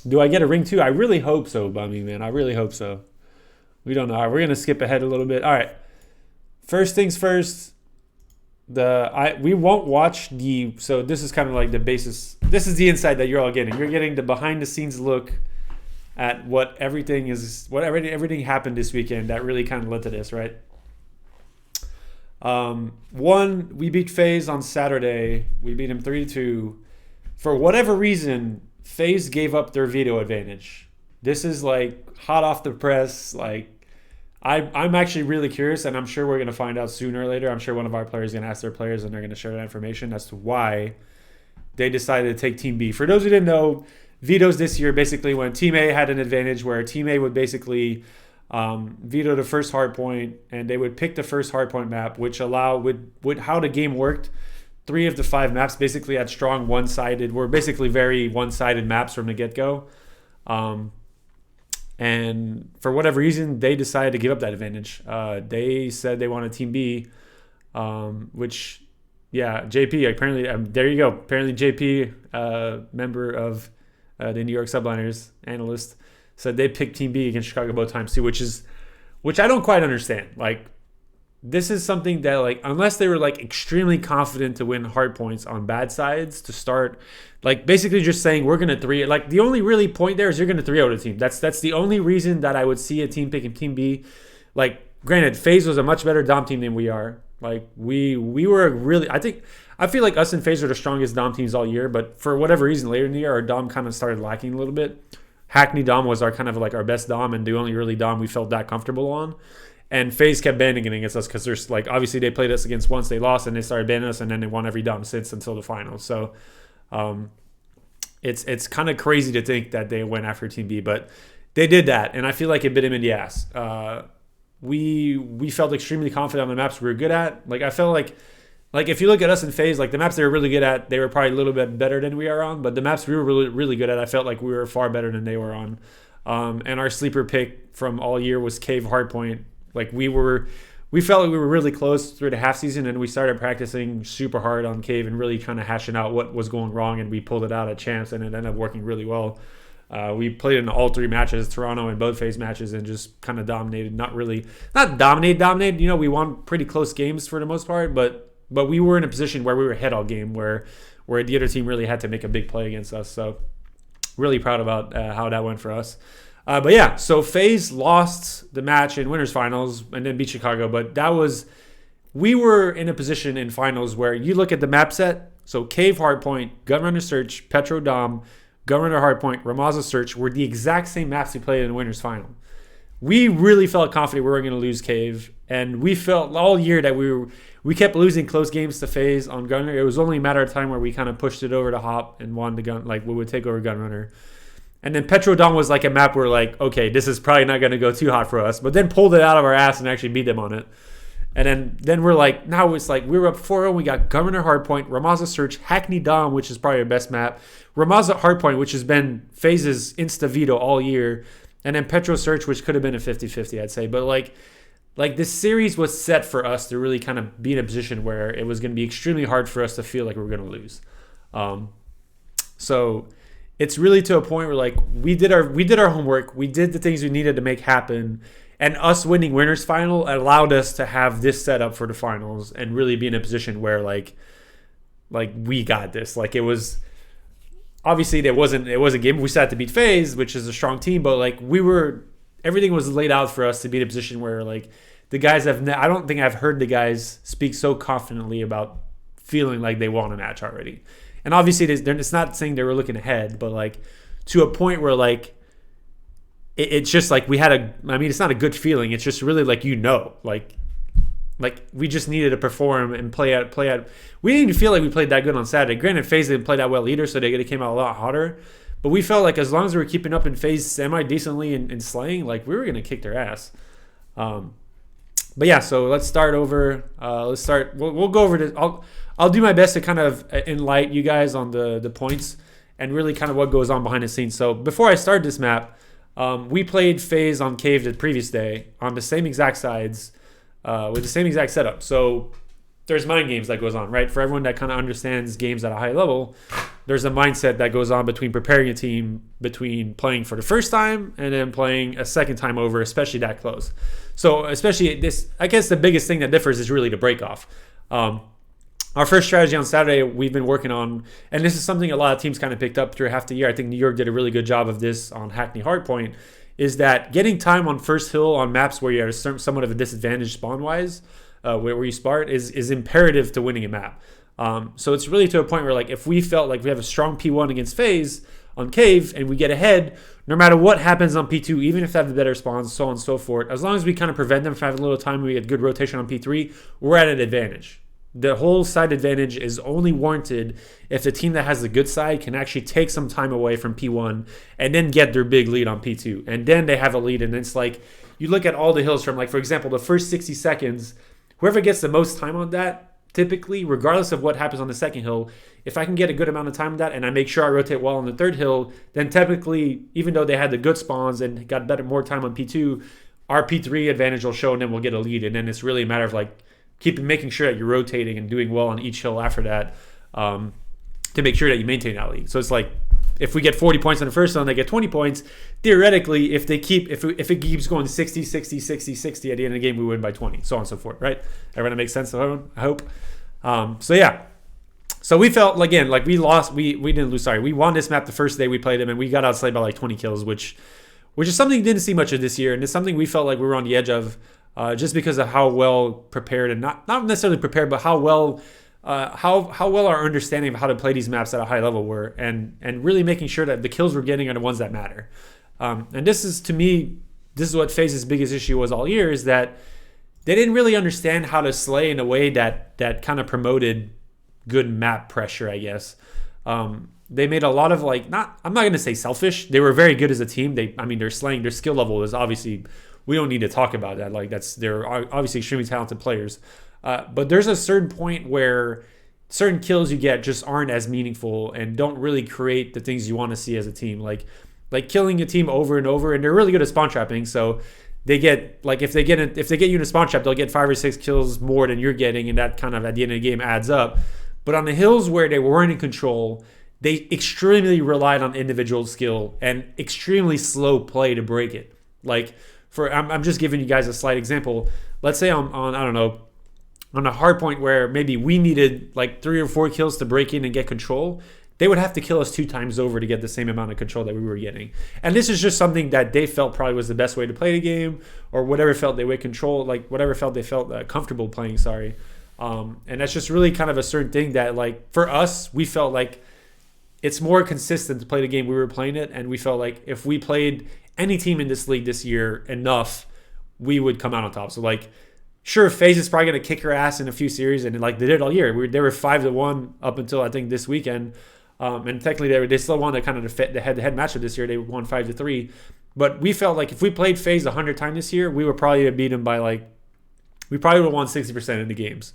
Do I get a ring too? I really hope so, Bummy, man. I really hope so. We don't know. All right, we're going to skip ahead a little bit. All right. First things first. We won't watch the... So this is kind of like the basis. This is the insight that you're all getting. You're getting the behind-the-scenes look at what everything happened this weekend that really kind of led to this, right? One, we beat FaZe on Saturday. We beat him 3-2. For whatever reason, FaZe gave up their veto advantage. This is like hot off the press. Like, I'm actually really curious, and I'm sure we're going to find out sooner or later. I'm sure one of our players is going to ask their players, and they're going to share that information as to why they decided to take Team B. For those who didn't know, vetoes this year basically when Team A had an advantage where Team A would basically veto the first hardpoint, and they would pick the first hardpoint map, which would how the game worked. 3 of the 5 maps basically had strong one-sided, were basically very one-sided maps from the get-go. And for whatever reason, they decided to give up that advantage. They said they wanted Team B, which, yeah, JP, apparently, there you go. Apparently JP, member of the New York Subliners, analyst, said they picked Team B against Chicago both times too, which I don't quite understand. Like, this is something that, like, unless they were like extremely confident to win hard points on bad sides to start, like basically just saying we're gonna 3, like the only really point there is you're gonna 3-0 a team. That's the only reason that I would see a team picking Team B. Like, granted, FaZe was a much better Dom team than we are. Like, we were really, I feel like us and FaZe are the strongest Dom teams all year, but for whatever reason later in the year our Dom kind of started lacking a little bit. Hackney Dom was our kind of like our best Dom and the only really Dom we felt that comfortable on. And FaZe kept banning it against us because there's like, obviously they played us against once, they lost, and they started banning us, and then they won every Dom since until the finals. So it's kind of crazy to think that they went after Team B, but they did that, and I feel like it bit him in the ass. We felt extremely confident on the maps we were good at. Like, I felt like if you look at us in FaZe, like the maps they were really good at, they were probably a little bit better than we are on, but the maps we were really, really good at, I felt like we were far better than they were on. And our sleeper pick from all year was Cave Hardpoint. Like, we felt like we were really close through the half season, and we started practicing super hard on Cave and really kind of hashing out what was going wrong, and we pulled it out at champs, and it ended up working really well. We played in all 3 matches, Toronto and both FaZe matches, and just kind of dominated. Not dominated. You know, we won pretty close games for the most part, but we were in a position where we were ahead all game, where the other team really had to make a big play against us. So really proud about how that went for us. But yeah, so FaZe lost the match in winners finals and then beat Chicago. But we were in a position in finals where you look at the map set. So Cave Hardpoint, Gunrunner Search, Petrodom, Gunrunner Hardpoint, Ramaza Search were the exact same maps we played in the winners final. We really felt confident we were going to lose Cave, and we felt all year that we kept losing close games to FaZe on Gunrunner. It was only a matter of time where we kind of pushed it over to Hop and won the gun. Like, we would take over Gunrunner. And then Petrodom was like a map where, like, okay, this is probably not going to go too hot for us, but then pulled it out of our ass and actually beat them on it. And then we're like, now it's like we were up 4-0. We got Governor Hardpoint, Ramaza Search, Hackney Dom, which is probably our best map, Ramaza Hardpoint, which has been FaZe's insta veto all year, and then Petro Search, which could have been a 50-50, I'd say. But like this series was set for us to really kind of be in a position where it was going to be extremely hard for us to feel like we were going to lose. So it's really to a point where, like, we did our homework, we did the things we needed to make happen, and us winning winners final allowed us to have this set up for the finals and really be in a position where like we got this. Like, it was obviously it wasn't a game we still had to beat FaZe, which is a strong team, but like everything was laid out for us to be in a position where, like, the guys I don't think I've heard the guys speak so confidently about feeling like they won a match already. And obviously, it's not saying they were looking ahead, but like to a point where, like, it's just like it's not a good feeling. It's just really like, like we just needed to perform and play out. We didn't even feel like we played that good on Saturday. Granted, FaZe didn't play that well either, so they came out a lot hotter. But we felt like as long as we were keeping up in FaZe semi-decently and slaying, like, we were going to kick their ass. But yeah, so let's start over. We'll go over this. I'll do my best to kind of enlighten you guys on the points and really kind of what goes on behind the scenes. So before I start this map, we played FaZe on Cave the previous day on the same exact sides with the same exact setup. So there's mind games that goes on, right? For everyone that kind of understands games at a high level, there's a mindset that goes on between preparing a team, between playing for the first time and then playing a second time over, especially that close. So especially this, I guess the biggest thing that differs is really the break off. Our first strategy on Saturday we've been working on, and this is something a lot of teams kind of picked up through half the year. I think New York did a really good job of this on Hackney Hardpoint, is that getting time on first hill on maps where you're somewhat of a disadvantage spawn-wise, where you start, is imperative to winning a map. So it's really to a point where, like, if we felt like we have a strong P1 against FaZe on Cave and we get ahead, no matter what happens on P2, even if they have the better spawns, so on and so forth, as long as we kind of prevent them from having a little time and we get good rotation on P3, we're at an advantage. The whole side advantage is only warranted if the team that has the good side can actually take some time away from P1 and then get their big lead on P2. And then they have a lead. And it's like, you look at all the hills from, like, for example, the first 60 seconds, whoever gets the most time on that, typically, regardless of what happens on the second hill, if I can get a good amount of time on that and I make sure I rotate well on the third hill, then typically, even though they had the good spawns and got more time on P2, our P3 advantage will show and then we'll get a lead. And then it's really a matter of, like, making sure that you're rotating and doing well on each hill after that, to make sure that you maintain that lead. So it's like, if we get 40 points on the first hill and they get 20 points, theoretically, if it keeps going 60, 60, 60, 60 at the end of the game, we win by 20, so on and so forth, right? Everyone makes sense, I hope. So yeah. So we felt, again, like we didn't lose, sorry. We won this map the first day we played them, and we got outslayed by like 20 kills, which is something you didn't see much of this year, and it's something we felt like we were on the edge of, just because of how well prepared, and not necessarily prepared, but how well our understanding of how to play these maps at a high level were, and really making sure that the kills we're getting are the ones that matter. And this is, to me, this is what FaZe's biggest issue was all year, is that they didn't really understand how to slay in a way that kind of promoted good map pressure, I guess. They made a lot of, like, I'm not going to say selfish. They were very good as a team. Their slaying, their skill level is obviously, we don't need to talk about that. Like, they're obviously extremely talented players. But there's a certain point where certain kills you get just aren't as meaningful and don't really create the things you want to see as a team. Like killing a team over and over, and they're really good at spawn trapping. So they get, like, if they get you in a spawn trap, they'll get 5 or 6 kills more than you're getting, and that kind of at the end of the game adds up. But on the hills where they weren't in control, they extremely relied on individual skill and extremely slow play to break it. Like, I'm just giving you guys a slight example. Let's say on I don't know, on a hard point where maybe we needed like 3 or 4 kills to break in and get control, they would have to kill us 2 times over to get the same amount of control that we were getting. And this is just something that they felt probably was the best way to play the game, or whatever felt they would control, like whatever felt they felt comfortable playing, sorry. And that's just really kind of a certain thing that, like, for us, we felt like it's more consistent to play the game we were playing it, and we felt like if we played any team in this league this year enough, we would come out on top. So, like, sure, FaZe is probably going to kick your ass in a few series, and like they did all year. They were 5-1 up until, I think, this weekend. And technically, they still won the kind of the head-to-head matchup this year. They won 5-3. But we felt like if we played FaZe 100 times this year, we would probably beat them by, like, we probably would have won 60% of the games.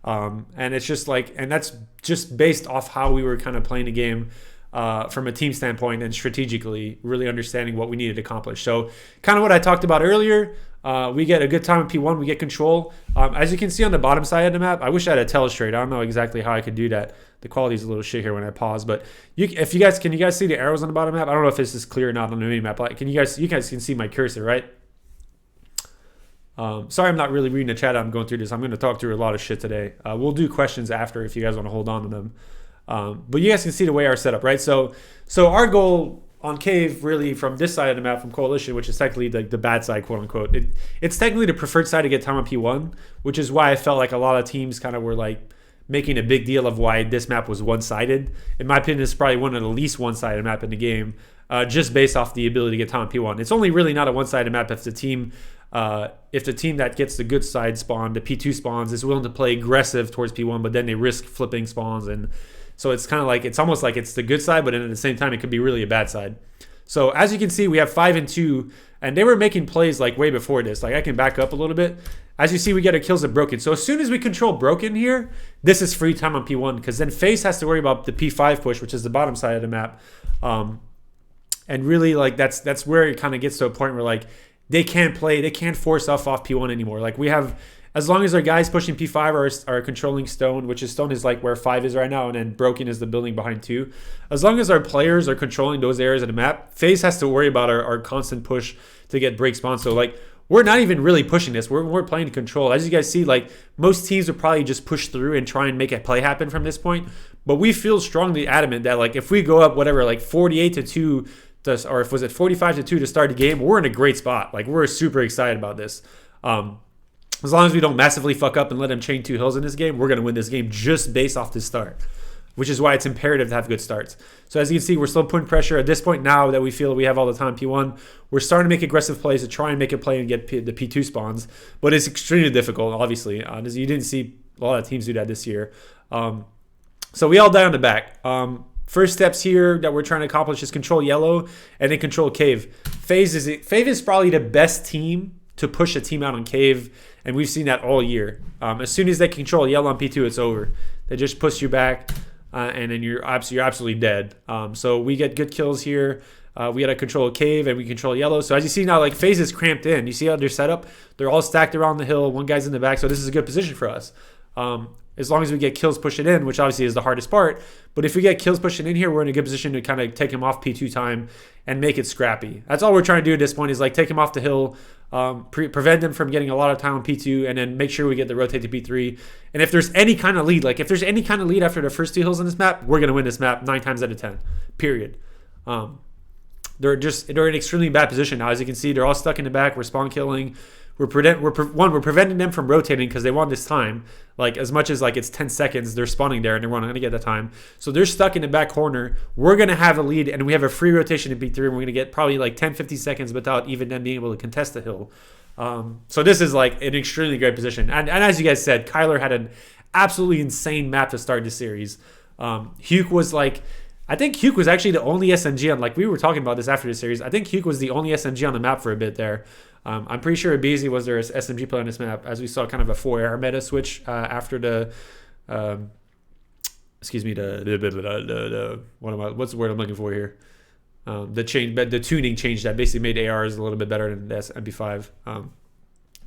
And it's just like, and that's just based off how we were kind of playing the game from a team standpoint and strategically really understanding what we needed to accomplish. So kind of what I talked about earlier, we get a good time in P1, we get control. As you can see on the bottom side of the map, I wish I had a telestrate. I don't know exactly how I could do that. The quality is a little shit here when I pause, but can you guys see the arrows on the bottom map? I don't know if this is clear or not on the mini map. Like, you guys can see my cursor, right? Sorry, I'm not really reading the chat. I'm going through this. I'm going to talk through a lot of shit today. We'll do questions after if you guys want to hold on to them. But you guys can see the way our setup, right? So our goal on Cave, really, from this side of the map, from Coalition, which is technically the bad side, quote unquote, it's technically the preferred side to get time on P1, which is why I felt like a lot of teams kind of were like making a big deal of why this map was one-sided. In my opinion, it's probably one of the least one-sided map in the game, just based off the ability to get time on P1. It's only really not a one-sided map if the team that gets the good side spawn, the P2 spawns, is willing to play aggressive towards P1, but then they risk flipping spawns. And so it's kind of like, it's almost like it's the good side, but then at the same time, it could be really a bad side. So as you can see, we have 5 and 2, and they were making plays like way before this. Like, I can back up a little bit. As you see, we get our kills at Broken. So as soon as we control Broken here, this is free time on P1, because then FaZe has to worry about the P5 push, which is the bottom side of the map. And really, like, that's where it kind of gets to a point where, like, they can't force off P1 anymore. Like, we have as long as our guys pushing P5 are controlling stone, which is stone is like where 5 is right now, and then broken is the building behind 2. As long as our players are controlling those areas of the map, FaZe has to worry about our constant push to get break spawn. So like we're not even really pushing this. We're playing control. As you guys see, like most teams would probably just push through and try and make a play happen from this point. But we feel strongly adamant that like if we go up whatever like 48-2, or if was it 45-2 to start the game, we're in a great spot. Like we're super excited about this. As long as we don't massively fuck up and let them chain 2 hills in this game, we're gonna win this game just based off this start, which is why it's imperative to have good starts. So as you can see, we're still putting pressure at this point now that we feel we have all the time P1. We're starting to make aggressive plays to try and make a play and get the P2 spawns, but it's extremely difficult, obviously. As you didn't see a lot of teams do that this year. So we all die on the back. First steps here that we're trying to accomplish is control yellow and then control cave. FaZe is probably the best team to push a team out on cave, and we've seen that all year. As soon as they control yellow on P2, it's over. They just push you back, and then you're absolutely dead. So we get good kills here. We got to control cave, and we control yellow. So as you see now, like FaZe is cramped in. You see how they're set up? They're all stacked around the hill. One guy's in the back, so this is a good position for us. As long as we get kills pushing in, which obviously is the hardest part. But if we get kills pushing in here, we're in a good position to kind of take him off P2 time and make it scrappy. That's all we're trying to do at this point is like take him off the hill, prevent them from getting a lot of time on P2, and then make sure we get the rotate to P3. And if there's any kind of lead, like if there's any kind of lead after the first 2 hills on this map, we're going to win this map 9 times out of 10, period. They're in an extremely bad position now. As you can see, they're all stuck in the back. We're spawn killing. We're preventing them from rotating because they want this time. Like as much as like it's 10 seconds, they're spawning there and they're not going to get the time. So they're stuck in the back corner. We're going to have a lead and we have a free rotation in P3 and we're going to get probably like 10-50 seconds without even them being able to contest the hill. So this is like an extremely great position. And as you guys said, Kyler had an absolutely insane map to start this series. Huke was like, I think Huke was actually the only SMG on, like we were talking about this after the series. I think Huke was the only SMG on the map for a bit there. I'm pretty sure Abizi was their SMG player on this map, as we saw kind of a 4-AR meta switch after the, what's the word I'm looking for here? The tuning change that basically made ARs a little bit better than the MP5.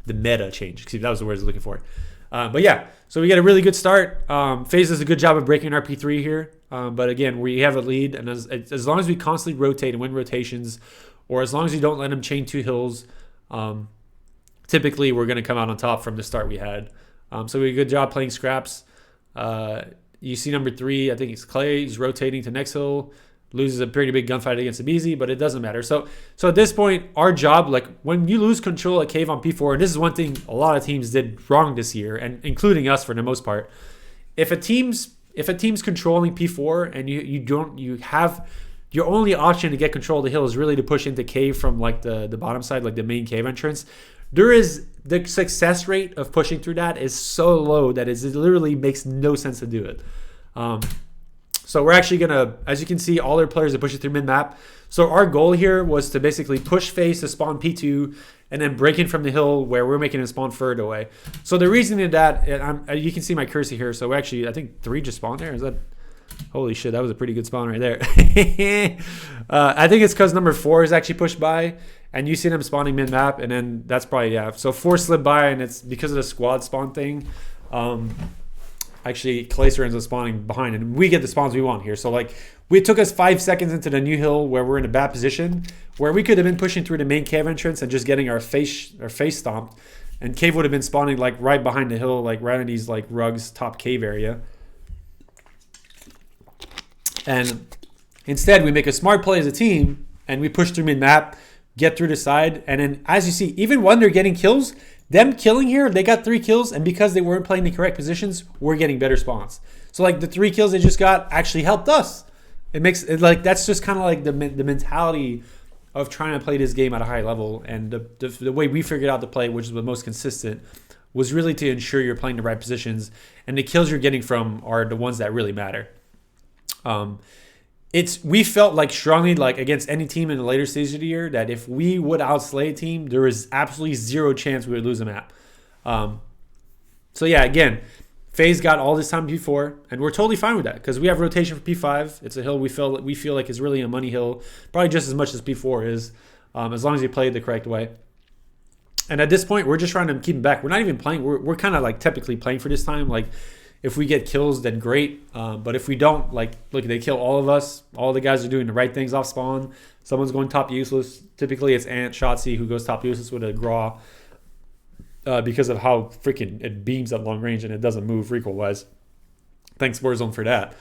The meta change, excuse me, that was the word I was looking for. But yeah, so we get a really good start. FaZe does a good job of breaking our P3 here. But again, we have a lead, and as long as we constantly rotate and win rotations, or as long as you don't let them chain 2 hills, typically we're going to come out on top from the start we had. So we did a good job playing scraps. You see number 3, I think it's Clay. He's rotating to next hill, loses a pretty big gunfight against Abizi, but it doesn't matter. So at this point, our job, like when you lose control at cave on P4, and this is one thing a lot of teams did wrong this year, and including us for the most part. If a team's controlling P4 and you have your only option to get control of the hill is really to push into cave from like the bottom side, like the main cave entrance, the success rate of pushing through that is so low that it literally makes no sense to do it. So we're actually gonna, as you can see, all our players are pushing through mid map. So our goal here was to basically push FaZe to spawn P2 and then break in from the hill where we're making it spawn further away. So the reason of that, you can see my cursor here. So actually, I think 3 just spawned there. Is that? Holy shit, that was a pretty good spawn right there. I think it's because number 4 is actually pushed by, and you see them spawning mid-map, and then that's probably, yeah. So 4 slid by, and it's because of the squad spawn thing. Actually, Clayser ends up spawning behind, and we get the spawns we want here. So, like, it took us 5 seconds into the new hill where we're in a bad position, where we could have been pushing through the main cave entrance and just getting our face stomped, and cave would have been spawning, like, right behind the hill, like, right in these, like, rugs, top cave area. And instead, we make a smart play as a team, and we push through mid-map, get through the side, and then, as you see, even when they're getting kills, them killing here, they got 3 kills, and because they weren't playing the correct positions, we're getting better spawns. So, like, the 3 kills they just got actually helped us. It makes it like that's just kind of like the mentality of trying to play this game at a high level, and the way we figured out to play, which is the most consistent, was really to ensure you're playing the right positions, and the kills you're getting from are the ones that really matter. We felt like strongly, like against any team in the later stage of the year, that if we would outslay a team, there was absolutely 0 chance we would lose a map. So yeah, again, FaZe got all this time P4, and we're totally fine with that because we have rotation for P5. It's a hill we feel like is really a money hill, probably just as much as P4 is, as long as you play it the correct way. And at this point, we're just trying to keep them back. We're not even playing. We're kind of like typically playing for this time. Like, if we get kills, then great. But if we don't, like, look, they kill all of us. All the guys are doing the right things off spawn. Someone's going top useless. Typically, it's Ant, Shotzi who goes top useless with a Graw because of how freaking it beams at long range and it doesn't move recoil-wise. Thanks Warzone for that.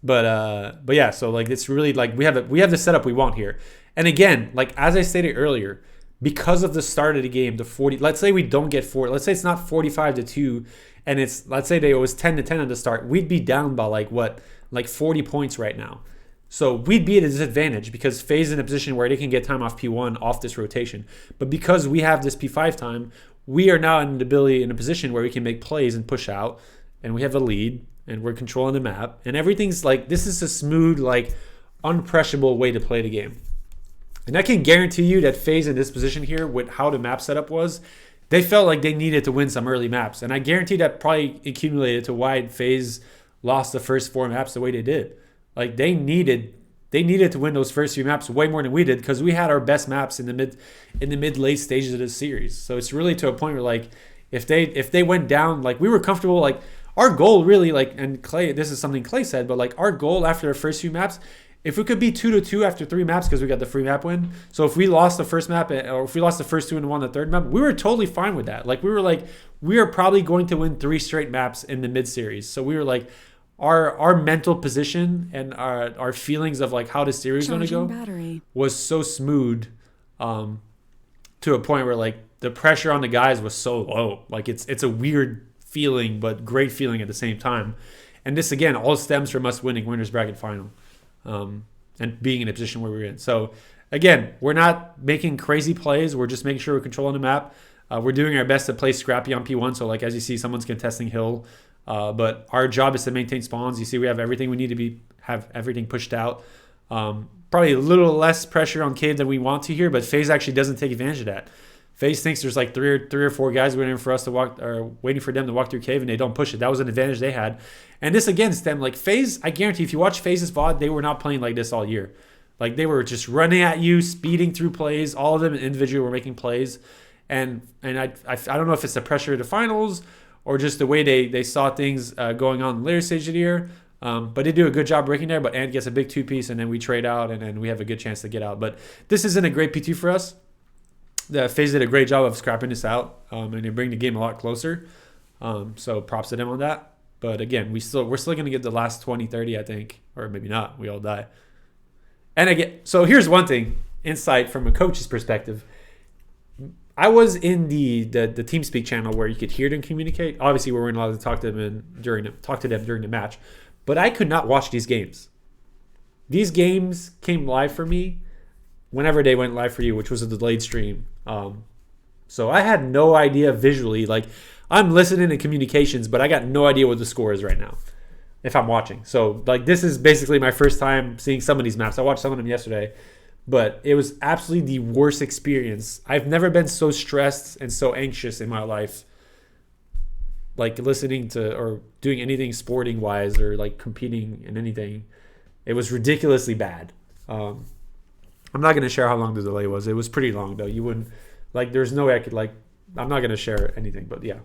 But yeah, so like it's really like we have the setup we want here. And again, like as I stated earlier, because of the start of the game, the 40. Let's say we don't get 4. Let's say it's not 45-2, and it's let's say it was 10-10 at the start. We'd be down by like 40 points right now. So we'd be at a disadvantage because FaZe is in a position where they can get time off P1 off this rotation. But because we have this P5 time, we are now in a position where we can make plays and push out, and we have a lead, and we're controlling the map, and everything's like this is a smooth, like unpressable way to play the game. And I can guarantee you that FaZe in this position here, with how the map setup was, they felt like they needed to win some early maps. And I guarantee that probably accumulated to why FaZe lost the first 4 maps the way they did. Like they needed to win those first few maps way more than we did because we had our best maps in the mid late stages of this series. So it's really to a point where like if they went down, like we were comfortable, like our goal really, like, and Clay, this is something Clay said, but like our goal after the first few maps, if we could be 2-2 after 3 maps because we got the free map win. So if we lost the first map or if we lost the first 2 and won the third map, we were totally fine with that. Like we were like, we are probably going to win 3 straight maps in the mid series. So we were like, our mental position and our feelings of like how the series is going to go was so smooth to a point where like the pressure on the guys was so low. Like it's a weird feeling, but great feeling at the same time. And this again all stems from us winning winners bracket final. And being in a position where we're in. So again, we're not making crazy plays. We're just making sure we're controlling the map. We're doing our best to play scrappy on P1. So like as you see, someone's contesting hill. But our job is to maintain spawns. You see, we have everything we need to have everything pushed out. Probably a little less pressure on cave than we want to here, but FaZe actually doesn't take advantage of that. FaZe thinks there's like three or four guys waiting for us to walk, or waiting for them to walk through cave, and they don't push it. That was an advantage they had. And this again stemmed like FaZe. I guarantee if you watch FaZe's VOD, they were not playing like this all year. Like they were just running at you, speeding through plays. All of them individually were making plays, and I don't know if it's the pressure of the finals or just the way they saw things going on in the later stage of the year. But they do a good job breaking there. But Ant gets a big 2-piece, and then we trade out, and then we have a good chance to get out. But this isn't a great P2 for us. The FaZe did a great job of scrapping this out, and they bring the game a lot closer. So props to them on that. But again, we're still going to get the last 20, 30, I think, or maybe not. We all die. And again, so here's one thing, insight from a coach's perspective. I was in the TeamSpeak channel where you could hear them communicate. Obviously, we weren't allowed to talk to them during the match, but I could not watch these games. These games came live for me whenever they went live for you, which was a delayed stream. So I had no idea visually. Like I'm listening to communications, but I got no idea what the score is right now if I'm watching. So like this is basically my first time seeing some of these maps. I watched some of them yesterday, but it was absolutely the worst experience. I've never been so stressed and so anxious in my life, like listening to or doing anything sporting wise or like competing in anything. It was ridiculously bad. I'm not going to share how long the delay was. It was pretty long though. You wouldn't like, there's no way I could like, I'm not going to share anything, but yeah.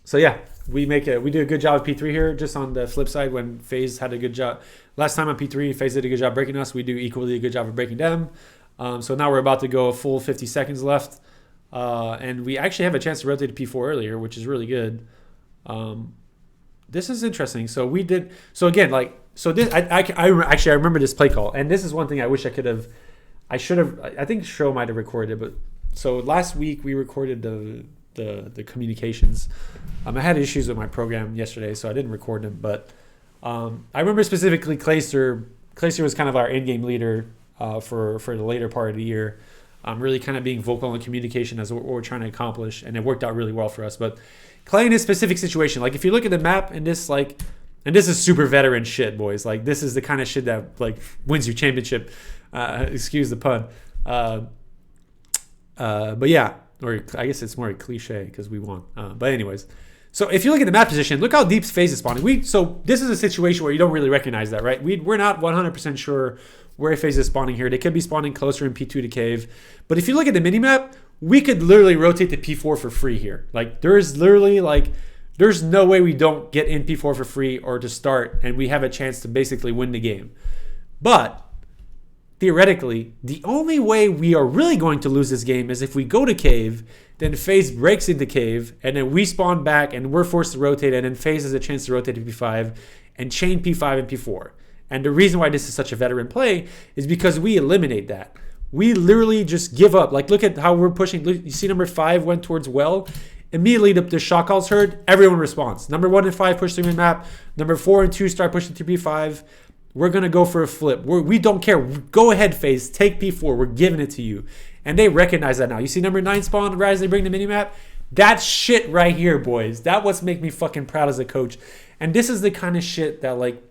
So yeah, we do a good job of P3 here. Just on the flip side, when FaZe had a good job last time on P3, FaZe did a good job breaking us. We do equally a good job of breaking them. So now we're about to go a full 50 seconds left. And we actually have a chance to rotate to P4 earlier, which is really good. This is interesting. So we did, so again, like, so this, I remember this play call, and this is one thing I wish I think Show might have recorded, but so last week we recorded the communications. I had issues with my program yesterday, so I didn't record them, but I remember specifically Clayster was kind of our in-game leader for the later part of the year. Really kind of being vocal in communication as what we're trying to accomplish, and it worked out really well for us. But Clay in this specific situation, like if you look at the map and this like, and this is super veteran shit, boys. Like this is the kind of shit that like wins you championship. Excuse the pun. But yeah, or I guess it's more a cliche because we won. But anyways, So if you look at the map position, look how deep FaZe is spawning. So this is a situation where you don't really recognize that, right? We're not 100% sure where FaZe is spawning here. They could be spawning closer in P2 to cave. But if you look at the minimap, we could literally rotate to P4 for free here. Like there's literally there's no way we don't get in P4 for free or to start and we have a chance to basically win the game. But theoretically, the only way we are really going to lose this game is if we go to cave, then FaZe breaks into cave, and then we spawn back and we're forced to rotate, and then FaZe has a chance to rotate to P5 and chain P5 and P4. And the reason why this is such a veteran play is because we eliminate that. We literally just give up. Like, look at how we're pushing. You see number 5 went towards well. Immediately, the shot call's heard. Everyone responds. Number 1 and 5 push through the map. Number 4 and 2 start pushing through P5. We're going to go for a flip. We don't care. Go ahead, FaZe. Take P4. We're giving it to you. And they recognize that now. You see number 9 spawn, Rise, they bring the minimap. That's shit right here, boys. That what's make me fucking proud as a coach. And this is the kind of shit that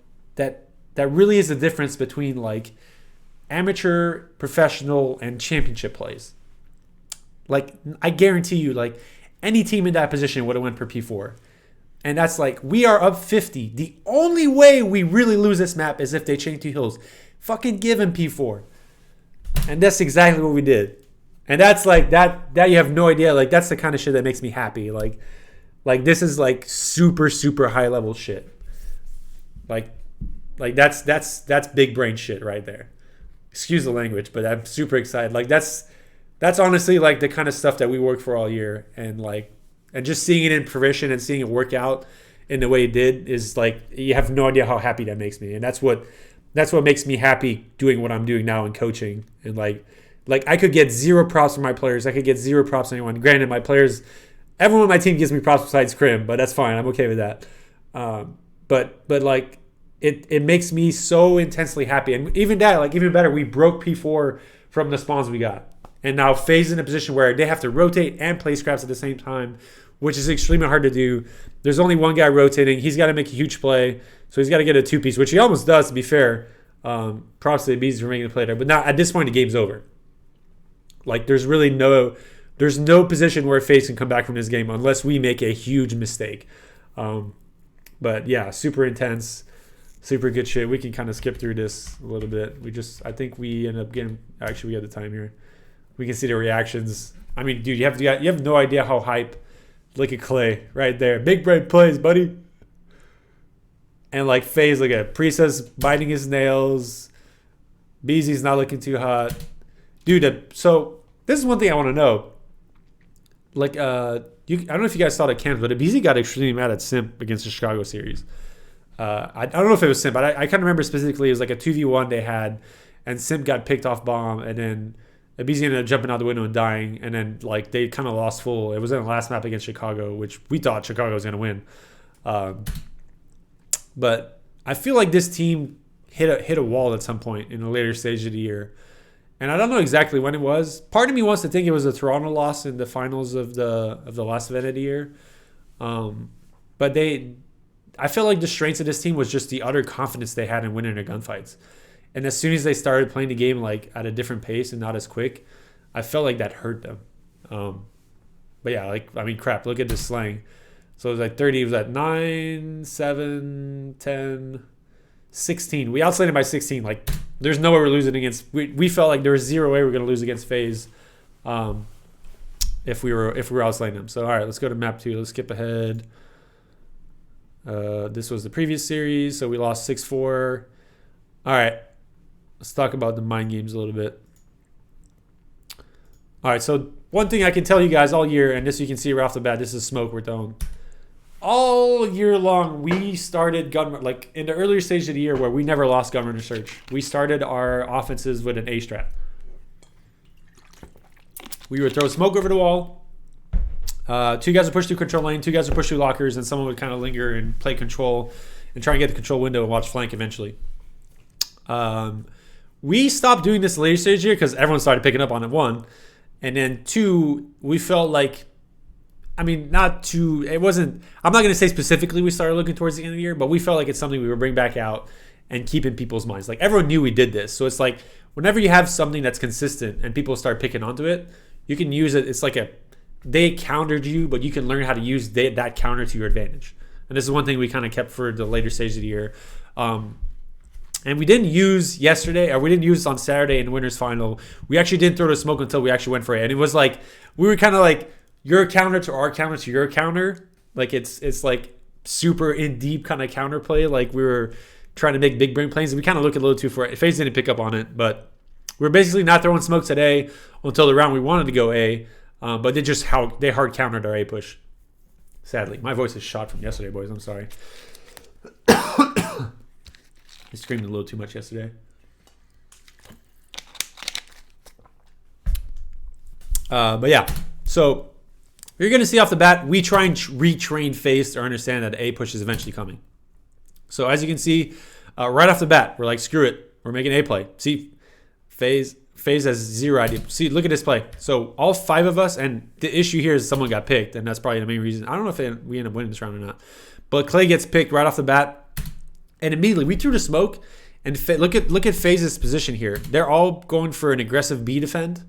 that really is the difference between amateur, professional, and championship plays. Like, I guarantee you, any team in that position would have went for P4. And that's we are up 50. The only way we really lose this map is if they chain 2 hills. Fucking give him P4. And that's exactly what we did. And that's that you have no idea. That's the kind of shit that makes me happy. This is super, super high level shit. That's big brain shit right there. Excuse the language, but I'm super excited. That's honestly the kind of stuff that we work for all year. And just seeing it in fruition and seeing it work out in the way it did is you have no idea how happy that makes me. And that's what makes me happy doing what I'm doing now in coaching. And I could get 0 props from my players. I could get 0 props from anyone. Granted, my players, everyone on my team gives me props besides Krim, but that's fine. I'm okay with that. But it makes me so intensely happy. And even that, even better, we broke P4 from the spawns we got. And now FaZe is in a position where they have to rotate and play scraps at the same time, which is extremely hard to do. There's only one guy rotating. He's got to make a huge play. So he's got to get a 2-piece, which he almost does, to be fair. Props to the Bees for making the play there. But now at this point, the game's over. There's really no position where FaZe can come back from this game unless we make a huge mistake. But yeah, super intense, super good shit. We can kind of skip through this a little bit. I think we end up getting, actually we have the time here. We can see the reactions. I mean, dude, you have no idea how hype. Look at Clay right there. Big brain plays, buddy. And FaZe, look at Priestess biting his nails. Beezy's not looking too hot. Dude, so this is one thing I want to know. I don't know if you guys saw the camps, but Beezy got extremely mad at Simp against the Chicago series. I don't know if it was Simp, but I kind of remember specifically it was a 2v1 they had, and Simp got picked off bomb, and then Beezy ended up jumping out the window and dying, and then they kind of lost full. It was in the last map against Chicago, which we thought Chicago was going to win. But I feel like this team hit a wall at some point in a later stage of the year. And I don't know exactly when it was. Part of me wants to think it was a Toronto loss in the finals of the last event of the year. But I feel like the strengths of this team was just the utter confidence they had in winning their gunfights. And as soon as they started playing the game at a different pace and not as quick, I felt like that hurt them. But yeah, crap, look at this slang. So it was 30, it was at 9, 7, 10, 16. We outslayed by 16. There's no way we're losing against. We felt like there was 0 way we were going to lose against FaZe if we were outslaying them. So all right, let's go to map 2. Let's skip ahead. This was the previous series, so we lost 6-4. All right, let's talk about the mind games a little bit. All right, so one thing I can tell you guys all year, and this you can see right off the bat, this is smoke we're throwing. All year long, we started gun in the earlier stage of the year where we never lost gun runner search. We started our offenses with an A strat. We would throw smoke over the wall. 2 guys would push through control lane, 2 guys would push through lockers, and someone would kind of linger and play control and try and get the control window and watch flank eventually. We stopped doing this later stage here because everyone started picking up on it, 1. And then 2, we felt it wasn't, I'm not going to say specifically we started looking towards the end of the year, but we felt like it's something we would bring back out and keep in people's minds. Everyone knew we did this. So it's whenever you have something that's consistent and people start picking onto it, you can use it. It's they countered you, but you can learn how to use that counter to your advantage. And this is one thing we kind of kept for the later stage of the year. And we didn't use yesterday, or we didn't use on Saturday in the winners final. We actually didn't throw the smoke until we actually went for it. And it was like, we were kind of like your counter to our counter to your counter. Like it's like super in deep kind of counter play. Like we were trying to make big brain plays, and we kind of looked a little too far. FaZe didn't pick up on it, but we're basically not throwing smoke today until the round we wanted to go A. But they hard countered our A push. Sadly, my voice is shot from yesterday, boys. I'm sorry. I screamed a little too much yesterday. But yeah, so you're going to see off the bat, we try and retrain FaZe to understand that A push is eventually coming. So as you can see, right off the bat, we're like, screw it. We're making A play. See, FaZe has zero idea. See, look at this play. So all 5 of us, and the issue here is someone got picked, and that's probably the main reason. I don't know if we end up winning this round or not. But Clay gets picked right off the bat. And immediately we threw the smoke, and look at FaZe's position here. They're all going for an aggressive B defend,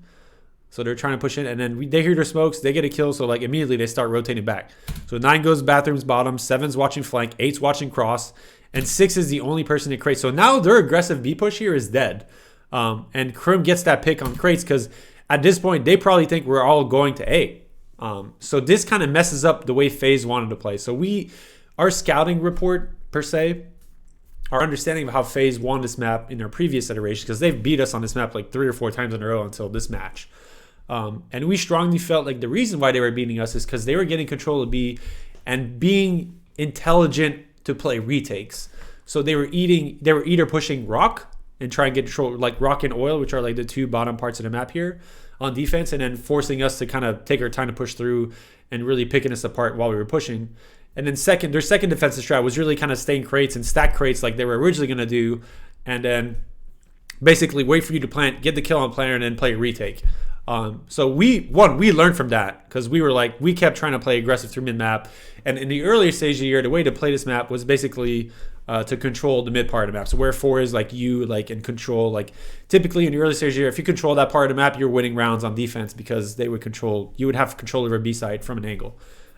so they're trying to push in. And then they hear their smokes, they get a kill, so like immediately they start rotating back. So 9 goes bathrooms bottom, 7's watching flank, 8's watching cross, and 6 is the only person in crates. So now their aggressive B push here is dead. And Krim gets that pick on crates because at this point they probably think we're all going to A. So this kind of messes up the way FaZe wanted to play. So our scouting report per se, our understanding of how FaZe won this map in their previous iteration, because they've beat us on this map like 3 or 4 times in a row until this match. And we strongly felt like the reason why they were beating us is because they were getting control of B and being intelligent to play retakes. So they were either pushing rock and try and get control, like rock and oil, which are like the 2 bottom parts of the map here on defense, and then forcing us to kind of take our time to push through and really picking us apart while we were pushing. And then their second defensive strat was really kind of staying crates and stack crates like they were originally going to do, and then basically wait for you to plant, get the kill on player, and then play a retake. So we learned from that because we kept trying to play aggressive through mid map, and in the earlier stage of the year, the way to play this map was basically to control the mid part of the map. So where 4 is like you like in control, like typically in the early stage of the year, if you control that part of the map, you're winning rounds on defense because you would have control over B side from an angle.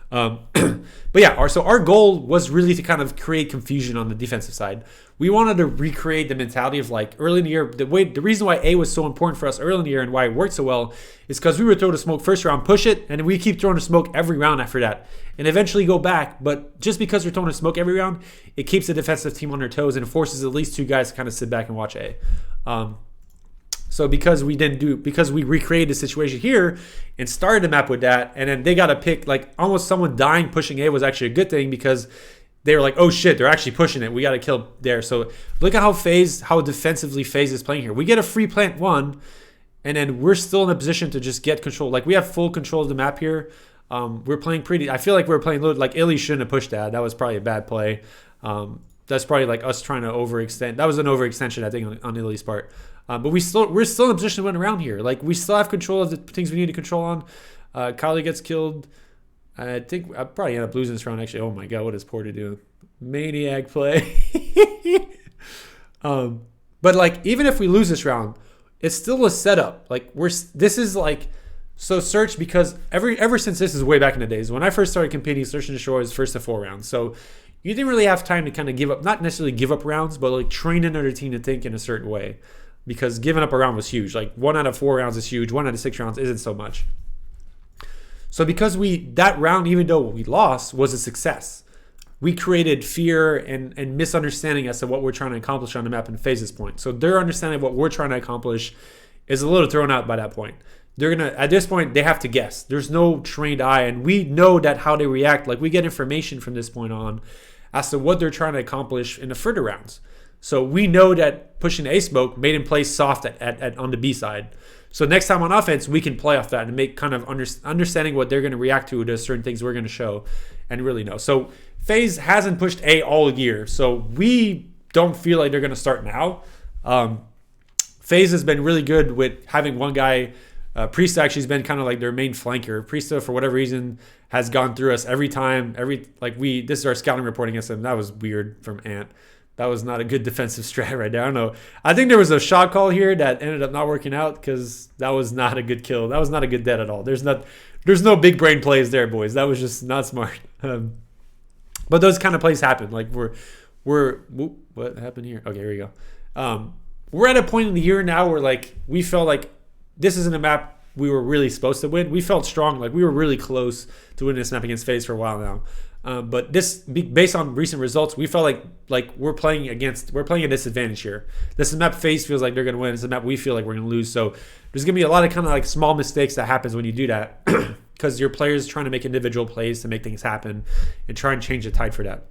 But yeah, our goal was really to kind of create confusion on the defensive side. We wanted to recreate the mentality of like early in the year. The reason why A was so important for us early in the year and why it worked so well is because we would throw the smoke first round, push it, and we keep throwing the smoke every round after that, and eventually go back. But just because we're throwing the smoke every round, it keeps the defensive team on their toes and it forces at least 2 guys to kind of sit back and watch A. So because we recreated the situation here and started the map with that, and then they got a pick, like almost someone dying pushing A was actually a good thing because they were like, oh shit, they're actually pushing it. We got to kill there. So look at how defensively FaZe is playing here. We get a free plant 1, and then we're still in a position to just get control. Like we have full control of the map here. We're playing I feel like we're playing like Illy shouldn't have pushed that. That was probably a bad play. That's probably like us trying to overextend. That was an overextension, I think, on Illy's part. But we're still in a position to win around here. Like we still have control of the things we need to control on. Kylie gets killed. I think I probably end up losing this round. Actually, oh my god, what is Porter doing? Maniac play. But like even if we lose this round, it's still a setup. Like this is like so Search, because ever since this is way back in the days when I first started competing, Search and Destroy was first to 4 rounds. So you didn't really have time to kind of give up, not necessarily give up rounds, but like train another team to think in a certain way. Because giving up a round was huge. Like 1 out of 4 rounds is huge. 1 out of 6 rounds isn't so much. So because that round, even though we lost, was a success, we created fear and misunderstanding as to what we're trying to accomplish on the map in FaZe's point. So their understanding of what we're trying to accomplish is a little thrown out by that point. At this point, they have to guess. There's no trained eye, and we know that how they react. Like we get information from this point on as to what they're trying to accomplish in the further rounds. So we know that pushing A smoke made him play soft on the B side. So next time on offense, we can play off that and make kind of understanding what they're going to react to certain things we're going to show and really know. So FaZe hasn't pushed A all year, so we don't feel like they're going to start now. FaZe has been really good with having one guy. Priesta actually has been kind of like their main flanker. Priesta, for whatever reason, has gone through us every time. This is our scouting report against him. That was weird from Ant. That was not a good defensive strat right there. I don't know. I think there was a shot call here that ended up not working out because that was not a good kill. That was not a good dead at all. There's no big brain plays there, boys. That was just not smart. But those kind of plays happen. Like what happened here? Okay, here we go. We're at a point in the year now where like we felt like this isn't a map we were really supposed to win. We felt strong, like we were really close to winning this map against FaZe for a while now. But this, based on recent results, we felt like we're playing a disadvantage here. This map FaZe feels like they're gonna win. This is a map we feel like we're gonna lose. So there's gonna be a lot of kind of like small mistakes that happens when you do that, because your players trying to make individual plays to make things happen and try and change the tide for that.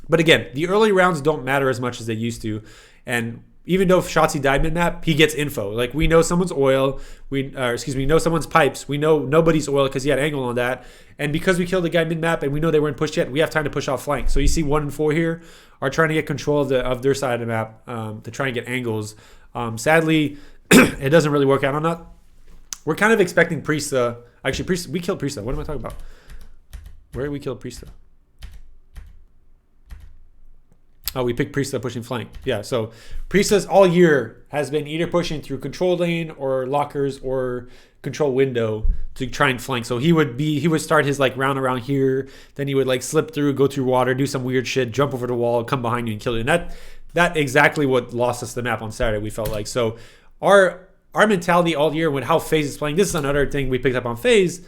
But again, the early rounds don't matter as much as they used to, and even though Shotzzy died mid-map, he gets info. Like, we know someone's oil. We know someone's pipes. We know nobody's oil because he had angle on that. And because we killed the guy mid-map and we know they weren't pushed yet, we have time to push off flank. So you see 1 and 4 here are trying to get control of their side of the map to try and get angles. Sadly, it doesn't really work out on that. We're kind of expecting Priesta. Actually, we killed Priesta. What am I talking about? Where did we kill Priesta? Oh, we picked Priesta pushing flank. Yeah, so Priesta's all year has been either pushing through control lane or lockers or control window to try and flank. So he would start his like round around here, then he would like slip through, go through water, do some weird shit, jump over the wall, come behind you and kill you. And that exactly what lost us the map on Saturday, we felt like. So our mentality all year with how FaZe is playing, this is another thing we picked up on FaZe,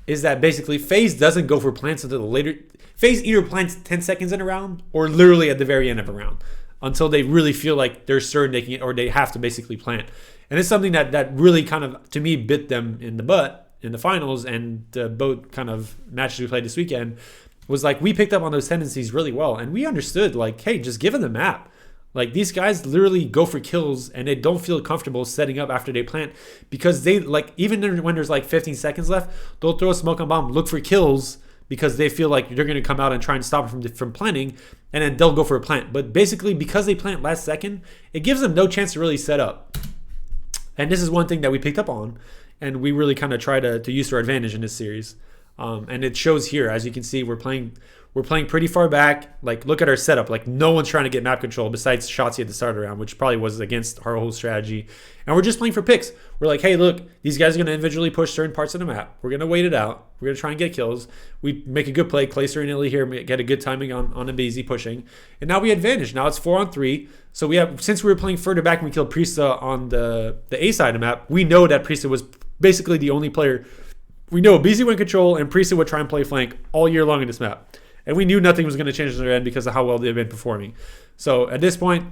is that basically FaZe doesn't go for plants until the later. FaZe either plants 10 seconds in a round or literally at the very end of a round until they really feel like they're certain they can, or they have to basically plant. And it's something that really kind of, to me, bit them in the butt in the finals, and both kind of matches we played this weekend was like we picked up on those tendencies really well. And we understood like, hey, just give them the map. Like, these guys literally go for kills and they don't feel comfortable setting up after they plant, because they like, even when there's like 15 seconds left, they'll throw a smoke and bomb, look for kills because they feel like they're going to come out and try and stop them from planting, and then they'll go for a plant. But basically, because they plant last second, it gives them no chance to really set up. And this is one thing that we picked up on, and we really kind of try to use to our advantage in this series. And it shows here. As you can see, we're playing pretty far back. Like, look at our setup. Like, no one's trying to get map control besides Shotzzy at the start of the round, which probably was against our whole strategy. And we're just playing for picks. We're like, hey, look, these guys are going to individually push certain parts of the map. We're going to wait it out. We're going to try and get kills. We make a good play. Clayster and Illy here get a good timing on a BZ pushing. And now we advantage. Now it's 4-on-3. So we have, since we were playing further back and we killed Priesta on the A side of the map, we know that Priesta was basically the only player. We know BZ would control and Priesta would try and play flank all year long in this map. And we knew nothing was going to change on their end because of how well they've been performing. So at this point,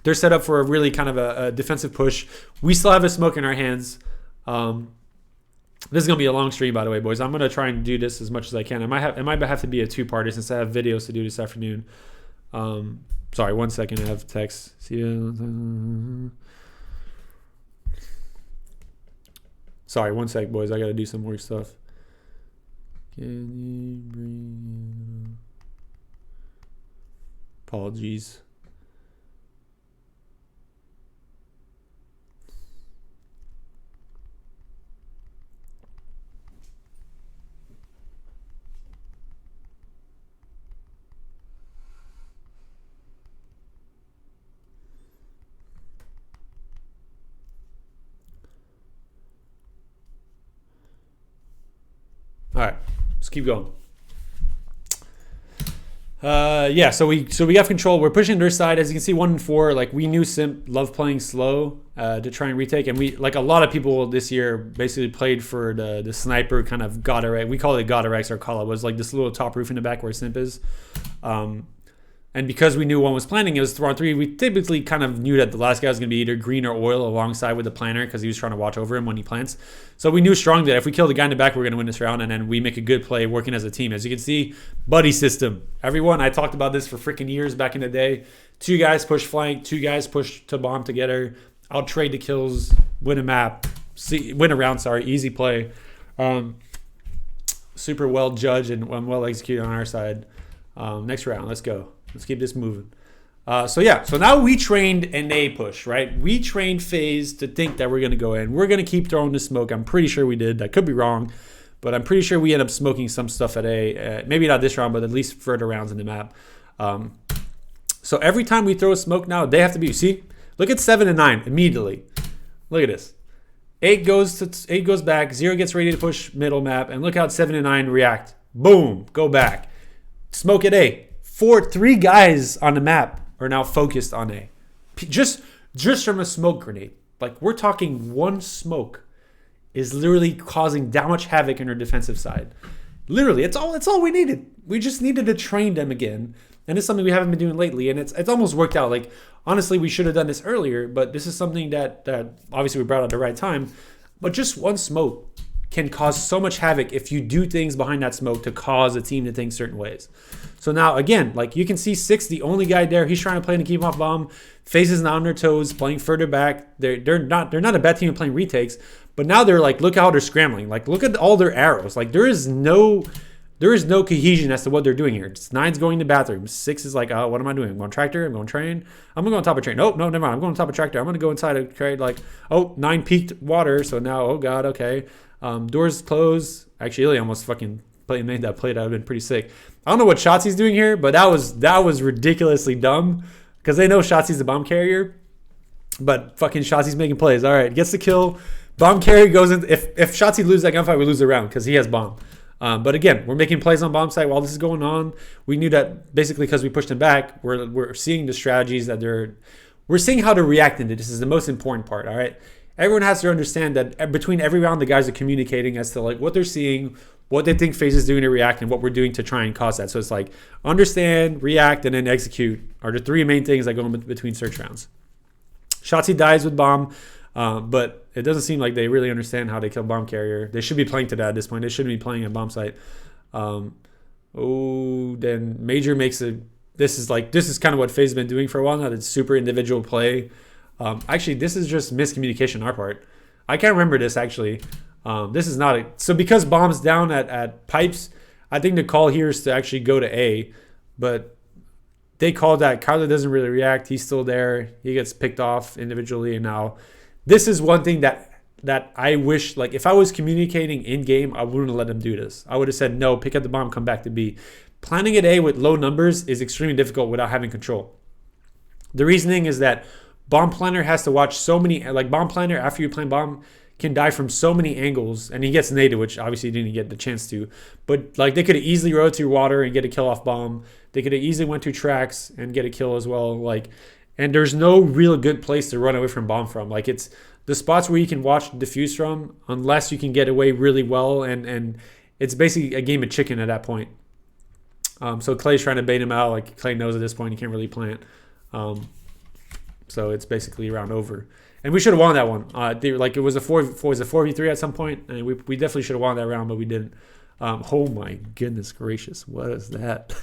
they're set up for a really kind of a defensive push. We still have a smoke in our hands. This is going to be a long stream, by the way, boys. I'm going to try and do this as much as I can. It might have to be a two-parter since I have videos to do this afternoon. Sorry, 1 second. I have text. See you. Sorry, 1 sec, boys. I got to do some more stuff. Can you bring... Apologies. All right, let's keep going. Yeah, so we have control. We're pushing their side. As you can see, 1 and 4. Like, we knew Simp loved playing slow to try and retake, and we, like a lot of people this year, basically played for the sniper kind of God Rex. We call it God Rex. Our call it was like this little top roof in the back where Simp is. And because we knew one was planning, it was 4-on-3. We typically kind of knew that the last guy was going to be either green or oil alongside with the planner because he was trying to watch over him when he plants. So we knew strongly that if we kill the guy in the back, we're going to win this round, and then we make a good play working as a team. As you can see, buddy system. Everyone, I talked about this for freaking years back in the day. 2 guys push flank, 2 guys push to bomb together. I'll trade the kills, win a map, win a round, easy play. Super well judged and well executed on our side. Next round, let's go. Let's keep this moving. So now we trained an A push, right? We trained FaZe to think that we're going to go in. We're going to keep throwing the smoke. I'm pretty sure we did. I could be wrong, but I'm pretty sure we end up smoking some stuff at A. Maybe not this round, but at least further rounds in the map. So every time we throw a smoke now, they have to be, see, look at 7 and 9 immediately. Look at this. 8 goes back, 0 gets ready to push middle map, and look how 7 and 9 react. Boom, go back. Smoke at A. 3 guys on the map are now focused on A. Just from a smoke grenade. Like, we're talking one smoke is literally causing that much havoc in our defensive side. Literally, it's all we needed. We just needed to train them again. And it's something we haven't been doing lately, and it's almost worked out. Like, honestly, we should have done this earlier, but this is something that obviously we brought out at the right time. But just one smoke can cause so much havoc if you do things behind that smoke to cause a team to think certain ways. So now, again, like you can see 6, the only guy there, he's trying to play to keep off bomb. FaZe is not on their toes, playing further back. They're not a bad team at playing retakes, but now they're like, look how they're scrambling. Like, look at all their arrows. Like, there is no cohesion as to what they're doing here. 9's going to bathroom. 6 is like, oh, what am I doing? I'm going tractor. I'm going train. I'm going to go on top of train. Oh, no, never mind. I'm going on top of tractor. I'm going to go inside a trade. Like, oh, 9 peaked water. So now, oh, God, okay. Doors closed. Actually, Ilya almost fucking made that play. That would have been pretty sick. I don't know what Shotzi's doing here, but that was ridiculously dumb because they know Shotzi's the bomb carrier. But fucking Shotzi's making plays. All right, gets the kill. Bomb carrier goes in. If Shotzi loses that gunfight, we lose the round because he has bomb. But again, we're making plays on bomb site while this is going on. We knew that basically because we pushed them back, we're seeing the strategies that we're seeing how to react into this is the most important part. All right, everyone has to understand that between every round, the guys are communicating as to like what they're seeing, what they think FaZe is doing to react, and what we're doing to try and cause that. So it's like understand, react, and then execute are the 3 main things that go in between search rounds. Shotzi dies with bomb. But it doesn't seem like they really understand how to kill bomb carrier. They should be playing to that at this point. They shouldn't be playing at bomb site. Then Major makes this is kind of what FaZe has been doing for a while now. That's super individual play. Actually, this is just miscommunication on our part. I can't remember this actually. This is not so because bomb's down at pipes. I think the call here is to actually go to A, but they called that. Kyler doesn't really react. He's still there. He gets picked off individually, and now. This is one thing that I wish, like, if I was communicating in-game, I wouldn't have let them do this. I would have said, no, pick up the bomb, come back to B. Planning at A with low numbers is extremely difficult without having control. The reasoning is that bomb planner has to watch so many, like, bomb planner, after you plant bomb, can die from so many angles, and he gets naded, which obviously he didn't get the chance to. But, like, they could have easily rode through water and get a kill off bomb. They could have easily went through tracks and get a kill as well, like... And there's no real good place to run away from bomb from. Like, it's the spots where you can watch diffuse from, unless you can get away really well. And it's basically a game of chicken at that point. So Clay's trying to bait him out. Like, Clay knows at this point he can't really plant. So it's basically round over. And we should have won that one. It was a 4v3 at some point, and we definitely should have won that round, but we didn't. Oh my goodness gracious, what is that?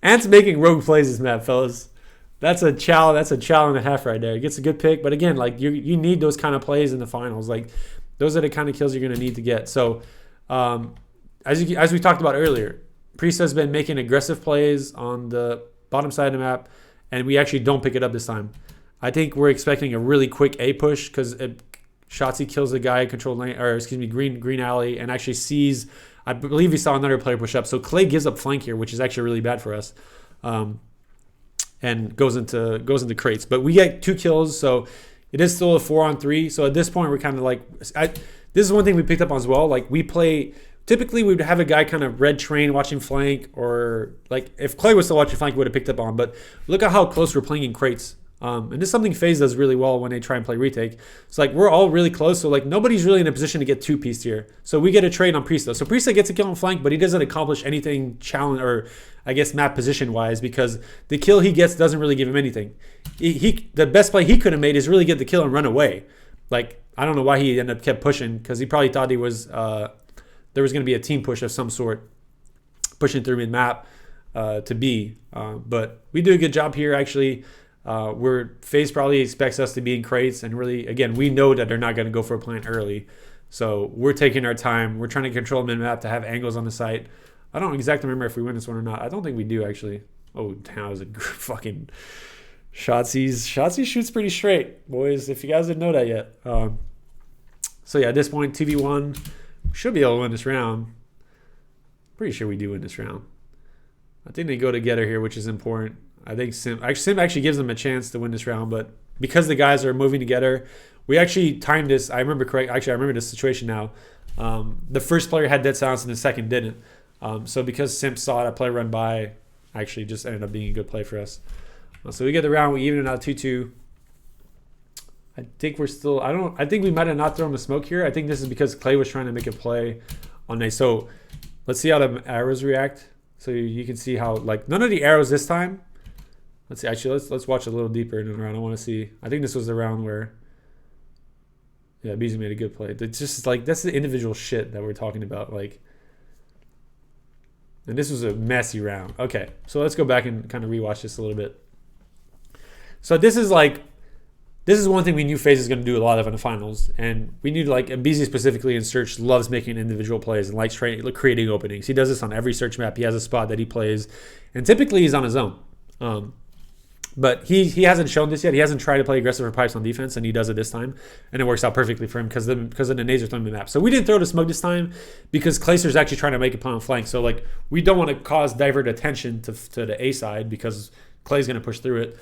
Ant's making rogue plays this map, fellas. That's a chow and a half right there. It gets a good pick, but again, like you need those kind of plays in the finals. Like those are the kind of kills you're going to need to get. So as we talked about earlier, Priest has been making aggressive plays on the bottom side of the map, and we actually don't pick it up this time. I think we're expecting a really quick A push because Shotzi kills the guy control lane, or excuse me, green alley, and actually sees. I believe he saw another player push up. So Clay gives up flank here, which is actually really bad for us. And goes into crates. But we get 2 kills, so it is still a 4-on-3. So at this point, we're kind of like... this is one thing we picked up on as well. Like, we play... Typically, we would have a guy kind of red train watching flank, or... Like, if Clay was still watching flank, we would have picked up on. But look at how close we're playing in crates. And this is something FaZe does really well when they try and play retake. It's like we're all really close, so like nobody's really in a position to get 2-pieced here. So we get a trade on Priest though. So Priest gets a kill on flank, but he doesn't accomplish anything challenge or I guess map position wise because the kill he gets doesn't really give him anything. The best play he could have made is really get the kill and run away. Like I don't know why he ended up kept pushing because he probably thought he was there was going to be a team push of some sort pushing through mid map to B. But we do a good job here actually. Where FaZe probably expects us to be in crates, and really, again, we know that they're not going to go for a plant early, so we're taking our time. We're trying to control mid-map to have angles on the site. I don't exactly remember if we win this one or not. I don't think we do, actually. Oh, damn, that was a fucking... Shotzi shoots pretty straight, boys, if you guys didn't know that yet. So, yeah, at this point, 2v1. We should be able to win this round. Pretty sure we do win this round. I think they go together here, which is important. I think Sim actually gives them a chance to win this round, but because the guys are moving together, we actually timed this. I remember this situation now. The first player had dead silence and the second didn't. So because Simp saw that play run by, actually just ended up being a good play for us. So we get the round, we even it out 2-2. I think we're still, I think we might have not thrown the smoke here. I think this is because Clay was trying to make a play on nice. So let's see how the arrows react. So you can see how, like, none of the arrows this time. Let's see, actually, let's watch a little deeper in the round. I want to see. I think this was the round where, yeah, Beasley made a good play. It's just like, that's the individual shit that we're talking about. Like, and this was a messy round. Okay, so let's go back and kind of rewatch this a little bit. So this is one thing we knew FaZe is going to do a lot of in the finals, and we knew, like, Beasley specifically in search loves making individual plays and likes creating openings. He does this on every search map. He has a spot that he plays, and typically he's on his own. But he hasn't shown this yet. He hasn't tried to play aggressive or pipes on defense, and he does it this time, and it works out perfectly for him because of the nades are throwing the map. So we didn't throw the smoke this time because Clayster's actually trying to make a play on flank. So, like, we don't want to cause divert attention to the A side because Clay's going to push through it.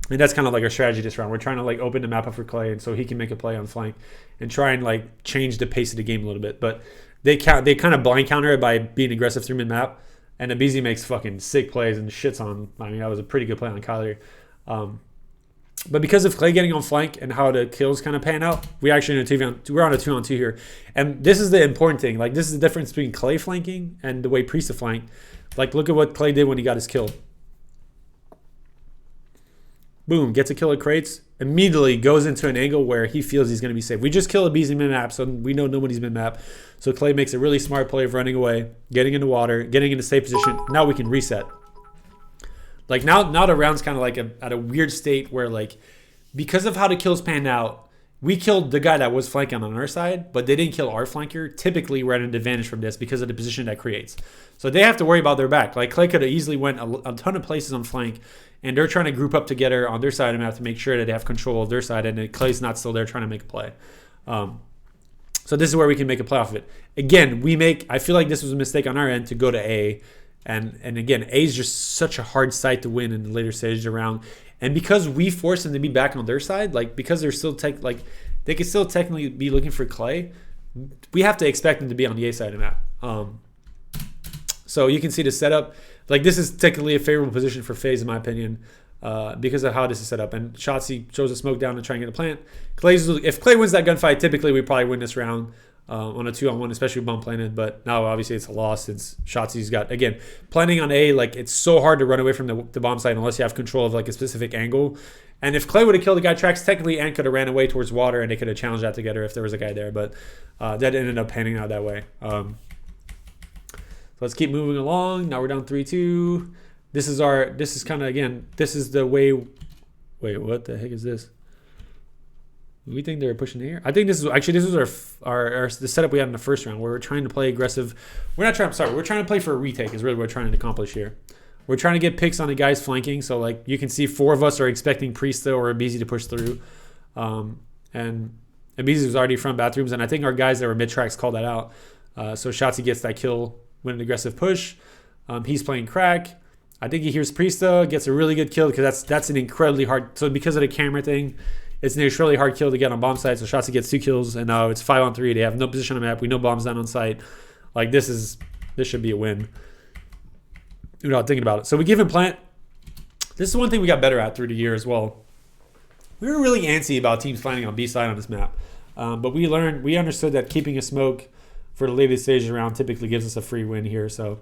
And that's kind of like our strategy this round. We're trying to, like, open the map up for Clay, and so he can make a play on flank and try and, like, change the pace of the game a little bit. But they kind of blind counter it by being aggressive through mid map. And Abizi makes fucking sick plays and shits on. I mean, that was a pretty good play on Kyler. But because of Clay getting on flank and how the kills kind of pan out, we're on a 2-on-2 here. And this is the important thing. Like, this is the difference between Clay flanking and the way Priest flank. Like, look at what Clay did when he got his kill. Boom, gets a kill at crates. Immediately goes into an angle where he feels he's going to be safe. We just killed Abizi mid-map, so we know nobody's mid-map. So Clay makes a really smart play of running away, getting into water, getting into safe position. Now we can reset. Like, now the round's kind of like at a weird state where, like, because of how the kills panned out, we killed the guy that was flanking on our side, but they didn't kill our flanker. Typically, we're at an advantage from this because of the position that creates. So they have to worry about their back. Like, Clay could have easily went a ton of places on flank, and they're trying to group up together on their side of the map to make sure that they have control of their side, and Clay's not still there trying to make a play. So this is where we can make a play off of it. Again, I feel like this was a mistake on our end to go to A. And again, A is just such a hard site to win in the later stages of the round. And because we forced them to be back on their side, like, because they're still they could still technically be looking for Clay, we have to expect them to be on the A side of the map. So you can see the setup. Like, this is technically a favorable position for FaZe, in my opinion, because of how this is set up. And Shotzi shows a smoke down to try and get a plant. If Clay wins that gunfight, typically we probably win this round on a 2-on-1, especially with bomb planted. But now, obviously, it's a loss since Shotzi's got, again, planting on A. Like, it's so hard to run away from the bomb site unless you have control of, like, a specific angle. And if Clay would have killed the guy tracks, technically Ant could have ran away towards water, and they could have challenged that together if there was a guy there. But that ended up panning out that way. So let's keep moving along. Now we're down 3-2. This is kind of, again, this is the way. Wait, what the heck is this? We think they're pushing here. I think this was our the setup we had in the first round where we're trying to play aggressive. We're trying to play for a retake is really what we're trying to accomplish here. We're trying to get picks on the guys flanking. So, like, you can see 4 of us are expecting Priesta or Abizi to push through. And Abizi was already from bathrooms, and I think our guys that were mid-tracks called that out. So Shotzi gets that kill with an aggressive push. He's playing crack. I think he hears Priesta, gets a really good kill because that's an incredibly hard. So because of the camera thing, it's an extremely hard kill to get on bomb site. So Shotzi gets 2 kills, and now it's 5-on-3. They have no position on the map. We know bombs down on site. Like, this should be a win. Without thinking about it. So we give him plant. This is one thing we got better at through the year as well. We were really antsy about teams planting on B side on this map, but we understood that keeping a smoke for the latest stage around typically gives us a free win here. So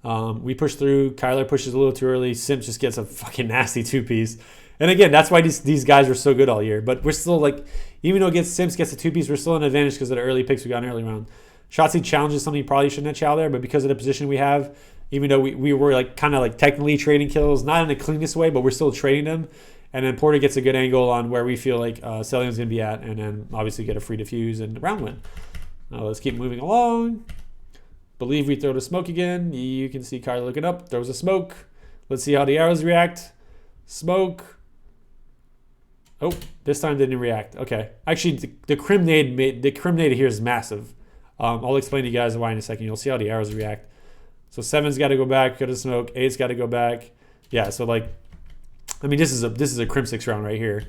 we push through. Kyler pushes a little too early. Simp just gets a fucking nasty 2-piece. And again, that's why these guys were so good all year. But we're still, like, even though Simps gets a 2-piece, we're still in advantage because of the early picks we got in early round. Shotzi challenges something he probably shouldn't have challenged there, but because of the position we have, even though we were, like, kind of like technically trading kills, not in the cleanest way, but we're still trading them. And then Porter gets a good angle on where we feel like Cellion's going to be at, and then obviously get a free defuse and round win. Let's keep moving along. Believe we throw the smoke again. You can see Kyler looking up. Throws a smoke. Let's see how the arrows react. Smoke. Oh, this time didn't react. Okay. Actually, the crim nade here is massive. I'll explain to you guys why in a second. You'll see how the arrows react. So 7's got to go back, go to smoke. 8's got to go back. Yeah, so like, I mean, this is a Crim 6 round right here.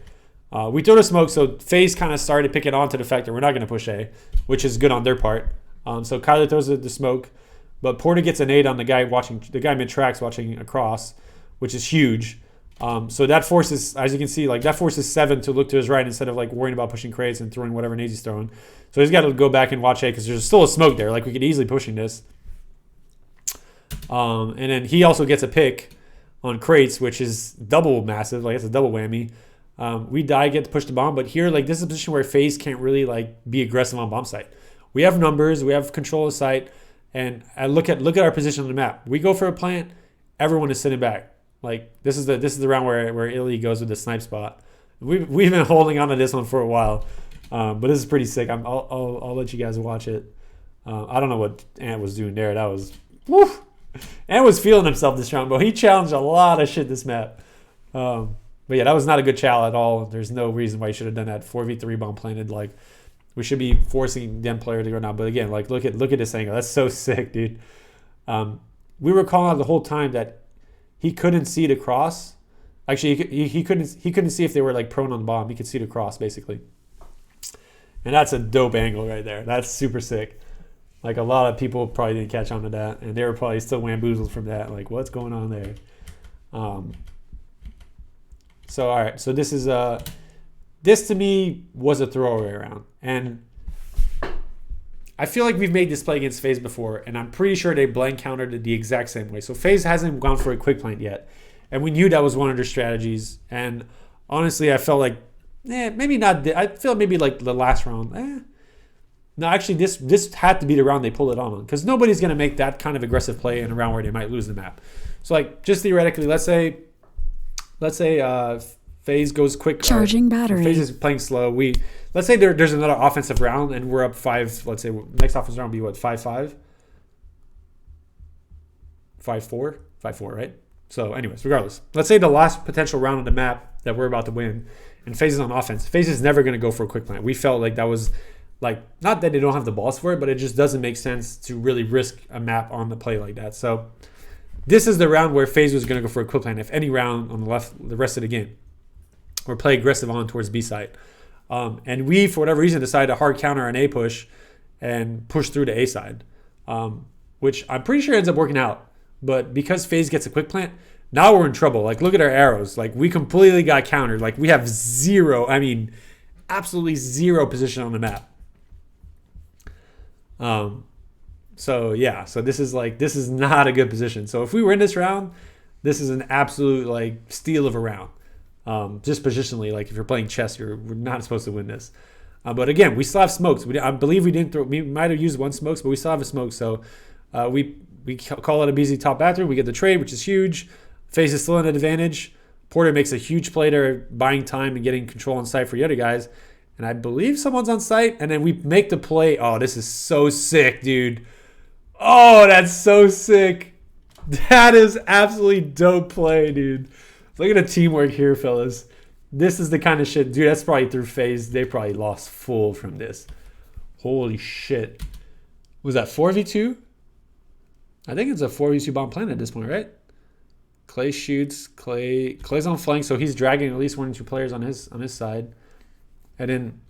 We throw the smoke, so FaZe kind of started picking on to the fact that we're not going to push A, which is good on their part. So Kyler throws the smoke, but Porter gets an 8 on the guy mid-tracks watching across, which is huge. So that forces, as you can see, like that forces 7 to look to his right instead of like worrying about pushing crates and throwing whatever nades he's throwing. So he's got to go back and watch A because there's still a smoke there. Like we could easily pushing this. And then he also gets a pick on crates, which is double massive. Like it's a double whammy. We get to push the bomb, but here, like this is a position where FaZe can't really like be aggressive on bomb site. We have numbers, we have control of site, and I look at our position on the map. We go for a plant, everyone is sitting back. Like this is the round where Illy goes with the snipe spot. We've been holding on to this one for a while, but this is pretty sick. I'll let you guys watch it. I don't know what Ant was doing there. That was woo. Ant was feeling himself this round, but he challenged a lot of shit this map. But yeah, that was not a good chow at all. There's no reason why you should have done that 4v3 bomb planted. Like we should be forcing them player to go now. But again, like look at this angle. That's so sick, dude. We were calling out the whole time that he couldn't see it across. Actually, he couldn't see if they were like prone on the bomb. He could see it across basically. And that's a dope angle right there. That's super sick. Like a lot of people probably didn't catch on to that, and they were probably still bamboozled from that. Like, what's going on there? So all right, so this is this to me was a throwaway round, and I feel like we've made this play against FaZe before, and I'm pretty sure they blank countered it the exact same way. So FaZe hasn't gone for a quick plant yet, and we knew that was one of their strategies. And honestly, I felt like, maybe not. I feel maybe like the last round. No, actually, this had to be the round they pulled it on because nobody's going to make that kind of aggressive play in a round where they might lose the map. So, like, just theoretically, let's say FaZe goes quick. Charging battery. FaZe is playing slow. Let's say there's another offensive round and we're up 5. Let's say next offensive round will be what, 5-5? 5-4? 5-4, right? So, anyways, regardless. Let's say the last potential round on the map that we're about to win and FaZe is on offense. FaZe is never going to go for a quick plant. We felt like that was... Like, not that they don't have the balls for it, but it just doesn't make sense to really risk a map on the play like that. So this is the round where FaZe was going to go for a quick plan. If any round on the left, the rest of the game, or play aggressive on towards B side. And we, for whatever reason, decided to hard counter an A push and push through to A side, which I'm pretty sure ends up working out. But because FaZe gets a quick plant, now we're in trouble. Like, look at our arrows. Like, we completely got countered. Like, we have absolutely zero position on the map. So this is not a good position. So if we were in this round, this is an absolute like steal of a round. Just positionally, like if you're playing chess, we're not supposed to win this. But again, we still have smokes. I believe we might have used one smokes, but we still have a smoke. So we call it a BZ top bathroom. We get the trade, which is huge. FaZe is still an advantage. Porter makes a huge play there, buying time and getting control on site for the other guys. And I believe someone's on site. And then we make the play. Oh, this is so sick, dude. Oh, that's so sick. That is absolutely dope play, dude. Look at the teamwork here, fellas. This is the kind of shit. Dude, that's probably through FaZe. They probably lost full from this. Holy shit. Was that 4v2? I think it's a 4v2 bomb plan at this point, right? Clay shoots. Clay's on flank, so he's dragging at least 1 or 2 players on his side. And then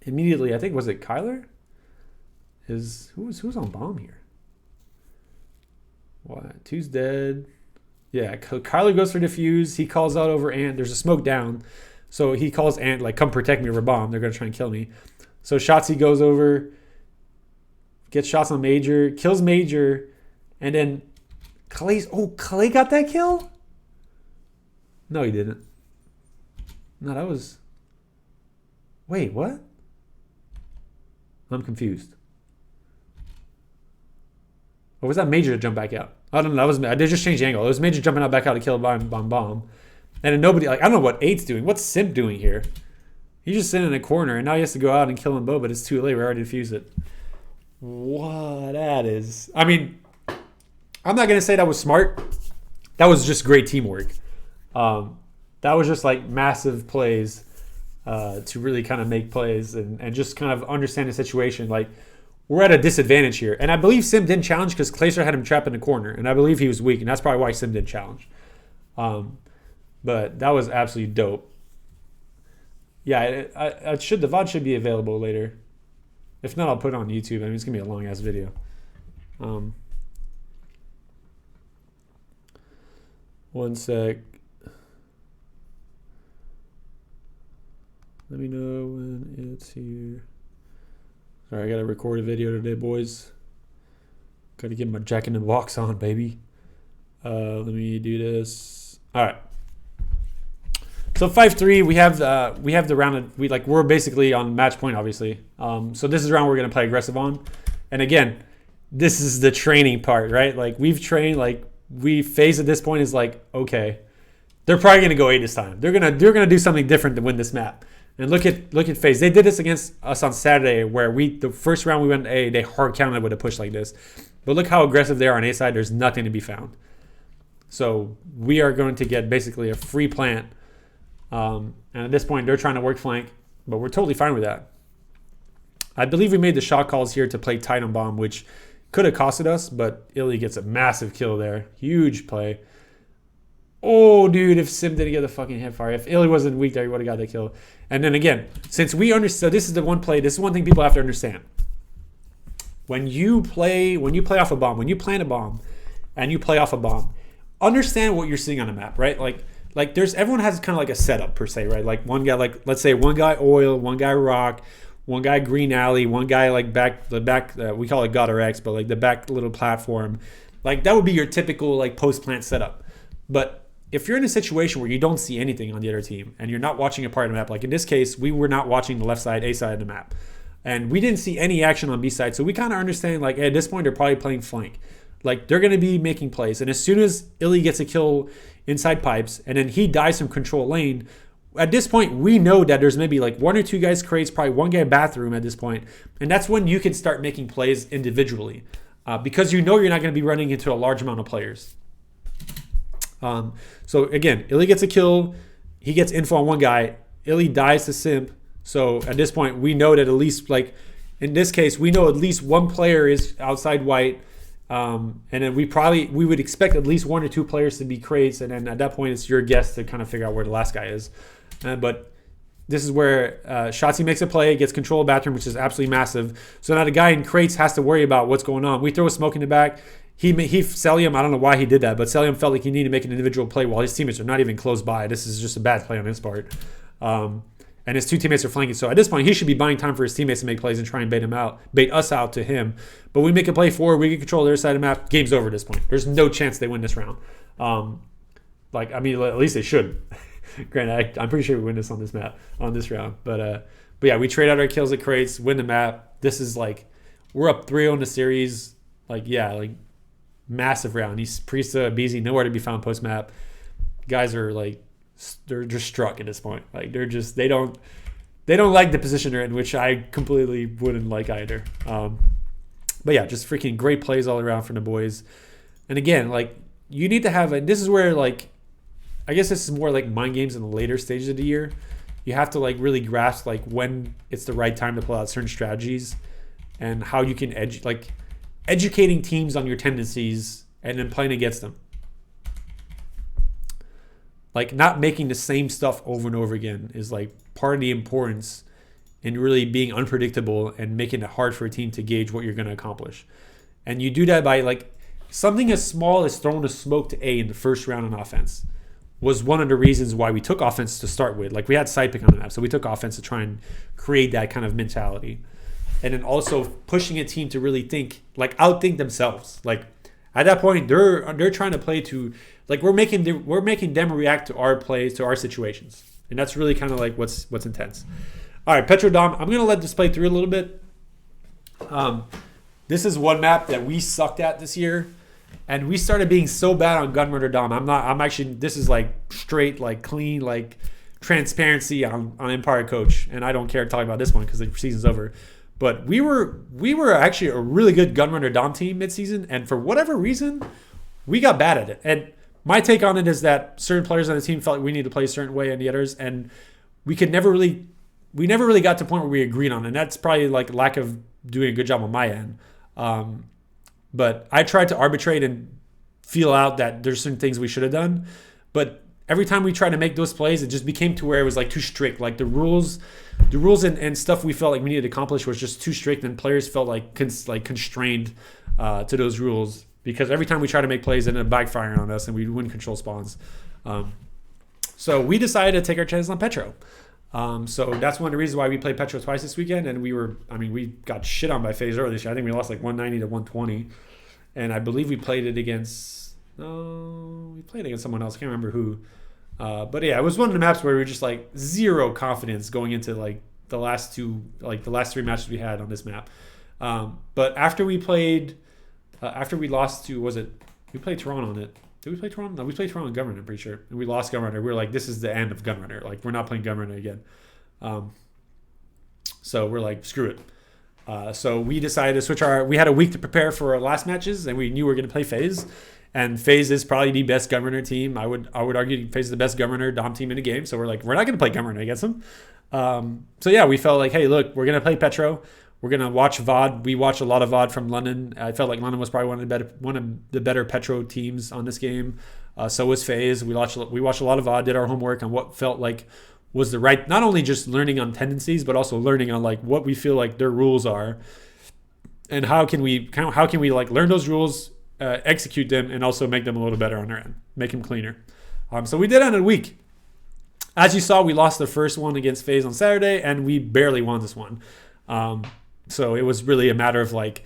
immediately, I think, was it Kyler? Who's on bomb here? What? 2's dead. Yeah, Kyler goes for defuse. He calls out over Ant. There's a smoke down. So he calls Ant, like, come protect me over bomb. They're going to try and kill me. So Shotzi goes over, gets shots on Major, kills Major, and then Clay got that kill? No, he didn't. No, that was... Wait, what? I'm confused. Or was that Major to jump back out? I don't know. I did just change the angle. It was Major jumping out back out to kill a bomb. And then nobody, like, I don't know what 8's doing. What's Simp doing here? He's just sitting in a corner, and now he has to go out and kill him, but it's too late. We already defused it. What that is. I mean, I'm not going to say that was smart. That was just great teamwork. That was just like massive plays to really kind of make plays and just kind of understand the situation. Like, we're at a disadvantage here. And I believe Sim didn't challenge because Clayster had him trapped in the corner. And I believe he was weak. And that's probably why Sim didn't challenge. But that was absolutely dope. Yeah, the VOD should be available later. If not, I'll put it on YouTube. I mean, it's going to be a long-ass video. One sec. Let me know when it's here. Sorry, I got to record a video today, boys. Got to get my Jack in the Box on, baby. Let me do this. All right. So 5-3, we have the round. We're basically on match point, obviously. So this is the round we're gonna play aggressive on. And again, this is the training part, right? Like we've trained. Like FaZe at this point is like, okay, they're probably gonna go A this time. They're gonna do something different to win this map. And look at FaZe. They did this against us on Saturday, where the first round we went A, they hard counted with a push like this. But look how aggressive they are on A side. There's nothing to be found. So we are going to get basically a free plant. And at this point, they're trying to work flank, but we're totally fine with that. I believe we made the shot calls here to play tight on bomb, which could have costed us, but Illy gets a massive kill there. Huge play. Oh, dude, if Sim didn't get the fucking hip fire, if Illy wasn't weak there, he would have got the kill. And then again, since we understand, this is the one play, this is one thing people have to understand. When you play off a bomb, when you plant a bomb and you play off a bomb, understand what you're seeing on the map, right? Like everyone has kind of like a setup per se, right? Like one guy, like let's say one guy oil, one guy rock, one guy green alley, one guy like the back we call it God or X, but like the back little platform. Like that would be your typical like post plant setup. But if you're in a situation where you don't see anything on the other team and you're not watching a part of the map, like in this case, we were not watching the left side, A side of the map. And we didn't see any action on B side. So we kind of understand like at this point they're probably playing flank. Like they're going to be making plays. And as soon as Illy gets a kill inside pipes and then he dies from control lane, at this point we know that there's maybe like one or two guys crates, probably one guy bathroom at this point. And that's when you can start making plays individually because you know you're not going to be running into a large amount of players. So again, Illy gets a kill. He gets info on one guy. Illy dies to Simp. So at this point we know that at least like in this case, we know at least one player is outside white. And then we would expect at least one or two players to be crates, and then at that point it's your guess to kind of figure out where the last guy is. But this is where Shotzi makes a play, gets control of bathroom, which is absolutely massive. So now the guy in crates has to worry about what's going on. We throw a smoke in the back. Celium, I don't know why he did that, but Celium felt like he needed to make an individual play while his teammates are not even close by. This is just a bad play on his part. And his two teammates are flanking. So at this point, he should be buying time for his teammates to make plays and try and bait us out to him. But we make a play forward, we get control of their side of the map. Game's over at this point. There's no chance they win this round. At least they should. Granted, I'm pretty sure we win this on this map, on this round. But yeah, we trade out our kills at crates, win the map. This is like, we're up 3-0 in the series. Massive round. He's Priesta, BZ, nowhere to be found post map. Guys are like, they're just struck at this point. Like they don't like the position they're in, which I completely wouldn't like either. But yeah, just freaking great plays all around from the boys. And again, like you need to have this is where like, I guess this is more like mind games in the later stages of the year. You have to like really grasp like when it's the right time to pull out certain strategies and how you can educating teams on your tendencies and then playing against them. Like not making the same stuff over and over again is like part of the importance in really being unpredictable and making it hard for a team to gauge what you're going to accomplish. And you do that by like something as small as throwing a smoke to A in the first round on offense was one of the reasons why we took offense to start with. Like we had side pick on the map, so we took offense to try and create that kind of mentality. And then also pushing a team to really think, like outthink themselves. Like at that point, they're trying to play to, like we're making them react to our plays, to our situations, and that's really kind of like what's intense. All right, Petrodom. I'm gonna let this play through a little bit. This is one map that we sucked at this year, and we started being so bad on Gun Murder Dom. I'm actually. This is like straight, like clean, like transparency on Empire Coach, and I don't care to talk about this one because the season's over. But we were actually a really good Gun Runner Dom team midseason, and for whatever reason, we got bad at it. And my take on it is that certain players on the team felt like we needed to play a certain way and the others, and we never really got to the point where we agreed on it. And that's probably like lack of doing a good job on my end. But I tried to arbitrate and feel out that there's some things we should have done. But every time we tried to make those plays, it just became to where it was like too strict. Like the rules and stuff we felt like we needed to accomplish was just too strict, and players felt like constrained to those rules, because every time we tried to make plays, it ended up backfiring on us and we wouldn't control spawns. So we decided to take our chances on Petro. So that's one of the reasons why we played Petro twice this weekend, and we got shit on by FaZe earlier this year. I think we lost like 190 to 120, and I believe we played it against someone else. I can't remember who. But yeah, it was one of the maps where we were just like zero confidence going into like the last three matches we had on this map. But after we lost to, we played Toronto on it. Did we play Toronto? No, we played Toronto and Gunrunner, I'm pretty sure. And we lost Gunrunner. We were like, this is the end of Gunrunner. Like, we're not playing Gunrunner again. So we're like, screw it. So we decided to switch we had a week to prepare for our last matches, and we knew we were going to play FaZe. And FaZe is probably the best Gunrunner team. I would argue FaZe is the best Gunrunner Dom team in the game. So we're like, we're not going to play Gunrunner against them. So yeah, we felt like, hey, look, we're going to play Petro. We're going to watch VOD. We watch a lot of VOD from London. I felt like London was probably one of the better Petro teams on this game. So was FaZe. We watched a lot of VOD, did our homework on what felt like was the right, not only just learning on tendencies, but also learning on like what we feel like their rules are, and how can we like learn those rules, execute them, and also make them a little better on our end, make them cleaner. So we did that in a week. As you saw, we lost the first one against FaZe on Saturday, and we barely won this one. So it was really a matter of like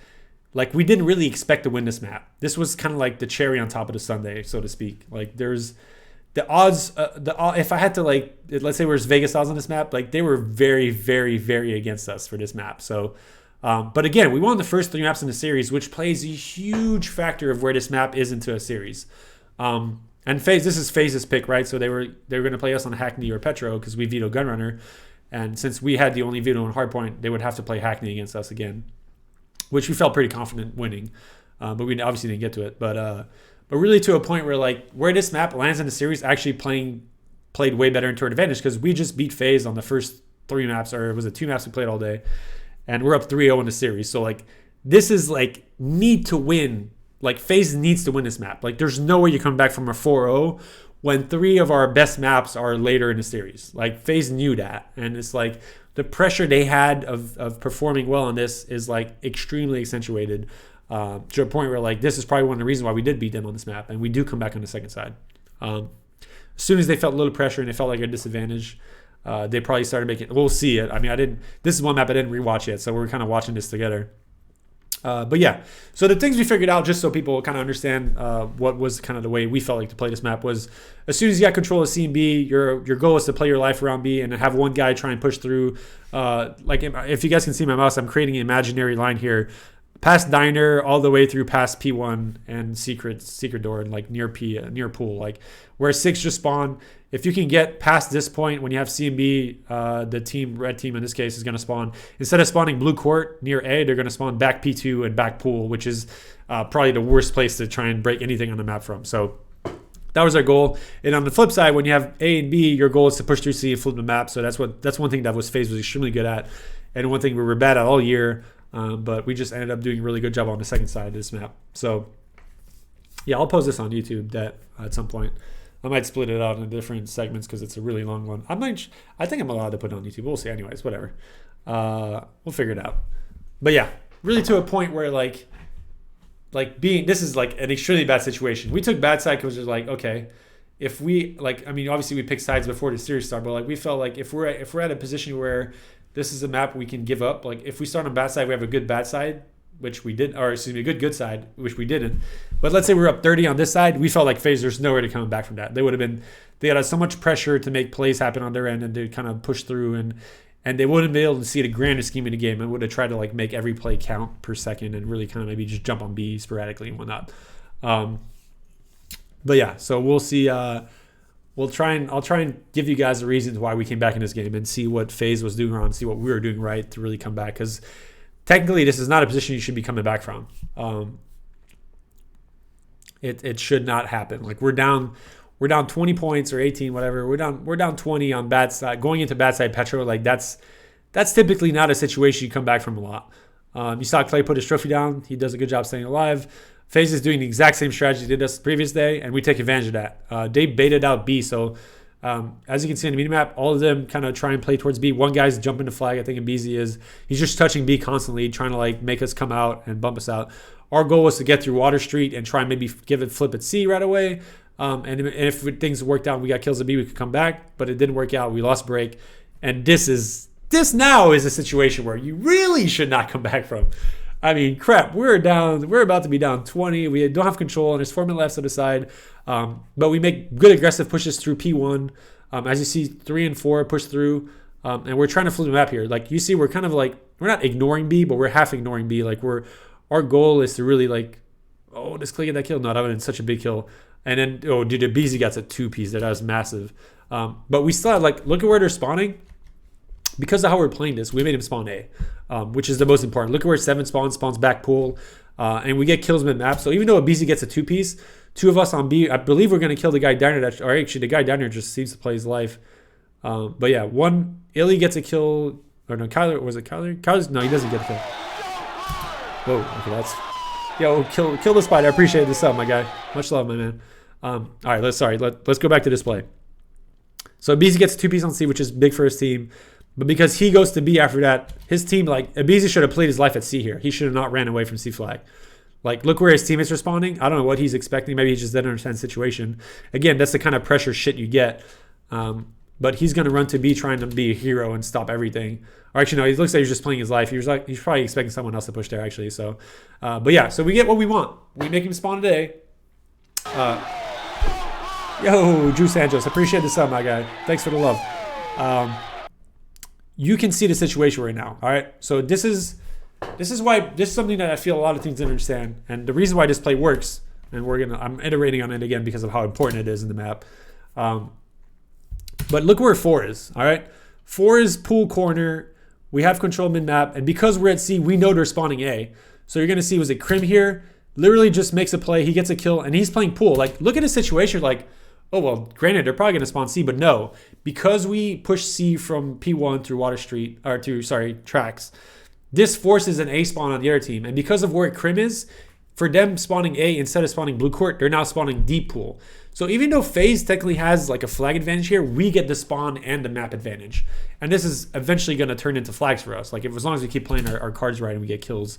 we didn't really expect to win this map. This was kind of like the cherry on top of the sundae, so to speak. Like there's the odds, if I had to like, let's say there's Vegas odds on this map, like they were very, very, very against us for this map. So, but again, we won the first three maps in the series, which plays a huge factor of where this map is into a series. And FaZe, this is FaZe's pick, right? So they were going to play us on Hackney or Petro because we vetoed Gunrunner. And since we had the only veto on hardpoint, they would have to play Hackney against us again, which we felt pretty confident winning. But we obviously didn't get to it. But really to a point where like where this map lands in the series actually played way better into our advantage, because we just beat FaZe on the first three maps, or was it two maps we played all day, and we're up 3-0 in the series. So like this is like need to win. Like FaZe needs to win this map. Like there's no way you come back from a 4-0 when three of our best maps are later in the series. Like FaZe knew that, and it's like the pressure they had of performing well on this is like extremely accentuated to a point where like this is probably one of the reasons why we did beat them on this map, and we do come back on the second side. As soon as they felt a little pressure and they felt like a disadvantage, they probably started making. We'll see it. I mean, this is one map I didn't rewatch yet, so we're kind of watching this together. But yeah, so the things we figured out, just so people kind of understand what was kind of the way we felt like to play this map, was as soon as you got control of C and B, your goal is to play your life around B and have one guy try and push through. Like if you guys can see my mouse, I'm creating an imaginary line here, past Diner all the way through past P1 and secret door and like near pool, like where 6 just spawn. If you can get past this point when you have C and B, the red team in this case is going to spawn. Instead of spawning blue court near A, they're going to spawn back P2 and back pool, which is probably the worst place to try and break anything on the map from. So that was our goal. And on the flip side, when you have A and B, your goal is to push through C and flip the map. So that's one thing that FaZe was extremely good at, and one thing we were bad at all year. But we just ended up doing a really good job on the second side of this map. So yeah, I'll post this on YouTube at some point. I might split it out into different segments because it's a really long one. I think I'm allowed to put it on YouTube. We'll see. Anyways, whatever. We'll figure it out. But yeah, really to a point where this is like an extremely bad situation. We took bad side because it was like, okay, if we obviously we picked sides before the series started, but like we felt like if we're at a position where this is a map we can give up, like if we start on bad side, we have a good bad side, which we did, or excuse me, a good side, which we didn't. But let's say we're up 30 on this side, we felt like FaZe, there's nowhere to come back from that. They had so much pressure to make plays happen on their end and to kind of push through, and they wouldn't be able to see the grander scheme of the game, and would have tried to like make every play count per second and really kind of maybe just jump on B sporadically and whatnot. But yeah, so we'll see. I'll try and give you guys the reasons why we came back in this game and see what FaZe was doing wrong, and see what we were doing right to really come back, because technically this is not a position you should be coming back from. It should not happen. Like we're down 20 points or 18, whatever. We're down 20 on bad side, going into bad side Petro. Like that's typically not a situation you come back from a lot. You saw Clay put his trophy down. He does a good job staying alive. FaZe is doing the exact same strategy they did us the previous day, and we take advantage of that. They baited out B, so as you can see on the minimap, all of them kind of try and play towards B. One guy's jumping to flag, I think BZ is. He's just touching B constantly, trying to like make us come out and bump us out. Our goal was to get through Water Street and try and maybe give it flip at C right away. And if things worked out, we got kills at B, we could come back, but it didn't work out. We lost break, and this now is a situation where you really should not come back from. I mean, crap, we're about to be down 20. We don't have control, and there's 4 minutes left to decide. But we make good aggressive pushes through P1. As you see, 3 and 4 push through, and we're trying to flip the map here. Like you see, we're kind of like, we're not ignoring B, but we're half ignoring B. Like our goal is to really like, oh, does Clay get that kill? No, that would have been such a big kill. And then, oh, dude, the BZ got a 2-piece. That was massive. But we still have, like, look at where they're spawning. Because of how we're playing this, we made him spawn A, which is the most important. Look at where 7 spawns back pool, and we get kills mid-map. So even though a BZ gets a 2-piece, 2 of us on B, I believe we're going to kill the guy Diner. Or actually, the guy Diner just seems to play his life. But yeah, Illy gets a kill. Or no, Kyler, was it Kyler? No, he doesn't get a kill. Whoa, okay, that's... Yo, kill the spider. I appreciate the sub, my guy. Much love, my man. All right, let's go back to display. So BZ gets a 2-piece on C, which is big for his team. But because he goes to B after that, his team, like, BZ should have played his life at C here. He should have not ran away from C flag. Like, look where his teammates are responding. I don't know what he's expecting. Maybe he just didn't understand the situation. Again, that's the kind of pressure shit you get. But he's going to run to B trying to be a hero and stop everything. Or actually, no, he looks like he's just playing his life. He's probably expecting someone else to push there, actually. So, but yeah, so we get what we want. We make him spawn today. Yo, Drew Sanchez, appreciate the sub, my guy. Thanks for the love. You can see the situation right now. All right, so this is something that I feel a lot of teams didn't understand, and the reason why this play works. And I'm iterating on it again because of how important it is in the map. But look where 4 is. All right, 4 is pool corner. We have control mid-map, and because we're at C, we know they're spawning A. So you're going to see, was it Krim here? Literally just makes a play. He gets a kill, and he's playing pool. Like, look at his situation. Like, oh, well, granted, they're probably going to spawn C, but no. Because we push C from P1 through Water Street, or through, tracks, this forces an A spawn on the other team. And because of where Krim is, for them spawning A instead of spawning blue court, they're now spawning deep pool. So even though FaZe technically has like a flag advantage here, we get the spawn and the map advantage. And this is eventually going to turn into flags for us. Like, as long as we keep playing our cards right and we get kills.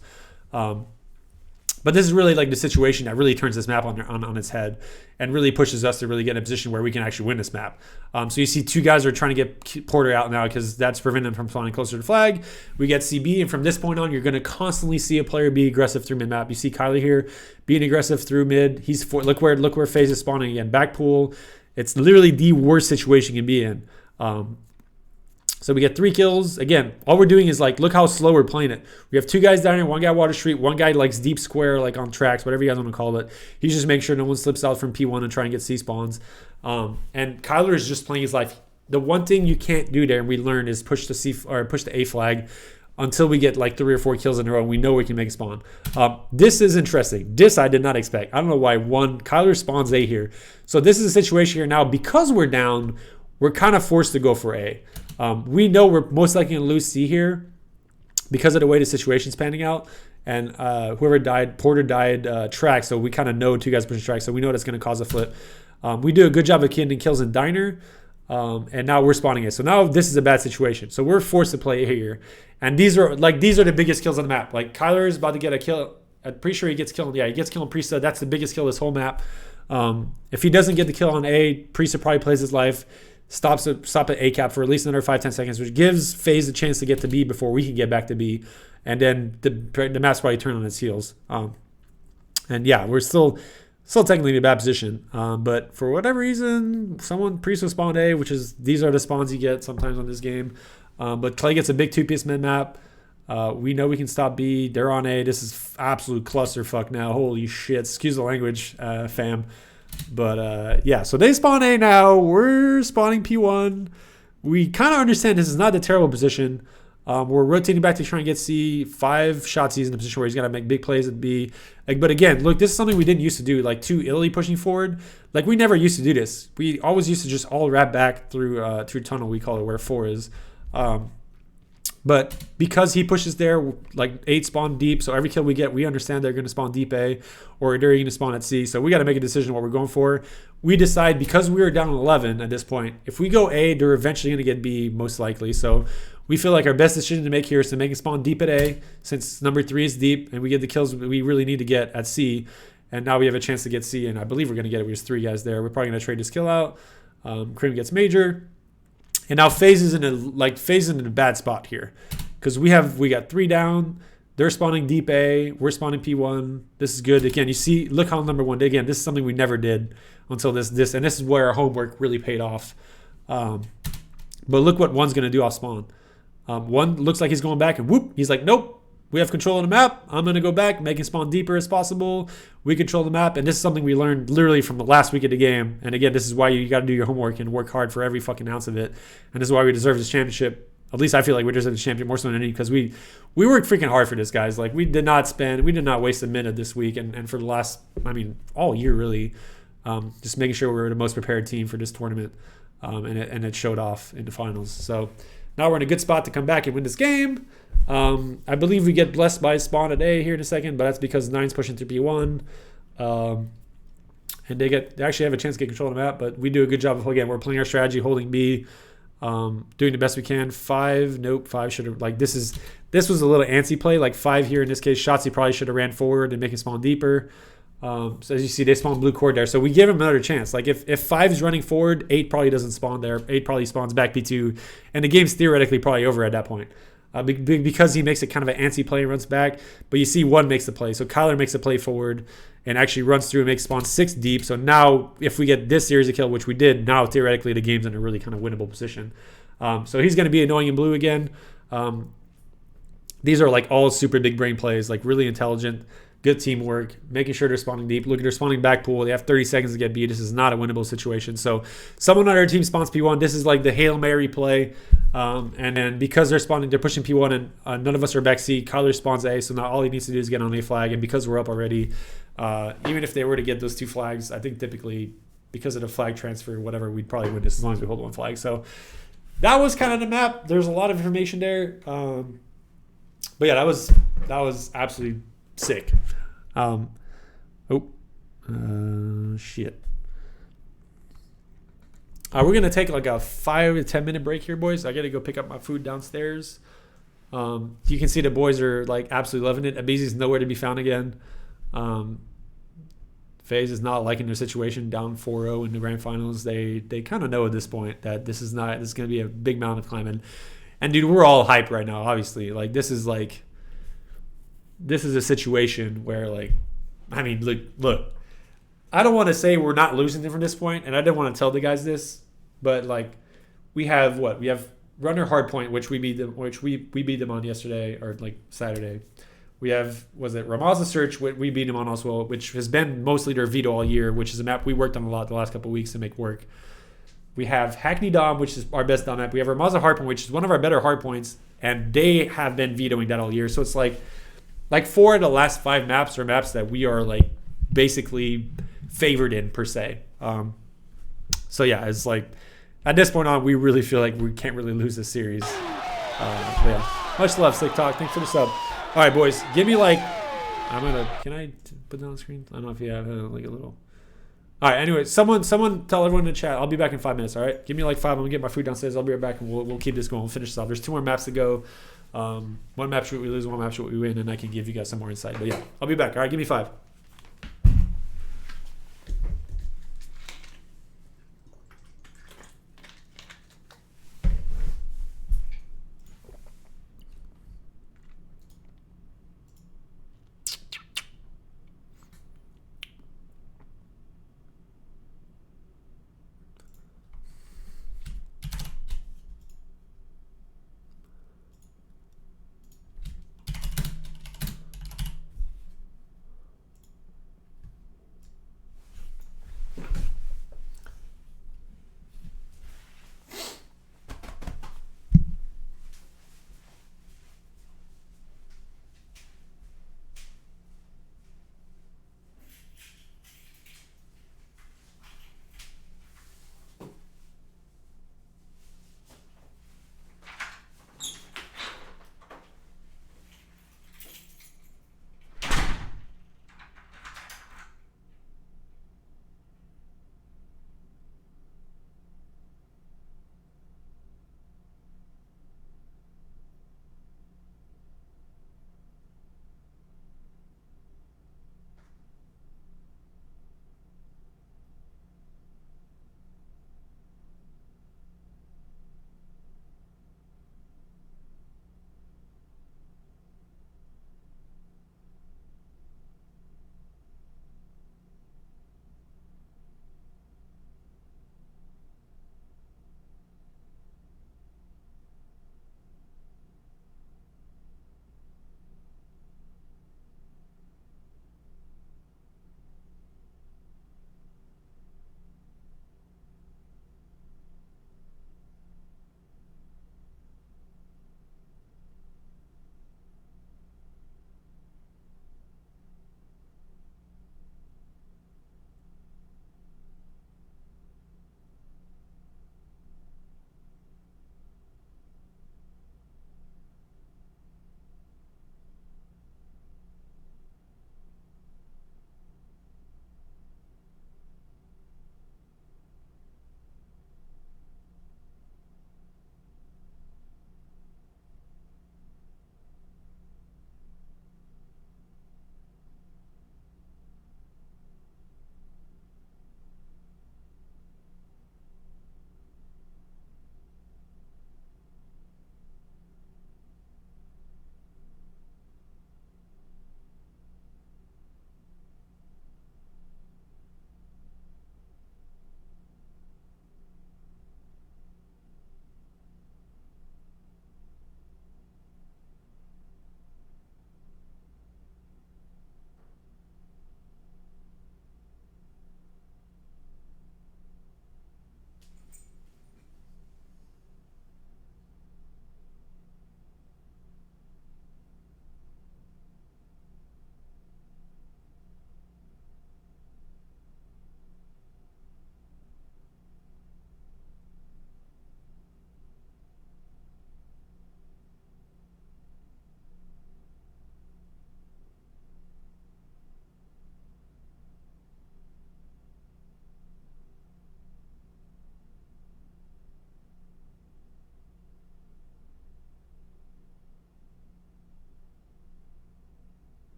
But this is really like the situation that really turns this map on its head and really pushes us to really get in a position where we can actually win this map. So you see 2 guys are trying to get Porter out now because that's preventing them from spawning closer to flag. We get CB, and from this point on, you're going to constantly see a player be aggressive through mid-map. You see Kylie here being aggressive through mid. Look where FaZe is spawning again. Back pool. It's literally the worst situation you can be in. So we get 3 kills. Again, all we're doing is like, look how slow we're playing it. We have 2 guys down here, 1 guy Water Street, 1 guy likes deep square, like on tracks, whatever you guys want to call it. He's just making sure no one slips out from P1 and try and get C spawns. And Kyler is just playing his life. The one thing you can't do there, and we learned, is push the A flag until we get like 3 or 4 kills in a row and we know we can make a spawn. This is interesting. This I did not expect. I don't know why Kyler spawns A here. So this is a situation here now, because we're down, we're kind of forced to go for A. We know we're most likely going to lose C here because of the way the situation's panning out. And whoever died, Porter died track, so we kind of know 2 guys pushing track, so we know that's going to cause a flip. We do a good job of getting kills in Diner, and now we're spawning it. So now this is a bad situation. So we're forced to play here. And these are the biggest kills on the map. Like, Kyler is about to get a kill. I'm pretty sure he gets killed. Yeah, he gets killed on Priesta. That's the biggest kill this whole map. If he doesn't get the kill on A, Priesta probably plays his life. Stop at A cap for at least another 5-10 seconds, which gives FaZe a chance to get to B before we can get back to B, and then the map's probably turn on its heels. And yeah, we're still technically in a bad position, but for whatever reason, Priest will spawn A, these are the spawns you get sometimes on this game. But Clay gets a big 2-piece mid map. We know we can stop B. They're on A. This is absolute clusterfuck now. Holy shit! Excuse the language, fam. But yeah, so they spawn A now. We're spawning P1. We kind of understand this is not a terrible position. We're rotating back to try and get C. 5 shots. He's in a position where he's got to make big plays at B. But again, look, this is something we didn't used to do. Like 2 Italy pushing forward. Like, we never used to do this. We always used to just all wrap back through tunnel, we call it, where 4 is. But because he pushes there, like 8 spawn deep, so every kill we get, we understand they're going to spawn deep A or they're going to spawn at C. So we got to make a decision what we're going for. We decide, because we were down 11 at this point, if we go A, they're eventually going to get B most likely. So we feel like our best decision to make here is to make it spawn deep at A, since number 3 is deep and we get the kills we really need to get at C. And now we have a chance to get C, and I believe we're going to get it. There's 3 guys there. We're probably going to trade this kill out. Krim gets major. And now FaZe is in a bad spot here, because we got 3 down. They're spawning deep A. We're spawning P1. This is good. Again, you see, look how number 1. Again, this is something we never did until this, and this is where our homework really paid off. But look what 1's gonna do off spawn. 1 looks like he's going back, and whoop, he's like, nope. We have control of the map. I'm going to go back, make it spawn deeper as possible. We control the map. And this is something we learned literally from the last week of the game. And again, this is why you got to do your homework and work hard for every fucking ounce of it. And this is why we deserve this championship. At least I feel like we deserve this championship more so than any, because we worked freaking hard for this, guys. Like, we did not waste a minute this week. And for the last, all year really, just making sure we were the most prepared team for this tournament. And it showed off in the finals. So now we're in a good spot to come back and win this game. I believe we get blessed by spawn at A here in a second, but that's because 9's pushing through P1. And they actually have a chance to get control of the map, but we do a good job of, again, we're playing our strategy, holding B, doing the best we can. 5, nope, 5 should have, like, this was a little antsy play, like 5 here in this case. Shotzzy probably should have ran forward and make it spawn deeper. So as you see, they spawn blue cord there. So we give him another chance. Like, if 5's running forward, 8 probably doesn't spawn there. 8 probably spawns back P2, and the game's theoretically probably over at that point. Because he makes it kind of an antsy play and runs back. But you see 1 makes the play. So Kyler makes a play forward and actually runs through and makes spawn 6 deep. So now if we get this series of kill, which we did, now theoretically the game's in a really kind of winnable position. So he's going to be annoying in blue again. These are like all super big brain plays, like really intelligent, good teamwork, making sure they're spawning deep. Look at their spawning back pool. They have 30 seconds to get B. This is not a winnable situation. So someone on our team spawns P1. This is like the Hail Mary play. And then because they're pushing P1 and none of us are back C, Kyler spawns A. So now all he needs to do is get on A flag. And because we're up already, even if they were to get those 2 flags, I think typically because of the flag transfer or whatever, we'd probably win this as long as we hold 1 flag. So that was kind of the map. There's a lot of information there. But yeah, that was absolutely sick. Shit. We're gonna take like a 5 to 10 minute break here, boys. I gotta go pick up my food downstairs. You can see the boys are like absolutely loving it. Abizi's nowhere to be found again. FaZe is not liking their situation, down 4-0 in the grand finals. They kind of know at this point that this is gonna be a big mountain of climbing. And dude, we're all hyped right now, obviously. Like, this is a situation where, like, look, I don't want to say we're not losing them from this point, and I didn't want to tell the guys this, but like, we have runner hardpoint, which we beat them on yesterday or like Saturday. We have Ramaza Search, we beat them on also, which has been mostly their Veto all year, which is a map we worked on a lot the last couple of weeks to make work. We have Hackney Dom, which is our best Dom map. We have Ramaza Hardpoint, which is one of our better hardpoints, and they have been vetoing that all year. So it's like 4 of the last 5 maps are maps that we are like basically favored in per se. So yeah, it's like at this point on, we really feel like we can't really lose this series. Yeah, much love, Slick Talk. Thanks for the sub. All right, boys, give me like can I put that on the screen? I don't know if you have like a little. All right. Anyway, someone tell everyone in the chat. I'll be back in 5 minutes. All right. Give me like 5. I'm gonna get my food downstairs. I'll be right back, and we'll keep this going. We'll finish this off. There's 2 more maps to go. 1 map shoot we lose, 1 map shoot we win, and I can give you guys some more insight. But yeah, I'll be back. All right. Give me 5.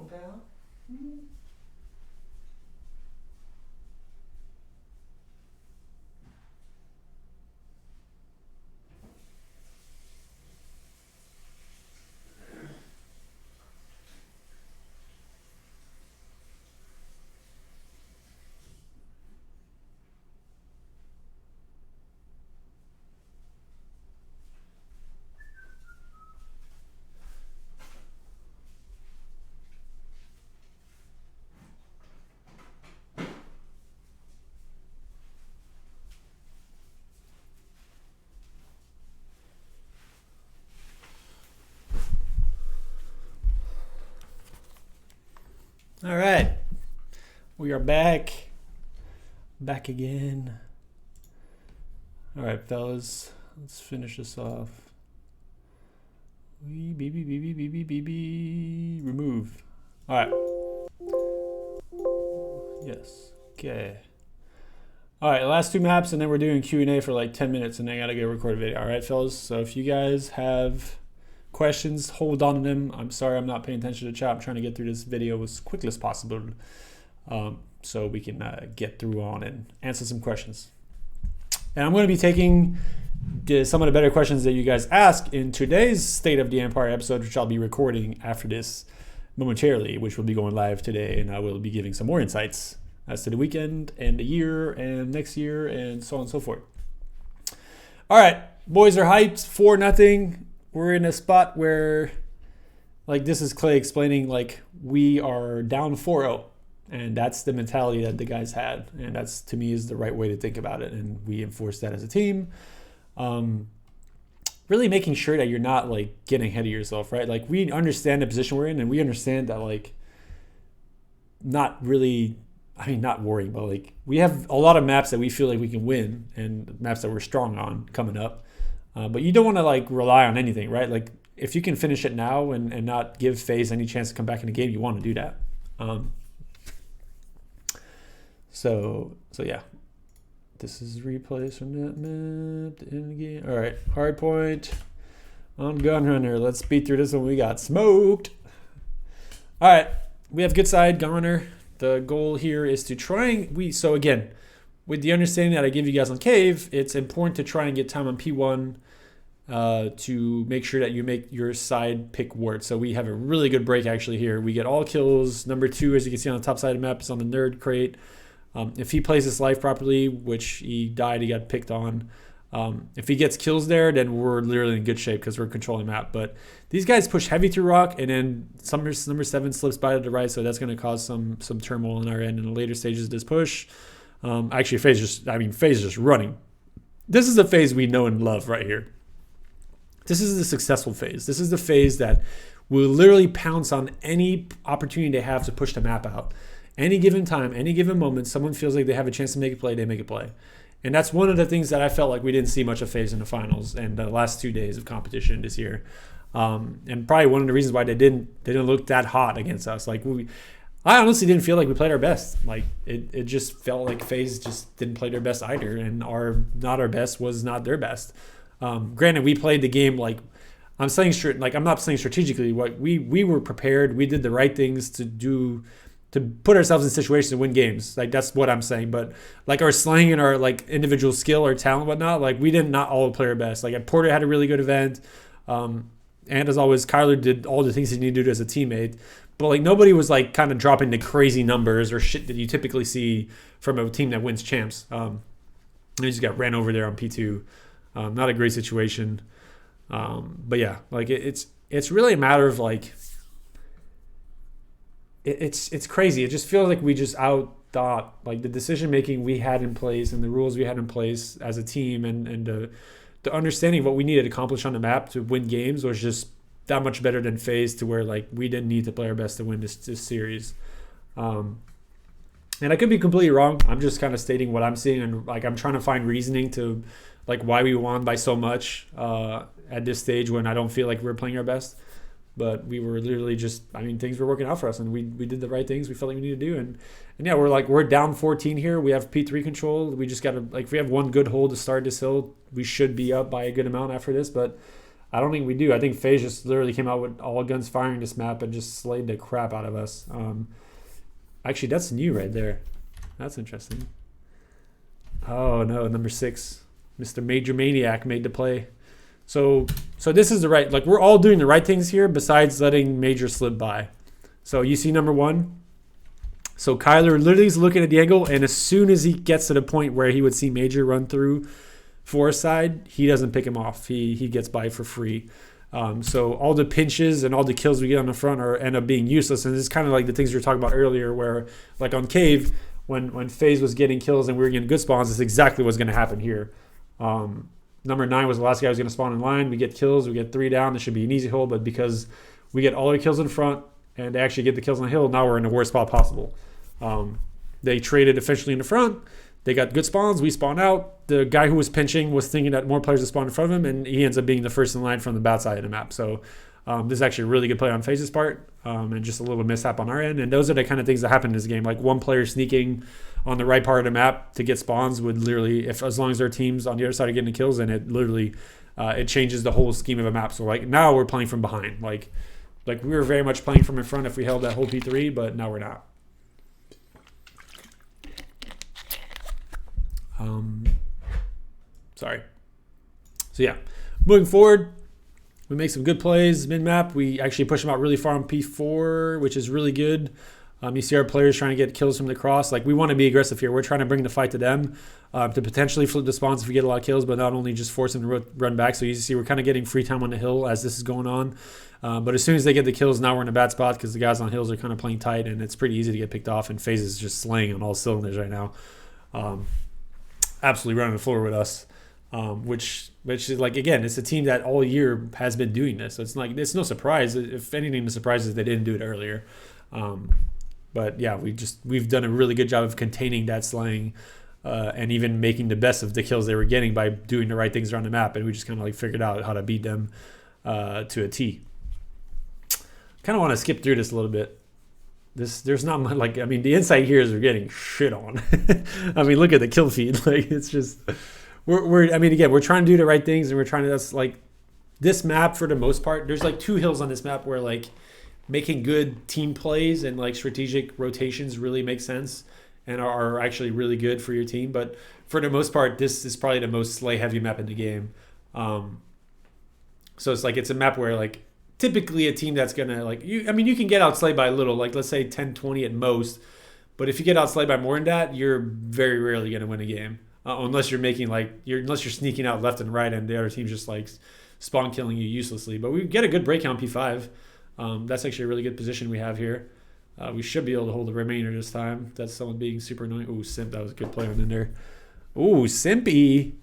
pal. All right, we are back again. All right, fellas, let's finish this off. Remove. All right. Yes. Okay. All right, last two maps, and then we're doing Q&A for like 10 minutes, and then I gotta go record a video. All right, fellas. So if you guys have questions, hold on to them. I'm sorry I'm not paying attention to chat. I'm trying to get through this video as quickly as possible, so we can get through on and answer some questions. And I'm going to be taking some of the better questions that you guys ask in today's State of the Empire episode, which I'll be recording after this momentarily, which will be going live today, and I will be giving some more insights as to the weekend and the year and next year and so on and so forth. All right, boys are hyped. 4-0. We're in a spot where, like, this is Clay explaining, like, we are down 4-0, and that's the mentality that the guys had, and that's, to me, is the right way to think about it, and we enforce that as a team. Really making sure that you're not, like, getting ahead of yourself, right? Like, we understand the position we're in, and we understand that, like, not worrying, but, like, we have a lot of maps that we feel like we can win and maps that we're strong on coming up. But you don't want to, like, rely on anything, right? Like, if you can finish it now and not give FaZe any chance to come back in the game, you want to do that. So yeah. This is replays from that map in the game. All right, hardpoint on Gunrunner. Let's speed through this one. We got smoked. All right, we have good side Gunrunner. The goal here is to try and so again, with the understanding that I give you guys on Cave, it's important to try and get time on P1 to make sure that you make your side pick work. So we have a really good break actually here. We get all kills. Number 2, as you can see on the top side of the map, is on the nerd crate. If he plays his life properly, which he died, he got picked on. If he gets kills there, then we're literally in good shape because we're controlling the map. But these guys push heavy through rock, and then number 7 slips by to the right, so that's going to cause some turmoil on our end in the later stages of this push. Actually, FaZe is just running. This is the FaZe we know and love right here. This is the successful FaZe. This is the FaZe that will literally pounce on any opportunity they have to push the map out. Any given time, any given moment, someone feels like they have a chance to make a play, they make a play. And that's one of the things that I felt like we didn't see much of FaZe in the finals and the last 2 days of competition this year. And probably one of the reasons why they didn't look that hot against us. Like, I honestly didn't feel like we played our best. Like, it just felt like FaZe just didn't play their best either, and not our best was not their best. Granted, we played the game like I'm not saying strategically. What we were prepared. We did the right things to put ourselves in situations to win games. Like, that's what I'm saying. But like our slang and our like individual skill or talent, and whatnot, like we did not all play our best. Like Porter had a really good event. And as always, Kyler did all the things he needed to do as a teammate. But like nobody was like kind of dropping the crazy numbers or shit that you typically see from a team that wins champs. He just got ran over there on P2. Not a great situation. But yeah, like it's really a matter of like, it's crazy. It just feels like we just outthought like the decision making we had in place and the rules we had in place as a team, and the understanding of what we needed to accomplish on the map to win games was just that much better than FaZe, to where like we didn't need to play our best to win this series. And I could be completely wrong. I'm just kind of stating what I'm seeing, and like I'm trying to find reasoning to like why we won by so much at this stage when I don't feel like we're playing our best. But we were literally just, things were working out for us, and we did the right things we felt like we needed to do. And yeah, we're down 14 here. We have P3 control. We just got to, like, if we have one good hole to start this hill, we should be up by a good amount after this. But I don't think we do. I think FaZe just literally came out with all guns firing this map and just slayed the crap out of us. Actually, that's new right there. That's interesting. Oh no, number 6, Mr. Major Maniac made the play. So this is the right, like we're all doing the right things here besides letting Major slip by. So you see number 1. So Kyler literally is looking at the angle, and as soon as he gets to the point where he would see Major run through Forest side, he doesn't pick him off. He gets by for free. So all the pinches and all the kills we get on the front end up being useless. And it's kind of like the things we were talking about earlier, where like on Cave, when FaZe was getting kills and we were getting good spawns, it's exactly what's going to happen here. Number 9 was the last guy who was going to spawn in line. We get kills. We get 3 down. This should be an easy hold, but because we get all our kills in front and they actually get the kills on the hill, now we're in the worst spot possible. They traded officially in the front. They got good spawns. We spawned out. The guy who was pinching was thinking that more players would spawn in front of him, and he ends up being the first in line from the bad side of the map. So this is actually a really good play on FaZe's part, and just a little mishap on our end. And those are the kind of things that happen in this game. Like one player sneaking on the right part of the map to get spawns would literally, if as long as their team's on the other side of getting the kills, and it literally it changes the whole scheme of a map. So like now we're playing from behind. Like we were very much playing from in front if we held that whole P3, but now we're not. Sorry. So yeah, moving forward, we make some good plays mid-map. We actually push them out really far on P4, which is really good. You see our players trying to get kills from the cross. Like we want to be aggressive here. We're trying to bring the fight to them to potentially flip the spawns if we get a lot of kills, but not only just force them to run back. So you see we're kind of getting free time on the hill as this is going on. But as soon as they get the kills, now we're in a bad spot because the guys on hills are kind of playing tight, and it's pretty easy to get picked off, and FaZe is just slaying on all cylinders right now. Absolutely running the floor with us. Which is like, again, it's a team that all year has been doing this. So it's no surprise. If anything, the surprise is they didn't do it earlier. But yeah, we've done a really good job of containing that slaying and even making the best of the kills they were getting by doing the right things around the map. And we just kind of like figured out how to beat them to a T. Kind of want to skip through this a little bit. There's not much, like, I mean, the insight here is we're getting shit on. I mean, look at the kill feed. Like, it's just, I mean, again, we're trying to do the right things, and we're trying to, that's like, this map for the most part, there's like 2 hills on this map where like making good team plays and like strategic rotations really make sense and are actually really good for your team. But for the most part, this is probably the most slay heavy map in the game. So it's like, it's a map where like, typically a team that's going to like, you can get outslayed by a little, like let's say 10-20 at most. But if you get outslayed by more than that, you're very rarely going to win a game. Unless you're making like, unless you're sneaking out left and right and the other team's just like spawn killing you uselessly. But we get a good breakout on P5. That's actually a really good position we have here. We should be able to hold the remainder this time. That's someone being super annoying. Ooh, Simp, that was a good play on in there. Ooh, Simpy.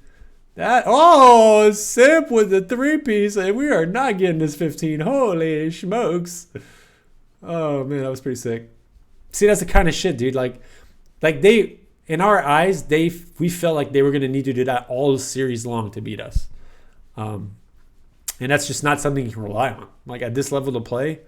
Simp with the 3-piece, and we are not getting this 15. Holy smokes. Oh, man, that was pretty sick. See, that's the kind of shit, dude. Like they, in our eyes, we felt like they were going to need to do that all series long to beat us. And that's just not something you can rely on. Like, at this level of play,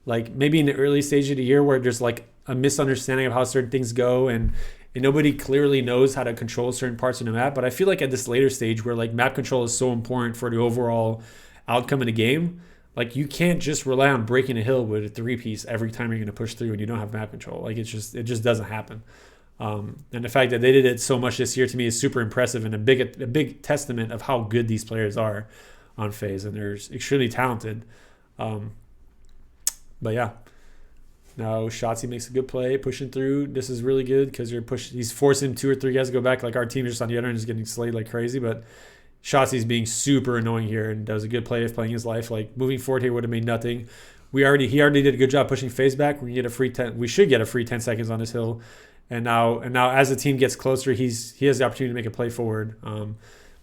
like, maybe in the early stage of the year where there's, like, a misunderstanding of how certain things go and nobody clearly knows how to control certain parts of the map. But I feel like at this later stage where like map control is so important for the overall outcome of the game, like you can't just rely on breaking a hill with a 3-piece every time you're going to push through and you don't have map control. Like it just doesn't happen. And the fact that they did it so much this year to me is super impressive and a big testament of how good these players are on FaZe, and they're extremely talented. But yeah. Now Shotzi makes a good play, pushing through. This is really good because he's forcing 2 or 3 guys to go back. Like our team is just on the other end, is getting slayed like crazy. But Shotzi's being super annoying here and does a good play of playing his life. Like moving forward here would have made nothing. He already did a good job pushing FaZe back. We should get a free 10 seconds on this hill. And now as the team gets closer, he has the opportunity to make a play forward. But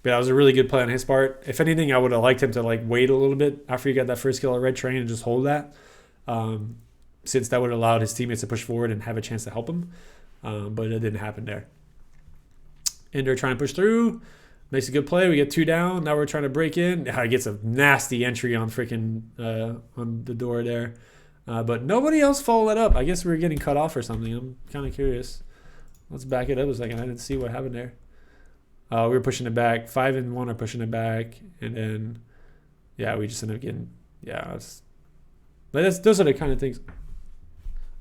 that was a really good play on his part. If anything, I would have liked him to like wait a little bit after he got that first kill at Red Train and just hold that. Since that would have allowed his teammates to push forward and have a chance to help him. But it didn't happen there. Ender trying to push through. Makes a good play. We get 2 down. Now we're trying to break in. He gets a nasty entry on freaking on the door there. But nobody else followed that up. I guess we were getting cut off or something. I'm kind of curious. Let's back it up a second. I didn't see what happened there. We were pushing it back. 5 and 1 are pushing it back. And then yeah, we just ended up getting, yeah. But those are the kind of things.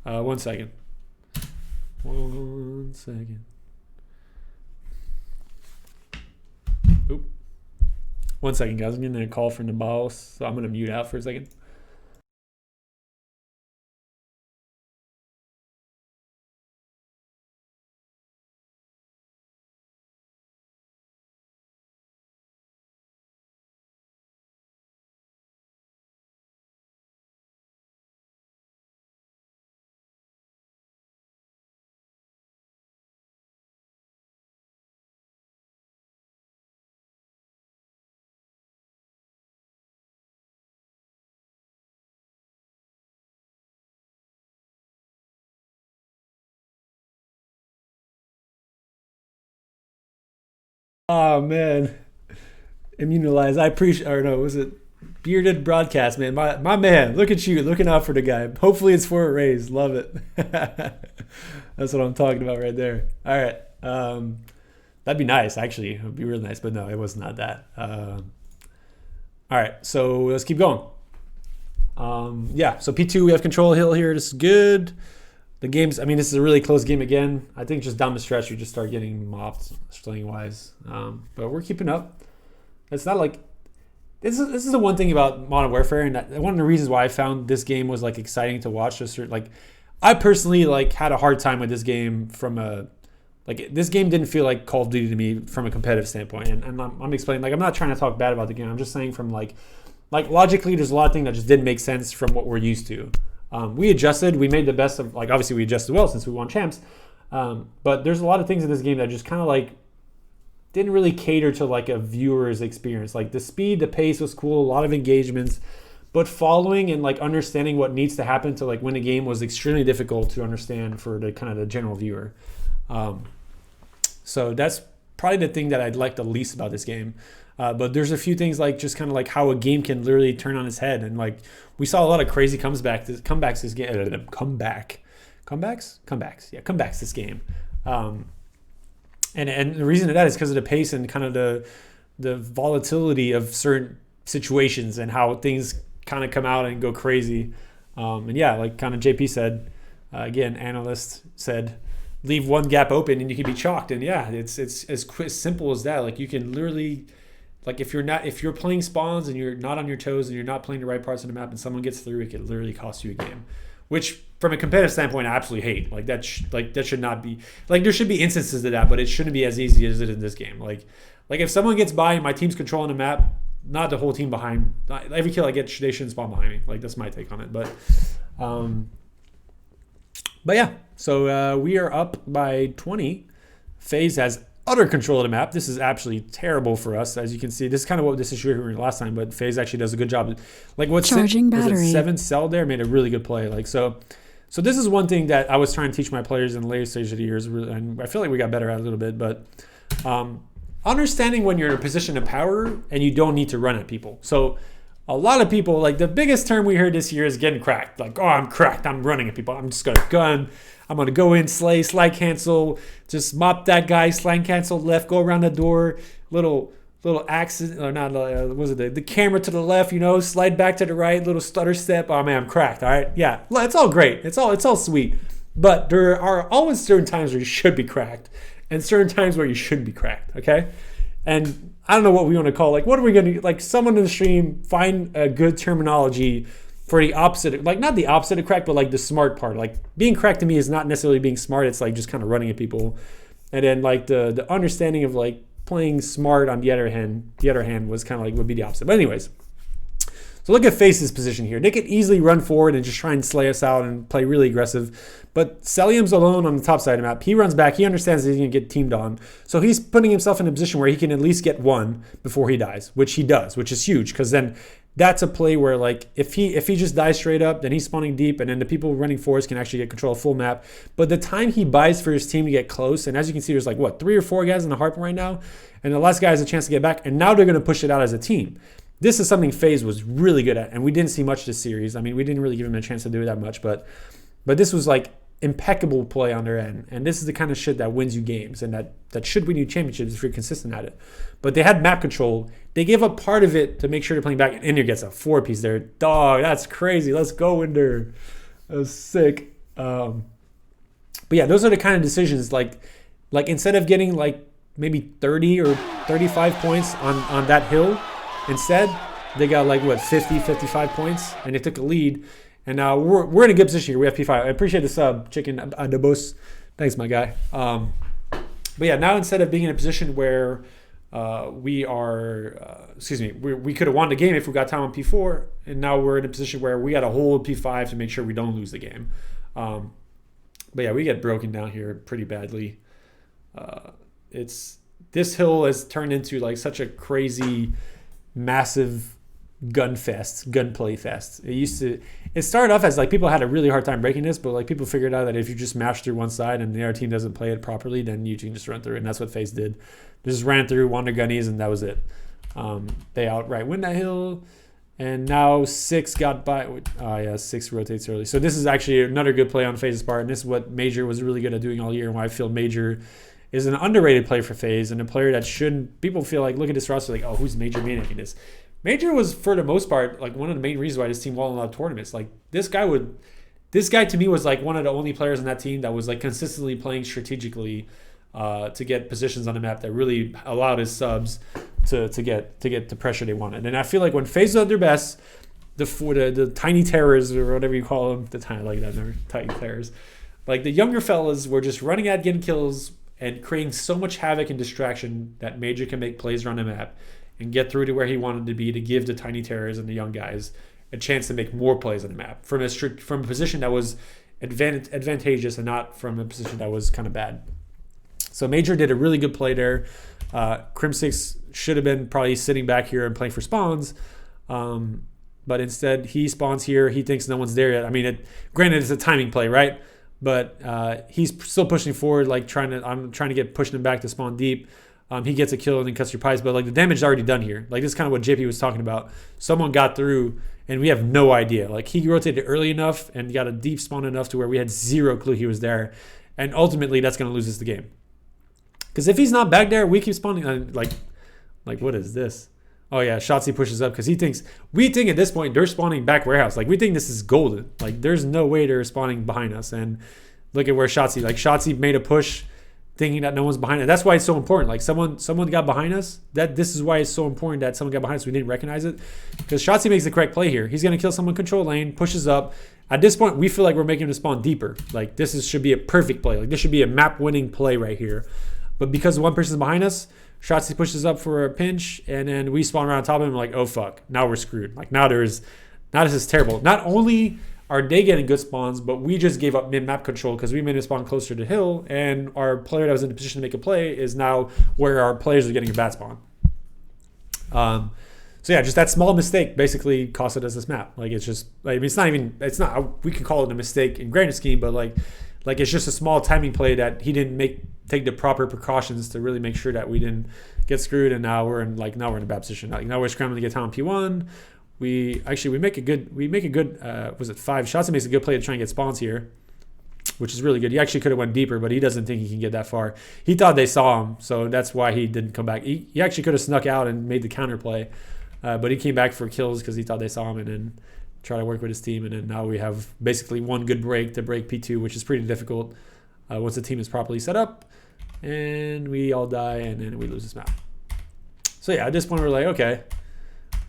1 second. 1 second. Oop. 1 second, guys. I'm getting a call from the boss, so I'm going to mute out for a second. Oh, man. Immunized. I appreciate, or no, was it Bearded Broadcast, man? My man, look at you, looking out for the guy. Hopefully it's for a raise. Love it. That's what I'm talking about right there. All right. That'd be nice, actually. It would be real nice, but no, it was not that. All right, so let's keep going. Yeah, so P2, we have control hill here. This is good. The game's, I mean, this is a really close game again. I think just down the stretch, you just start getting mopped sling-wise. But we're keeping up. It's not like, this is the one thing about Modern Warfare, and one of the reasons why I found this game was like exciting to watch. Just like, I personally like had a hard time with this game from a, like, this game didn't feel like Call of Duty to me from a competitive standpoint. And I'm explaining, like, I'm not trying to talk bad about the game. I'm just saying from like logically, there's a lot of things that just didn't make sense from what we're used to. We adjusted. We made the best of, like, obviously we adjusted well since we won champs. But there's a lot of things in this game that just kind of like didn't really cater to like a viewer's experience. Like the speed, the pace was cool, a lot of engagements, but following and like understanding what needs to happen to like win a game was extremely difficult to understand for the kind of the general viewer. So that's probably the thing that I'd like the least about this game. But there's a few things like just kind of like how a game can literally turn on its head. And like we saw a lot of crazy comebacks this game. Comebacks this game. And the reason of that is because of the pace and kind of the volatility of certain situations and how things kind of come out and go crazy. And yeah, like kind of JP said, again, analyst said, leave one gap open and you can be chalked. And yeah, it's as simple as that. Like you can literally, like if you're playing spawns and you're not on your toes and you're not playing the right parts of the map and someone gets through, it could literally cost you a game. Which from a competitive standpoint, I absolutely hate. Like that should not be, like there should be instances of that, but it shouldn't be as easy as it is in this game. Like if someone gets by and my team's controlling the map, not the whole team behind. Every kill I get, they shouldn't spawn behind me. Like that's my take on it. But yeah. So we are up by 20. FaZe has utter control of the map. This is actually terrible for us. As you can see, this is kind of what this issue we were in last time, but FaZe actually does a good job. Like what's charging battery. 7 cell there made a really good play. Like so this is one thing that I was trying to teach my players in the later stage of the years, and I feel like we got better at it a little bit, but understanding when you're in a position of power and you don't need to run at people. So a lot of people, like the biggest term we heard this year is getting cracked. Like, oh, I'm cracked. I'm running at people. I'm just going to gun. I'm going to go in, slide cancel, just mop that guy, slide cancel left, go around the door, little accident, or not, was it the camera to the left, slide back to the right, little stutter step. Oh man, I'm cracked. All right. Yeah. It's all great. It's all sweet. But there are always certain times where you should be cracked and certain times where you shouldn't be cracked. Okay. And I don't know what we want to call, like, what are we going to, like, someone in the stream find a good terminology for the opposite, like not the opposite of crack, but like the smart part. Like being cracked to me is not necessarily being smart. It's like just kind of running at people. And then like the understanding of like playing smart on the other hand was kind of like would be the opposite. But anyways, so look at FaZe's position here. They could easily run forward and just try and slay us out and play really aggressive. But Celium's alone on the top side of the map. He runs back. He understands that he's going to get teamed on. So he's putting himself in a position where he can at least get one before he dies, which he does, which is huge. Because then that's a play where like if he just dies straight up, then he's spawning deep, and then the people running forwards can actually get control of full map. But the time he buys for his team to get close, and as you can see, there's like 3 or 4 guys in the hardpoint right now, and the last guy has a chance to get back, and now they're going to push it out as a team. This is something FaZe was really good at, and we didn't see much this series. I mean, we didn't really give him a chance to do that much, but this was like impeccable play on their end. And this is the kind of shit that wins you games and that should win you championships if you're consistent at it. But they had map control. They gave up part of it to make sure they're playing back. And Inder gets a 4-piece there. Dog, that's crazy. Let's go, Inder. That was sick. But yeah, those are the kind of decisions like instead of getting like maybe 30 or 35 points on that hill, instead they got like what 50, 55 points and they took a lead. And now we're in a good position here. We have P5. I appreciate the sub, Chicken Adobos. Thanks, my guy. But yeah, now instead of being in a position where we could have won the game if we got time on P4, and now we're in a position where we got to hold P5 to make sure we don't lose the game. But yeah, we get broken down here pretty badly. This hill has turned into like such a crazy, massive gunplay fest. It started off as like people had a really hard time breaking this, but like people figured out that if you just mash through one side and the other team doesn't play it properly, then you can just run through it. And that's what FaZe did. They just ran through, won their gunnies, and that was it. They outright win that hill. And now 6 got by. Oh yeah, 6 rotates early. So this is actually another good play on FaZe's part, and this is what Major was really good at doing all year, and why I feel Major is an underrated player for FaZe and a player that shouldn't. People feel like, look at this roster, like, oh, who's Major managing this? Major was, for the most part, like one of the main reasons why this team won a lot of tournaments. Like this guy to me was like one of the only players on that team that was like consistently playing strategically to get positions on the map that really allowed his subs to get the pressure they wanted. And I feel like when FaZe was at their best, the tiny terrors or whatever you call them, tiny terrors, like the younger fellas were just running at getting kills and creating so much havoc and distraction that Major can make plays around the map and get through to where he wanted to be to give the tiny terrors and the young guys a chance to make more plays on the map from a position that was advantageous and not from a position that was kind of bad. So Major did a really good play there. Crim6 should have been probably sitting back here and playing for spawns. But instead he spawns here. He thinks no one's there yet. I mean, granted it's a timing play, right? But he's still pushing forward, like I'm trying to get pushing him back to spawn deep. He gets a kill and then cuts your pipes, but like the damage is already done here. Like this is kind of what JP was talking about. Someone got through and we have no idea. Like he rotated early enough and got a deep spawn enough to where we had zero clue he was there. And ultimately that's going to lose us the game. Because if he's not back there, we keep spawning. Like what is this? Oh yeah, Shotzi pushes up because we think at this point they're spawning back warehouse. Like we think this is golden. Like there's no way they're spawning behind us. And look at where Shotzi made a push thinking that no one's behind it. That's why it's so important. Like someone got behind us. This is why it's so important that someone got behind us. We didn't recognize it because Shotzi makes the correct play here. He's gonna kill someone control lane, pushes up. At this point, we feel like we're making him to spawn deeper. Like should be a perfect play. Like this should be a map winning play right here. But because one person's behind us, Shotzi pushes up for a pinch, and then we spawn around top of him. Like, oh fuck, now we're screwed. Like now this is terrible. Not only are they getting good spawns, but we just gave up mid-map control because we made a spawn closer to hill, and our player that was in a position to make a play is now where our players are getting a bad spawn. So yeah, just that small mistake basically costed us this map. Like it's just, I mean, it's not. We can call it a mistake in grand scheme, but like it's just a small timing play that he didn't take the proper precautions to really make sure that we didn't get screwed, and now we're in a bad position. Like now we're scrambling to get time P1. We make a good was it 5 shots? It makes a good play to try and get spawns here, which is really good. He actually could have went deeper, but he doesn't think he can get that far. He thought they saw him, so that's why he didn't come back. He actually could have snuck out and made the counter play, but he came back for kills because he thought they saw him and then try to work with his team. And then now we have basically one good break to break P2, which is pretty difficult once the team is properly set up. And we all die, and then we lose this map. So yeah, at this point we're like, okay,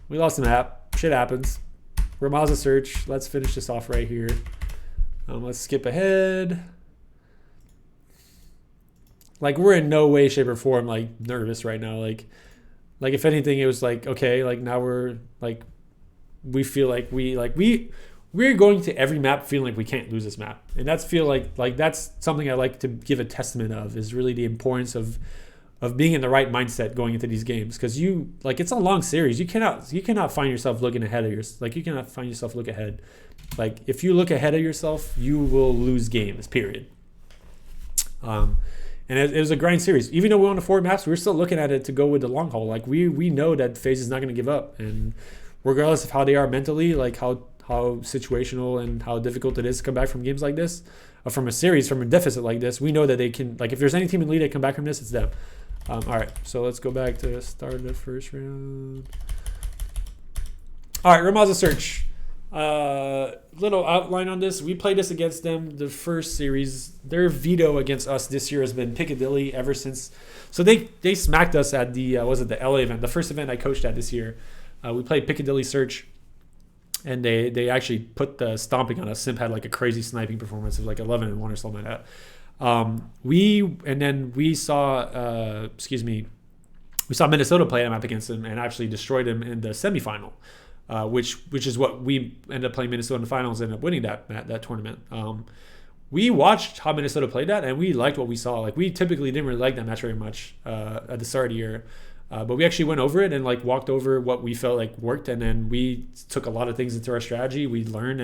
we lost the map. Shit happens. We're miles of search. Let's finish this off right here. Let's skip ahead. Like we're in no way, shape, or form like nervous right now. Like if anything, it was like okay. Like now we're like we feel like we're going to every map feeling like we can't lose this map, and that's that's something I like to give a testament of is really the importance of being in the right mindset going into these games, because it's a long series. You cannot find yourself looking ahead of yourself. You cannot find yourself look ahead. Like if you look ahead of yourself, you will lose games. Period. And it was a grind series. Even though we won the 4 maps, we're still looking at it to go with the long haul. Like we know that FaZe is not going to give up, and regardless of how they are mentally, like how situational and how difficult it is to come back from games like this, from a series, from a deficit like this, we know that they can, like if there's any team in the league that come back from this, it's them. All right, so let's go back to the start of the first round. All right, Ramaza search. Little outline on this. We played this against them the first series. Their veto against us this year has been Piccadilly ever since. So they smacked us at the was it the LA event, the first event I coached at this year. We played Piccadilly Search, and they actually put the stomping on us. Simp had like a crazy sniping performance of like 11-1 or something like that. We saw Minnesota play a map against them and actually destroyed them in the semifinal, which is what we ended up playing Minnesota in the finals and ended up winning that tournament. We watched how Minnesota played that, and we liked what we saw. Like, we typically didn't really like that match very much at the start of the year. But we actually went over it and like walked over what we felt like worked, and then we took a lot of things into our strategy. We learned,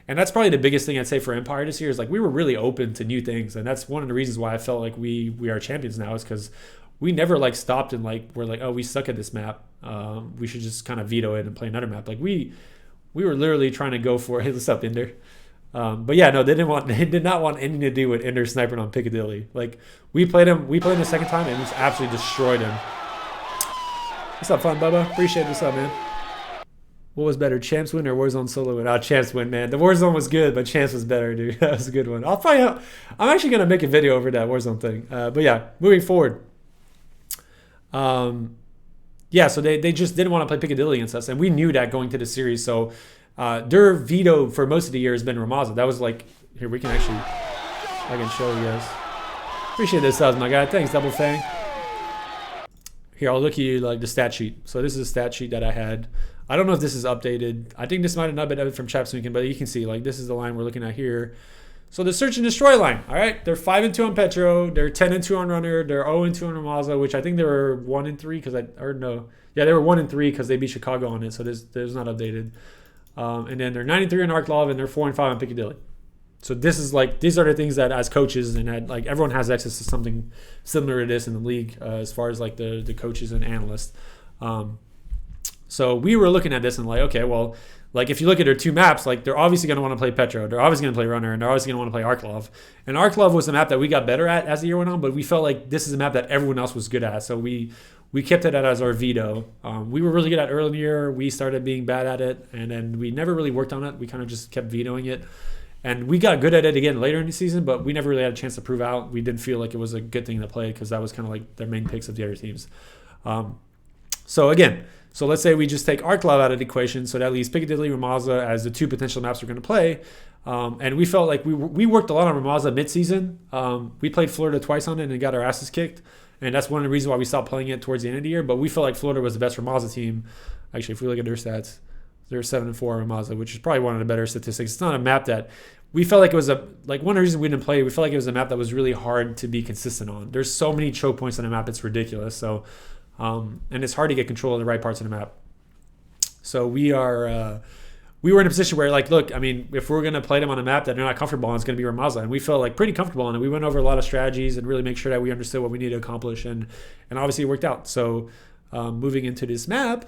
and that's probably the biggest thing I'd say for Empire this year is like we were really open to new things, and that's one of the reasons why I felt like we are champions now, is because we never like stopped and like we're like, oh, we suck at this map. We should just kind of veto it and play another map. Like we were literally trying to go for, hey, what's up, Ender? But yeah, no, they did not want anything to do with Ender sniping on Piccadilly. Like we played him the second time and just absolutely destroyed him. What's up, Fun Bubba? Appreciate it. What's up, man? What was better, Champs win or Warzone solo win? Champs win, man. The Warzone was good, but Champs was better, dude. That was a good one. I'm actually gonna make a video over that Warzone thing. But yeah, moving forward. Yeah, so they just didn't want to play Piccadilly against us, and we knew that going to the series. So their veto for most of the year has been Ramaza. That was like, here I can show you guys. Appreciate this, subs, my guy. Thanks, Double Fang. Here, I'll look at you like the stat sheet. So this is a stat sheet that I had. I don't know if this is updated. I think this might have not been updated from Chaps Weekend, but you can see like this is the line we're looking at here. So the search and destroy line. All right, they're 5-2 on Petro. They're 10-2 on Runner. They're 0-2 on Ramaza, which I think they were 1-3 because they were 1-3 because they beat Chicago on it. So there's not updated. And then they're 9-3 on Arklov, and they're 4-5 on Piccadilly. So this is like, these are the things that as coaches and like everyone has access to something similar to this in the league as far as like the coaches and analysts. So we were looking at this and like, okay, well, like if you look at their two maps, like they're obviously going to want to play Petro, they're obviously going to play Runner, and they're obviously going to want to play Arklov. And Arklov was the map that we got better at as the year went on, but we felt like this is a map that everyone else was good at. So we kept it as our veto. We were really good at early in the year. We started being bad at it, and then we never really worked on it. We kind of just kept vetoing it. And we got good at it again later in the season, but we never really had a chance to prove out. We didn't feel like it was a good thing to play because that was kind of like their main picks of the other teams. So let's say we just take Arklov out of the equation, so that leaves Piccadilly, Ramaza as the two potential maps we're going to play. And we felt like we worked a lot on Ramaza midseason. We played Florida twice on it and got our asses kicked. And that's one of the reasons why we stopped playing it towards the end of the year. But we felt like Florida was the best Ramaza team. Actually, if we look at their stats, they're 7-4 Ramaza, which is probably one of the better statistics. It's not a map that we felt like it was one of the reasons we didn't play. We felt like it was a map that was really hard to be consistent on. There's so many choke points on the map, it's ridiculous. So, and it's hard to get control of the right parts of the map. So we were in a position where like, look, I mean, if we're going to play them on a map that they're not comfortable on, it's going to be Ramaza. And we felt like pretty comfortable on it. We went over a lot of strategies and really make sure that we understood what we needed to accomplish. And obviously it worked out. So moving into this map,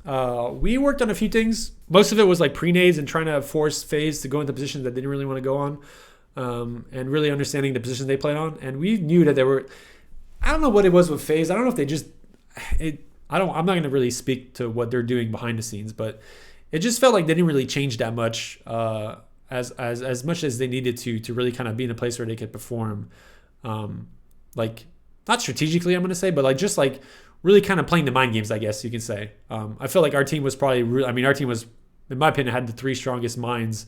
we worked on a few things. Most of it was like pre-nades and trying to force FaZe to go into positions that they didn't really want to go on, and really understanding the positions they played on. And we knew that there were, I don't know what it was with FaZe. I don't know if they just, I'm not going to really speak to what they're doing behind the scenes, but it just felt like they didn't really change that much, as much as they needed to really kind of be in a place where they could perform, like not strategically, I'm going to say, but like just like really kind of playing the mind games, I guess you can say. I feel like our team was probably, our team was, in my opinion, had the three strongest minds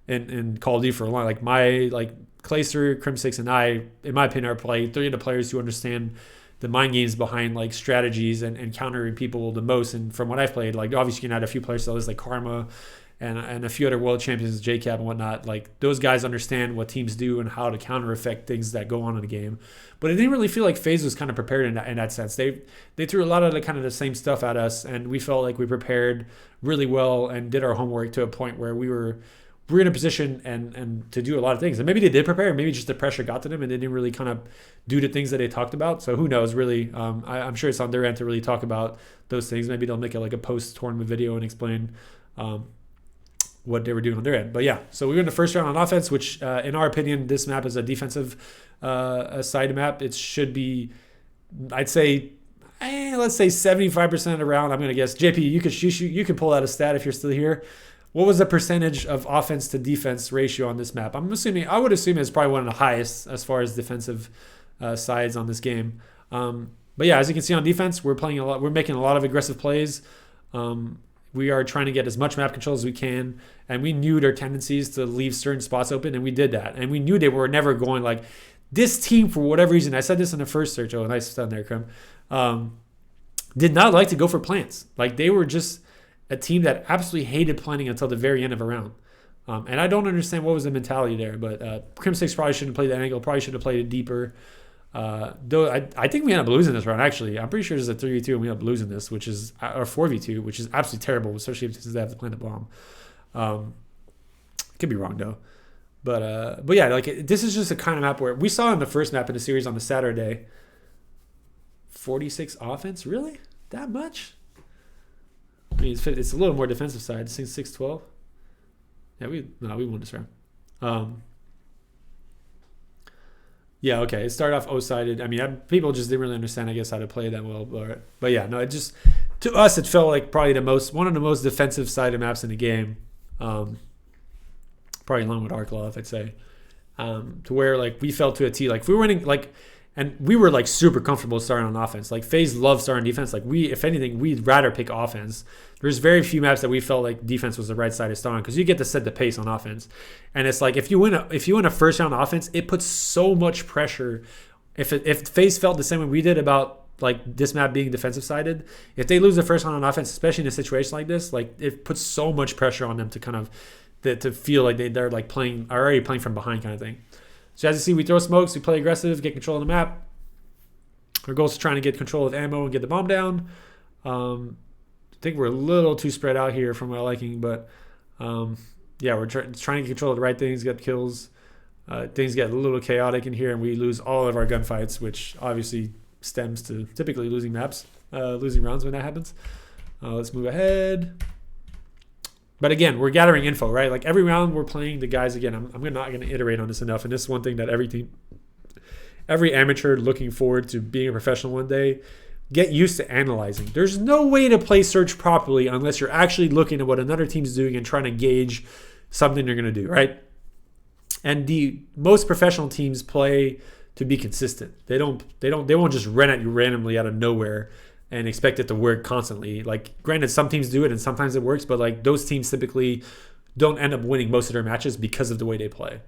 in Call of Duty for a long. Like Clayster, Crim6, and I, in my opinion, are probably three of the players who understand the mind games behind like strategies and countering people the most. And from what I've played, like obviously you can add a few players to the list like Karma and a few other world champions, JCap and whatnot. Like those guys understand what teams do and how to counter affect things that go on in the game. But it didn't really feel like FaZe was kind of prepared in that sense. They threw a lot of the same stuff at us, and we felt like we prepared really well and did our homework to a point where we're in a position and to do a lot of things. And maybe they did prepare, maybe just the pressure got to them and they didn't really kind of do the things that they talked about. So who knows, really. I'm sure it's on their end to really talk about those things. Maybe they'll make it like a post-tournament video and explain. what they were doing on their end. But yeah, so we were in the first round on offense, which in our opinion, this map is a defensive side map. It should be, I'd say, let's say 75% of the round. I'm going to guess. JP, you could pull out a stat if you're still here. What was the percentage of offense to defense ratio on this map? I would assume it's probably one of the highest as far as defensive sides on this game. But yeah, as you can see on defense, we're playing a lot. We're making a lot of aggressive plays. We are trying to get as much map control as we can, and we knew their tendencies to leave certain spots open, and we did that. And we knew they were never going like this team for whatever reason. I said this in the first search. Oh, nice done there, Krim. Did not like to go for plants. Like they were just a team that absolutely hated planting until the very end of a round. And I don't understand what was the mentality there, but Crim 6 probably shouldn't have played the angle, probably should have played it deeper. Though I think we ended up losing this round, actually. I'm pretty sure it's a 3v2 and we ended up losing this, or 4v2, which is absolutely terrible, especially if they have to plant a bomb. Could be wrong, though. But yeah, like this is just a kind of map where we saw in the first map in the series on the Saturday, 46 offense? Really? That much? I mean, it's a little more defensive side. 6-12. Yeah, we won this round. Yeah, okay. It started off O-sided. I mean, people just didn't really understand, I guess, how to play that well. But yeah, no, to us, it felt like probably one of the most defensive sided maps in the game. Probably along with Arklov, I'd say. To where like we felt to a T, like if we were winning, like. And we were like super comfortable starting on offense. Like FaZe loves starting defense. Like if anything, we'd rather pick offense. There's very few maps that we felt like defense was the right side to start on because you get to set the pace on offense. And it's like if you win a first round offense, it puts so much pressure. If FaZe felt the same way we did about like this map being defensive sided, if they lose the first round on offense, especially in a situation like this, like it puts so much pressure on them to kind of to feel like they're like already playing from behind kind of thing. So as you see, we throw smokes, we play aggressive, get control of the map. Our goal is trying to get control of ammo and get the bomb down. I think we're a little too spread out here from my liking, but yeah, we're trying to get control of the right things, get kills. Things get a little chaotic in here, and we lose all of our gunfights, which obviously stems to typically losing rounds when that happens. Let's move ahead. But again, we're gathering info, right? Like every round we're playing the guys again. I'm not going to iterate on this enough. And this is one thing that every amateur looking forward to being a professional one day, get used to analyzing. There's no way to play search properly unless you're actually looking at what another team's doing and trying to gauge something they're going to do, right? And the most professional teams play to be consistent. They won't just run at you randomly out of nowhere and expect it to work constantly. Like, granted, some teams do it and sometimes it works, but like those teams typically don't end up winning most of their matches because of the way they play.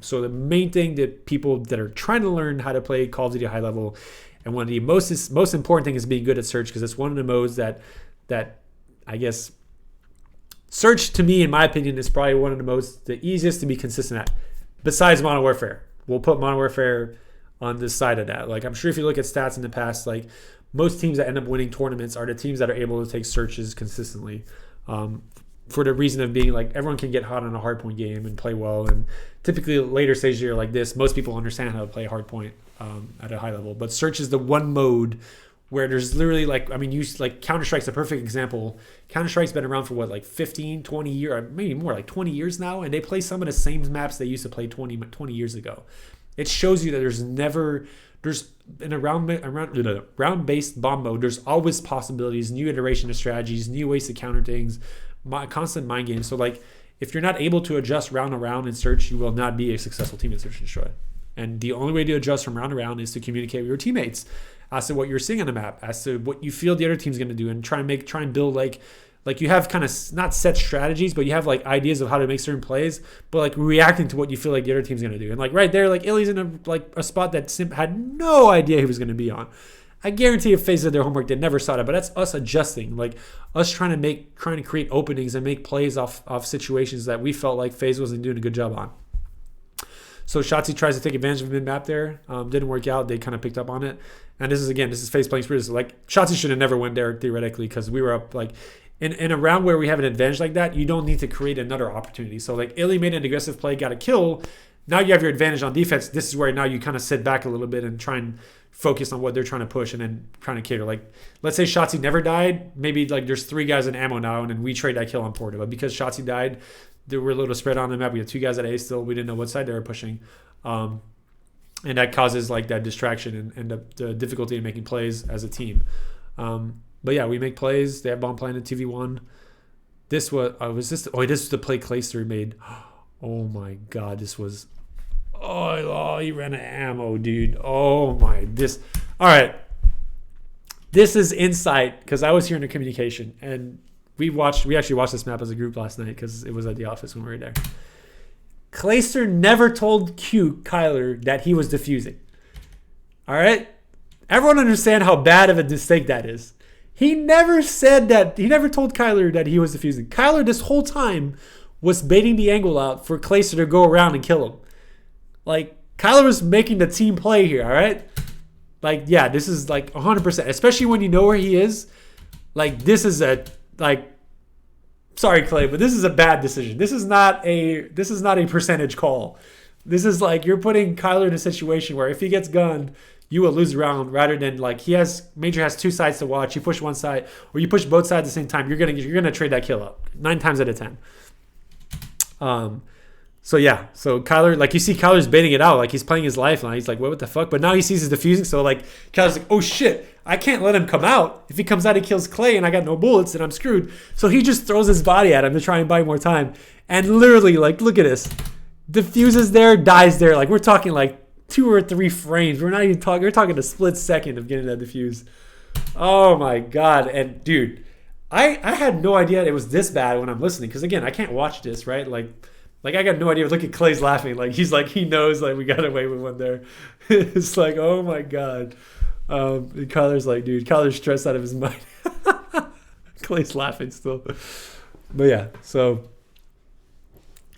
So the main thing that people that are trying to learn how to play Call of Duty high level, and one of the most important thing is being good at search, because it's one of the modes that I guess search, to me, in my opinion, is probably one of the easiest to be consistent at, besides Modern Warfare. We'll put Modern Warfare on this side of that. Like, I'm sure if you look at stats in the past, like most teams that end up winning tournaments are the teams that are able to take searches consistently. For the reason of being like, everyone can get hot on a hardpoint game and play well. And typically later stage year like this, most people understand how to play hardpoint at a high level. But search is the one mode where there's literally like, I mean, Counter-Strike's a perfect example. Counter-Strike's been around for what, like 15, 20 years, or maybe more, like 20 years now. And they play some of the same maps they used to play 20 years ago. It shows you that there's in a round-based bomb mode, there's always possibilities, new iteration of strategies, new ways to counter things, constant mind games. So like, if you're not able to adjust round to round in search, you will not be a successful team in search and destroy. And the only way to adjust from round to round is to communicate with your teammates as to what you're seeing on the map, as to what you feel the other team's going to do, and try and build like you have kind of not set strategies, but you have like ideas of how to make certain plays, but like reacting to what you feel like the other team's going to do. And like right there, like Illy's in a spot that Simp had no idea he was going to be on. I guarantee if FaZe did their homework, they never saw that. But that's us adjusting, like us trying to create openings and make plays off situations that we felt like FaZe wasn't doing a good job on. So Shotzzy tries to take advantage of mid-map there. Didn't work out. They kind of picked up on it. And this is FaZe playing Spirits. Like, Shotzzy should have never went there theoretically, because we were up like in a round where we have an advantage like that, you don't need to create another opportunity. So like Illy made an aggressive play, got a kill. Now you have your advantage on defense. This is where now you kind of sit back a little bit and try and focus on what they're trying to push, and then trying to cater. Like, let's say Shotzzy never died. Maybe like there's 3 guys in ammo now, and then we trade that kill on Porta. But because Shotzzy died, they were a little spread on the map. We had 2 guys at A still. We didn't know what side they were pushing. And that causes like that distraction and the difficulty in making plays as a team. But yeah, we make plays. They have bomb planted 2v1. This was this is the play Clayster made. Oh my god, this was he ran out of ammo, dude. Oh my all right. This is insight because I was here in the communication and we actually watched this map as a group last night because it was at the office when we were there. Clayster never told Kyler that he was defusing. All right? Everyone understand how bad of a mistake that is. He never said that. He never told Kyler that he was defusing. Kyler this whole time was baiting the angle out for Clayster to go around and kill him. Like, Kyler was making the team play here, all right? Like, yeah, this is like 100%. Especially when you know where he is. Like, this is sorry, Clay, but this is a bad decision. This is not a percentage call. This is like you're putting Kyler in a situation where if he gets gunned, you will lose a round rather than like Major has 2 sides to watch. You push one side or you push both sides at the same time. You're gonna trade that kill up 9 times out of 10. So yeah, so Kyler, like you see Kyler's baiting it out, like he's playing his lifeline. He's like, what the fuck? But now he sees his defusing, so like Kyler's like, oh shit, I can't let him come out. If he comes out, he kills Clay, and I got no bullets, and I'm screwed. So he just throws his body at him to try and buy more time. And literally, like, look at this, defuses there, dies there. Like we're talking like 2 or 3 frames. We're not even talking. We're talking a split second of getting that defuse. Oh my god! And dude, I had no idea it was this bad when I'm listening because again, I can't watch this, right? Like I got no idea. Look at Clay's laughing. Like he's like he knows like we got away with one there. It's like oh my god. And Kyler's like, dude, Kyler's stressed out of his mind. Clay's laughing still. But yeah, so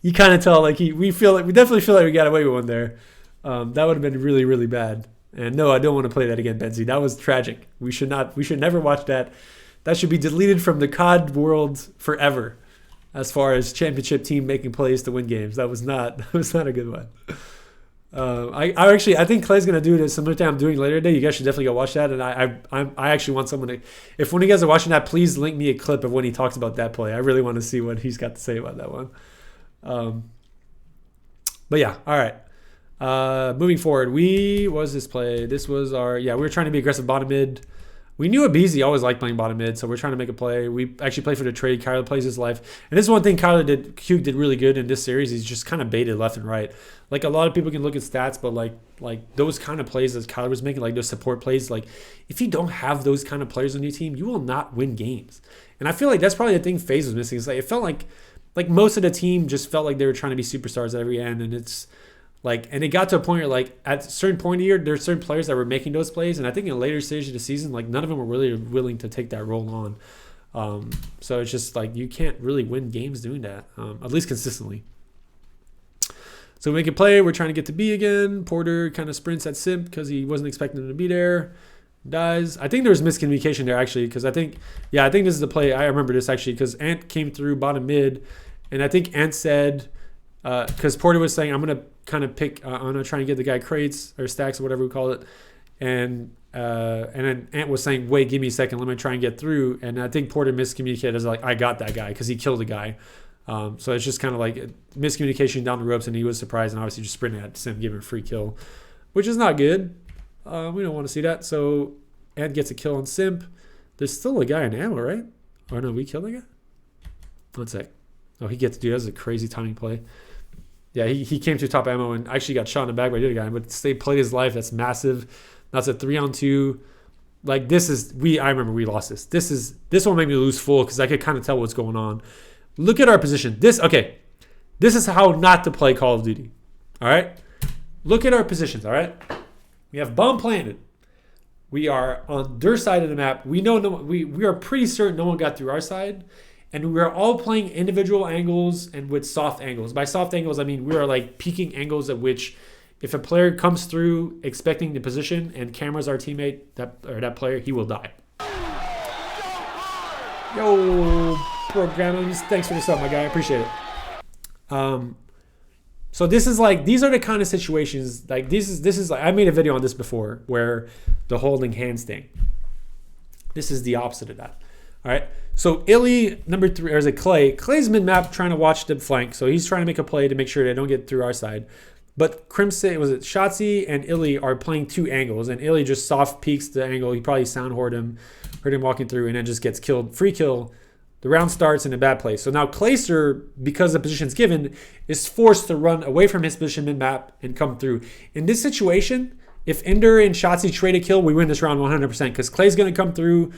you kind of tell like we definitely feel like we got away with one there. That would have been really really bad. And no, I don't want to play that again, Benzie. That was tragic. We should never watch that. That should be deleted from the COD world forever. As far as championship team making plays to win games, that was not a good one. I think Clay's gonna do it similar to I'm doing later today. You guys should definitely go watch that. And I actually want someone to, if one of you guys are watching that, please link me a clip of when he talks about that play. I really want to see what he's got to say about that one. But yeah, all right. Moving forward, we were trying to be aggressive bottom mid. We knew Abizi always liked playing bottom mid, so we're trying to make a play. We actually play for the trade. Kyler plays his life. And this is one thing Q did really good in this series. He's just kind of baited left and right. Like, a lot of people can look at stats, but like those kind of plays that Kyler was making, like those support plays, like, if you don't have those kind of players on your team, you will not win games. And I feel like that's probably the thing FaZe was missing. It's like, it felt like most of the team just felt like they were trying to be superstars at every end, and it's like, and it got to a point where, like, at a certain point of the year, there's certain players that were making those plays, and I think in a later stage of the season, like, none of them were really willing to take that role on. So it's just like you can't really win games doing that, at least consistently. So we make a play. We're trying to get to B again. Porter kind of sprints at Simp because he wasn't expecting him to be there. Dies. I think there was miscommunication there actually because I think this is the play. I remember this actually because Ant came through bottom mid, and I think Ant said because Porter was saying I'm gonna kind of pick. I'm gonna try and get the guy crates or stacks or whatever we call it, and then Ant was saying, wait, give me a second, let me try and get through. And I think Porter miscommunicated as like, I got that guy because he killed a guy. So it's just kind of like miscommunication down the ropes, and he was surprised and obviously just sprinting at Sim, giving a free kill, which is not good. We don't want to see that. So Ant gets a kill on Simp. There's still a guy in ammo, right? Or no, we killed the guy? One sec. Oh, he gets, dude, that was a crazy timing play. Yeah, he came to top ammo and actually got shot in the back by the other guy, but they played his life. That's massive. That's a 3-on-2. Like, I remember we lost this. This one made me lose full because I could kind of tell what's going on. Look at our position. This is how not to play Call of Duty. All right? Look at our positions, all right? We have bomb planted. We are on their side of the map. We know we are pretty certain no one got through our side. And we are all playing individual angles and with soft angles. By soft angles, I mean we are like peaking angles at which if a player comes through expecting the position and camera's our teammate, that player, he will die. Yo, programmers, thanks for the sub, my guy. I appreciate it. So these are the kind of situations, like this is like, I made a video on this before where the holding hands thing. This is the opposite of that. All right. So Illy, number 3, or is it Clay? Clay's mid-map trying to watch the flank. So he's trying to make a play to make sure they don't get through our side. But Crimson, was it Shotzi and Illy are playing 2 angles. And Illy just soft peeks the angle. He probably sound heard him walking through, and then just gets killed. Free kill. The round starts in a bad place. So now Clayster, because the position's given, is forced to run away from his position mid-map and come through. In this situation, if Ender and Shotzi trade a kill, we win this round 100% because Clay's going to come through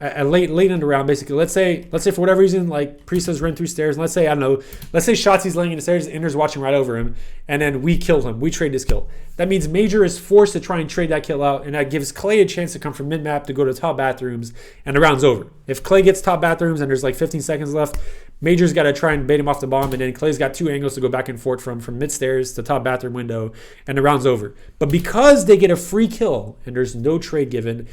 late in the round, basically. Let's say for whatever reason, like Priest has run through stairs, and let's say Shotzi's laying in the stairs, Ender's watching right over him, and then we kill him. We trade this kill. That means Major is forced to try and trade that kill out, and that gives Clay a chance to come from mid-map to go to top bathrooms, and the round's over. If Clay gets top bathrooms and there's like 15 seconds left, Major's got to try and bait him off the bomb, and then Clay's got 2 angles to go back and forth from mid-stairs to top bathroom window, and the round's over. But because they get a free kill, and there's no trade given,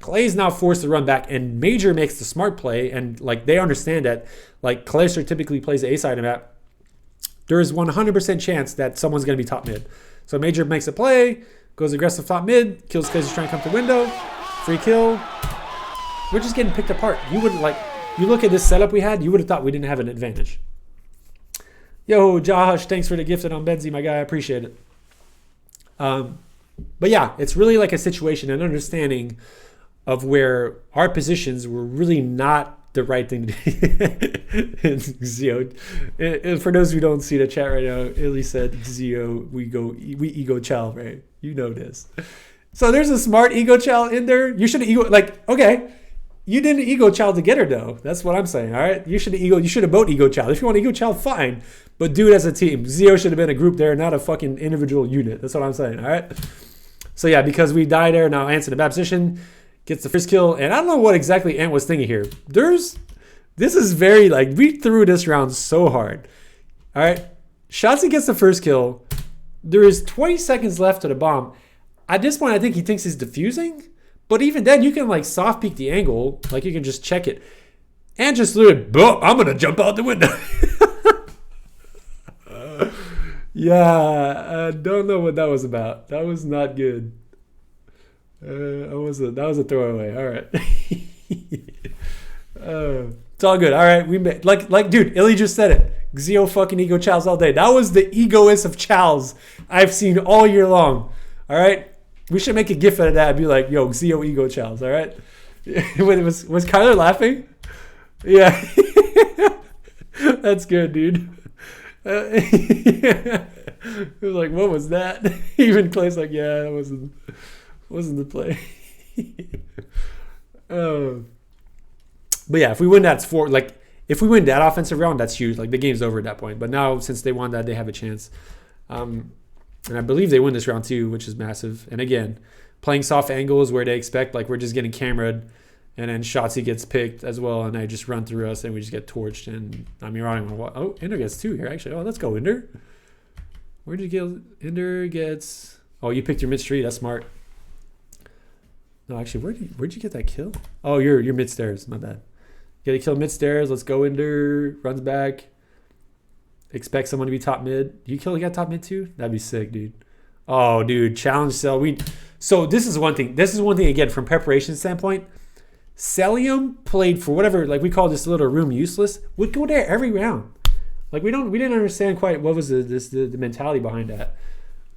Clay's now forced to run back, and Major makes the smart play, and like they understand that like Clayster typically plays the A side of the map. There is 100% chance that someone's going to be top mid. So Major makes a play, goes aggressive top mid, kills Clayster trying to come to window, free kill. We're just getting picked apart. You look at this setup we had, you would have thought we didn't have an advantage. Yo, Josh, thanks for the gifted on Benzie, my guy. I appreciate it. But yeah, it's really like a situation and understanding of where our positions were really not the right thing to do. Zio, for those who don't see the chat right now, Illy said, Zio, we ego chow, right? You know this. So there's a smart ego chow in there. You should have okay, you didn't ego chow together though. That's what I'm saying, all right? You should have both ego chow. If you want ego chow, fine. But do it as a team. Zio should have been a group there, not a fucking individual unit. That's what I'm saying, all right? So yeah, because we die there, now Ant's in a bad position. Gets the first kill, and I don't know what exactly Ant was thinking here. This is very, we threw this round so hard. All right, Shotzi gets the first kill. There is 20 seconds left to the bomb. At this point, I think he thinks he's defusing, but even then, you can, soft peek the angle. You can just check it. And just literally, boom, I'm going to jump out the window. Yeah, I don't know what that was about. That was not good. That was a throwaway. All right. It's all good. All right. We made, dude, Illy just said it. Xio fucking ego chows all day. That was the egoist of chows I've seen all year long. All right. We should make a gif out of that and be like, yo, Xio ego chows. All right. Was Kyler laughing? Yeah. That's good, dude. It was like, what was that? Even Clay's like, yeah, that wasn't the play. But yeah, if we win that, if we win that offensive round, that's huge. The game's over at that point. But now, since they won that, they have a chance. And I believe they win this round too, which is massive. And again, playing soft angles where they expect, we're just getting cameraed, and then Shotzi gets picked as well, and they just run through us, and we just get torched. And I don't even want to. Oh, Ender gets 2 here actually. Oh, let's go, Ender. Where did you get? Ender gets. Oh, you picked your mid street. That's smart. No, actually, where'd you get that kill? Oh, you're mid stairs. My bad. Get a kill mid stairs. Let's go. Ender runs back. Expect someone to be top mid. You got top mid too? That'd be sick, dude. Oh, dude, challenge cell. So this is one thing. This is one thing again from preparation standpoint. Celium played for whatever, we call this little room useless. Would go there every round. We didn't understand quite what was the mentality behind that.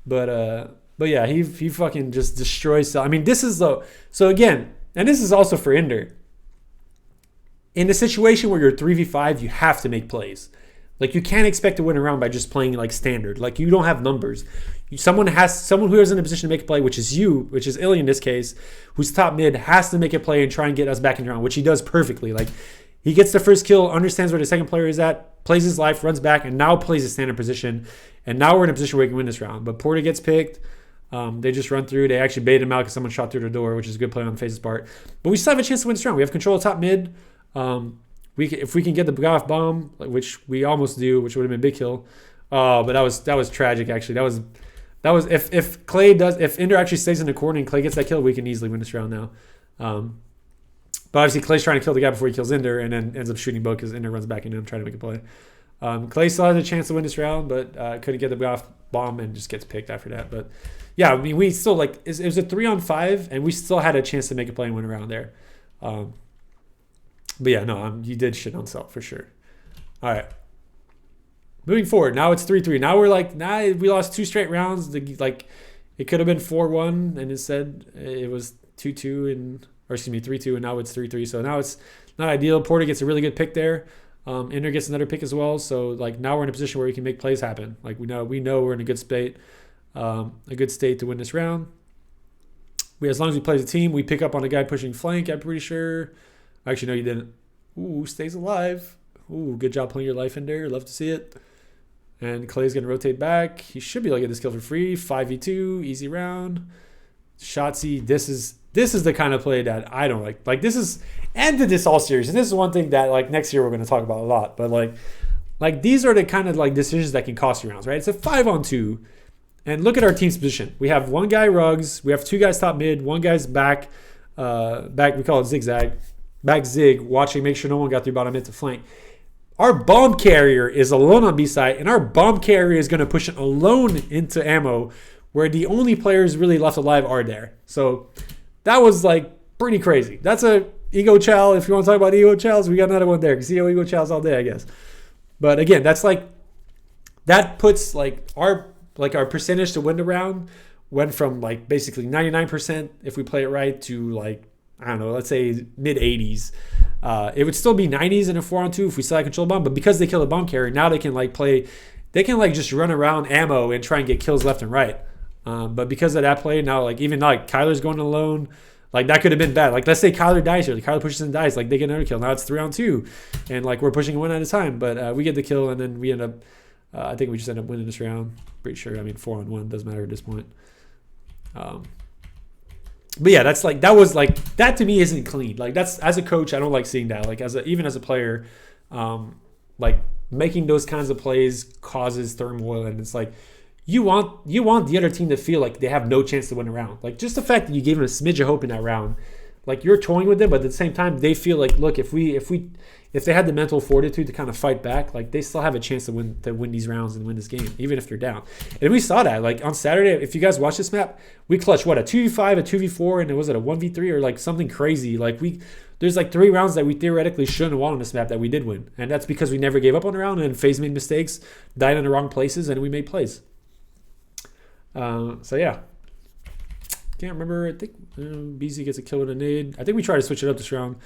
But yeah, he fucking just destroys Cell. I mean, this is so again, and this is also for Ender. In a situation where you're 3v5, you have to make plays. You can't expect to win a round by just playing standard. You don't have numbers. Someone who is in a position to make a play, which is Illy in this case, who's top mid, has to make a play and try and get us back in the round, which he does perfectly. He gets the first kill, understands where the second player is at, plays his life, runs back, and now plays a standard position. And now we're in a position where we can win this round. But Porter gets picked. They just run through. They actually bait him out because someone shot through the door, which is a good play on FaZe's part. But we still have a chance to win this round. We have control of top mid. If we can get the Goff bomb, which we almost do, which would have been a big kill. But that was tragic actually. That was if Ender actually stays in the corner and Clay gets that kill, we can easily win this round now. But obviously Clay's trying to kill the guy before he kills Ender, and then ends up shooting both because Ender runs back into him trying to make a play. Clay still has a chance to win this round, but couldn't get the Goff bomb and just gets picked after that. But yeah, I mean, we still it was a 3-on-5, and we still had a chance to make a play and win around there. But yeah, no, you did shit on Cell for sure. All right. Moving forward, now it's 3-3. Now we're like, we lost 2 straight rounds. It could have been 4-1, and instead it was 2-2 or excuse me, 3-2, and now it's 3-3. So now it's not ideal. Porter gets a really good pick there. Inter gets another pick as well. So like now we're in a position where we can make plays happen. Like we know we're in a good state to win this round. As long as we play as a team, we pick up on a guy pushing flank. I'm pretty sure. Actually, no, you didn't. Ooh, stays alive. Ooh, good job playing your life in there. Love to see it. And Clay's going to rotate back. He should be able to get this kill for free. 5v2, easy round. Shotzzy, this is the kind of play that I don't like. Like, this is, and this all series. And this is one thing that, like, next year we're going to talk about a lot. But, like these are the kind of, like, decisions that can cost you rounds, right? It's a 5-on-2. And look at our team's position. We have one guy rugs. We have 2 guys top mid. One guy's back. We call it zigzag. Back zig, watching, make sure no one got through bottom mid to flank. Our bomb carrier is alone on B side, and our bomb carrier is going to push it alone into ammo, where the only players really left alive are there. So that was like pretty crazy. That's a ego chow. If you want to talk about ego chows, we got another one there. You see ego chows all day, I guess. But again, that's like that puts like our percentage to win the round went from like basically 99% if we play it right to like, I don't know, let's say mid 80s. It would still be 90s in a 4-on-2 if we still had control bomb, but because they kill a bomb carrier, now they can like play, they can like just run around ammo and try and get kills left and right. But because of that play, now like even like Kyler's going alone, like that could have been bad. Like let's say Kyler dies here, Kyler pushes and dies, like they get another kill. Now it's 3-on-2, and like we're pushing one at a time, but we get the kill and then we end up, I think we just end up winning this round. Pretty sure. I mean, 4-on-1 doesn't matter at this point. But yeah, that's like, that was like, that to me isn't clean. Like that's, as a coach, I don't like seeing that. Like even as a player, like making those kinds of plays causes turmoil, and it's like, you want the other team to feel like they have no chance to win a round. Like just the fact that you gave them a smidge of hope in that round, like you're toying with them, but at the same time they feel like, look, if they had the mental fortitude to kind of fight back, like they still have a chance to win these rounds and win this game, even if they're down. And we saw that like on Saturday. If you guys watch this map, we clutched a 2v5, a 2v4, and was it a 1v3 or like something crazy? Like there's like 3 rounds that we theoretically shouldn't have won on this map that we did win, and that's because we never gave up on the round, and FaZe made mistakes, died in the wrong places, and we made plays. So yeah, can't remember. I think BZ gets a kill with a nade. I think we tried to switch it up this round.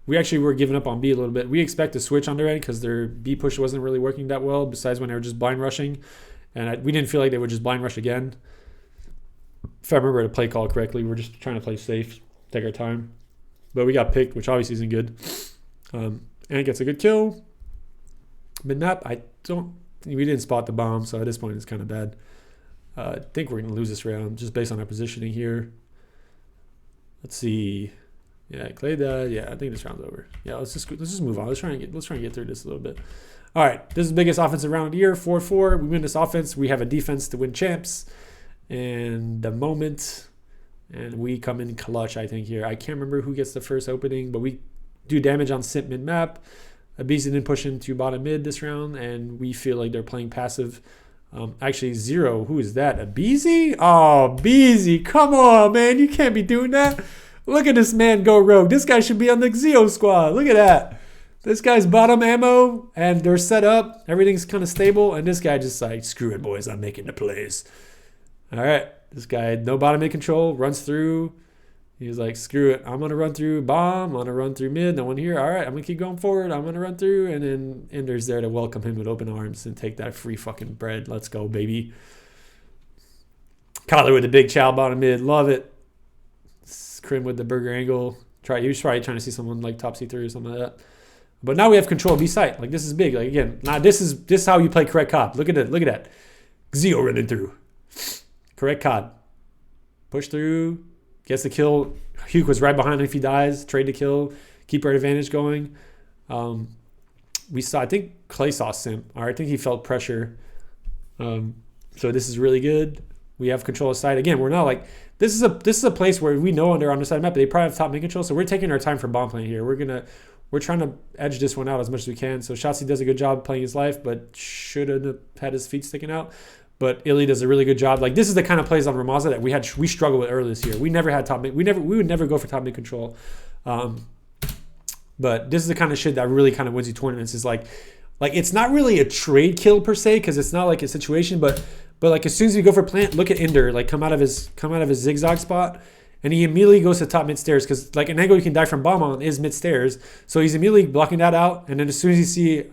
We actually were giving up on B a little bit. We expect to switch on their end because their B push wasn't really working that well, besides when they were just blind rushing. And we didn't feel like they would just blind rush again. If I remember the play call correctly, we were just trying to play safe, take our time. But we got picked, which obviously isn't good. And it gets a good kill. Mid-map, we didn't spot the bomb, so at this point it's kind of bad. I think we're going to lose this round just based on our positioning here. Let's see. Yeah, Clay died. Yeah, I think this round's over. Yeah, let's just move on. Let's try and get through this a little bit. All right, this is the biggest offensive round of the year. 4-4. We win this offense. We have a defense to win champs. And the moment, and we come in clutch, I think, here. I can't remember who gets the first opening, but we do damage on Simp mid-map. Abizi didn't push into bottom mid this round, and we feel like they're playing passive. Actually, Zero. Who is that? Abizi? Oh, Abizi. Come on, man. You can't be doing that. Look at this man go rogue. This guy should be on the Zeo squad. Look at that. This guy's bottom ammo, and they're set up. Everything's kind of stable, and this guy just like, screw it, boys. I'm making the plays. All right. This guy, no bottom mid control, runs through. He's like, screw it. I'm going to run through bomb. I'm going to run through mid. No one here. All right. I'm going to keep going forward. I'm going to run through. And then Ender's there to welcome him with open arms and take that free fucking bread. Let's go, baby. Kyler with the big chow bottom mid. Love it. Crim with the burger angle. He was probably trying to see someone like top C3 or something like that. But now we have control of B site. Like, this is big. Like, again, now this is how you play correct COD. Look at it. Look at that. Zeo running through. Correct COD. Push through. Gets the kill. Hugh was right behind him if he dies. Trade the kill. Keep our advantage going. We saw, I think Clay saw Simp. I think he felt pressure. So this is really good. We have control of side. Again, we're not like, this is a place where we know they're on the side map, but they probably have top mid control. So we're taking our time for bomb playing here. We're trying to edge this one out as much as we can. So Shotzzy does a good job playing his life, but should have had his feet sticking out. But Illy does a really good job. Like, this is the kind of plays on Ramaza that we struggled with earlier this year. We never had top mid. We would never go for top mid control. But this is the kind of shit that really kind of wins you tournaments. Is like it's not really a trade kill per se because it's not like a situation, but like as soon as you go for plant, look at Ender like come out of his zigzag spot, and he immediately goes to top mid stairs because like an angle you can die from bomb on is mid stairs, so he's immediately blocking that out. And then as soon as you see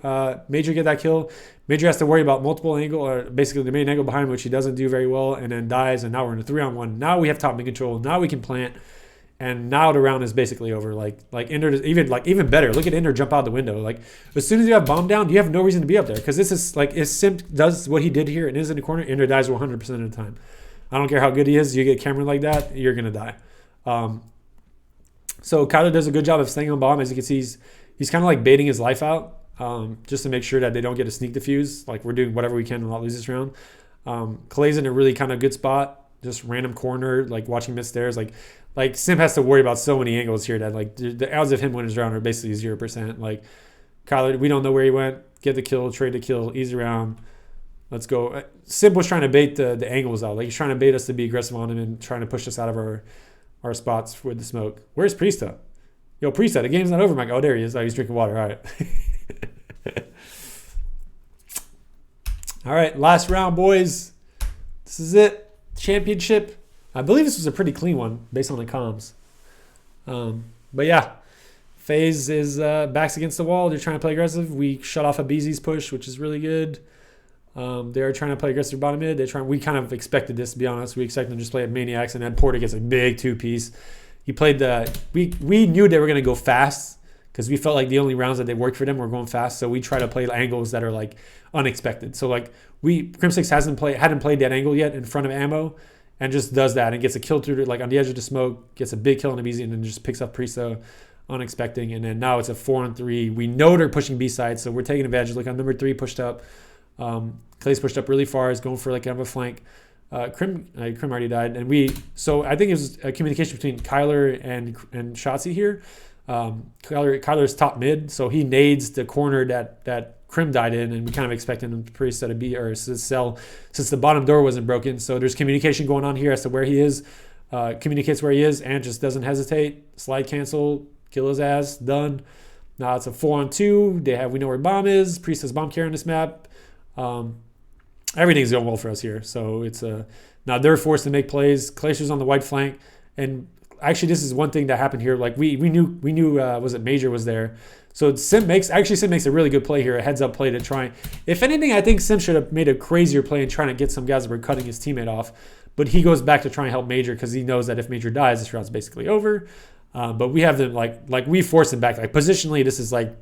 Major get that kill, Major has to worry about multiple angle or basically the main angle behind him, which he doesn't do very well, and then dies. And now we're in a 3-on-1. Now we have top mid control. Now we can plant. And now the round is basically over. Like Ender, even better. Look at Ender jump out the window. Like as soon as you have bomb down, you have no reason to be up there because this is like if Simp does what he did here and is in the corner, Ender dies 100% of the time. I don't care how good he is. You get Cameron like that, you're gonna die. So Kyler does a good job of staying on bomb. As you can see, he's kind of like baiting his life out just to make sure that they don't get a sneak defuse. Like we're doing whatever we can to not lose this round. Clay's in a really kind of good spot. Just random corner, like watching mid stairs. Like Simp has to worry about so many angles here that like the odds of him winning his round are basically 0%. Like Kyler, we don't know where he went. Get the kill, trade the kill, easy round. Let's go. Simp was trying to bait the angles out. Like he's trying to bait us to be aggressive on him and trying to push us out of our spots with the smoke. Where's Priesta? Yo, Priesta, the game's not over, Mike. Oh, there he is. Oh, he's drinking water. All right. All right, last round, boys. This is it. Championship. I believe this was a pretty clean one based on the comms. But yeah, FaZe is backs against the wall. They're trying to play aggressive. We shut off a BZ's push, which is really good. They're trying to play aggressive bottom mid. We kind of expected this, to be honest. We expected them to just play at Maniacs, and then Porter gets a big 2-piece. He played we knew they were going to go fast because we felt like the only rounds that they worked for them were going fast. So we try to play angles that are like unexpected. So like Crim6 hadn't played that angle yet in front of ammo. And just does that and gets a kill through like on the edge of the smoke, gets a big kill on the BZ, and then just picks up Priesta unexpected. And then now it's a 4-on-3. We know they're pushing B side, so we're taking advantage. Look on number 3 pushed up. Clay's pushed up really far. He's going for like kind of a flank. Crim already died, and so I think it was a communication between Kyler and Shotzi here. Kyler's top mid, so he nades the corner that Crim died in, and we kind of expected him to Priesta to be or to sell since the bottom door wasn't broken. So there's communication going on here as to where he is. Communicates where he is and just doesn't hesitate. Slide cancel, kill his ass, done. Now it's a 4-on-2. We know where bomb is. Priesta's bomb carrier on this map. Everything's going well for us here. So it's now they're forced to make plays. Glacier's on the white flank, and actually this is one thing that happened here. Like we knew was it Major was there. So Sim makes a really good play here, a heads up play to try. If anything, I think Sim should have made a crazier play in trying to get some guys that were cutting his teammate off. But he goes back to try and help Major because he knows that if Major dies, this round's basically over. But we have them like we force him back. Like positionally, this is like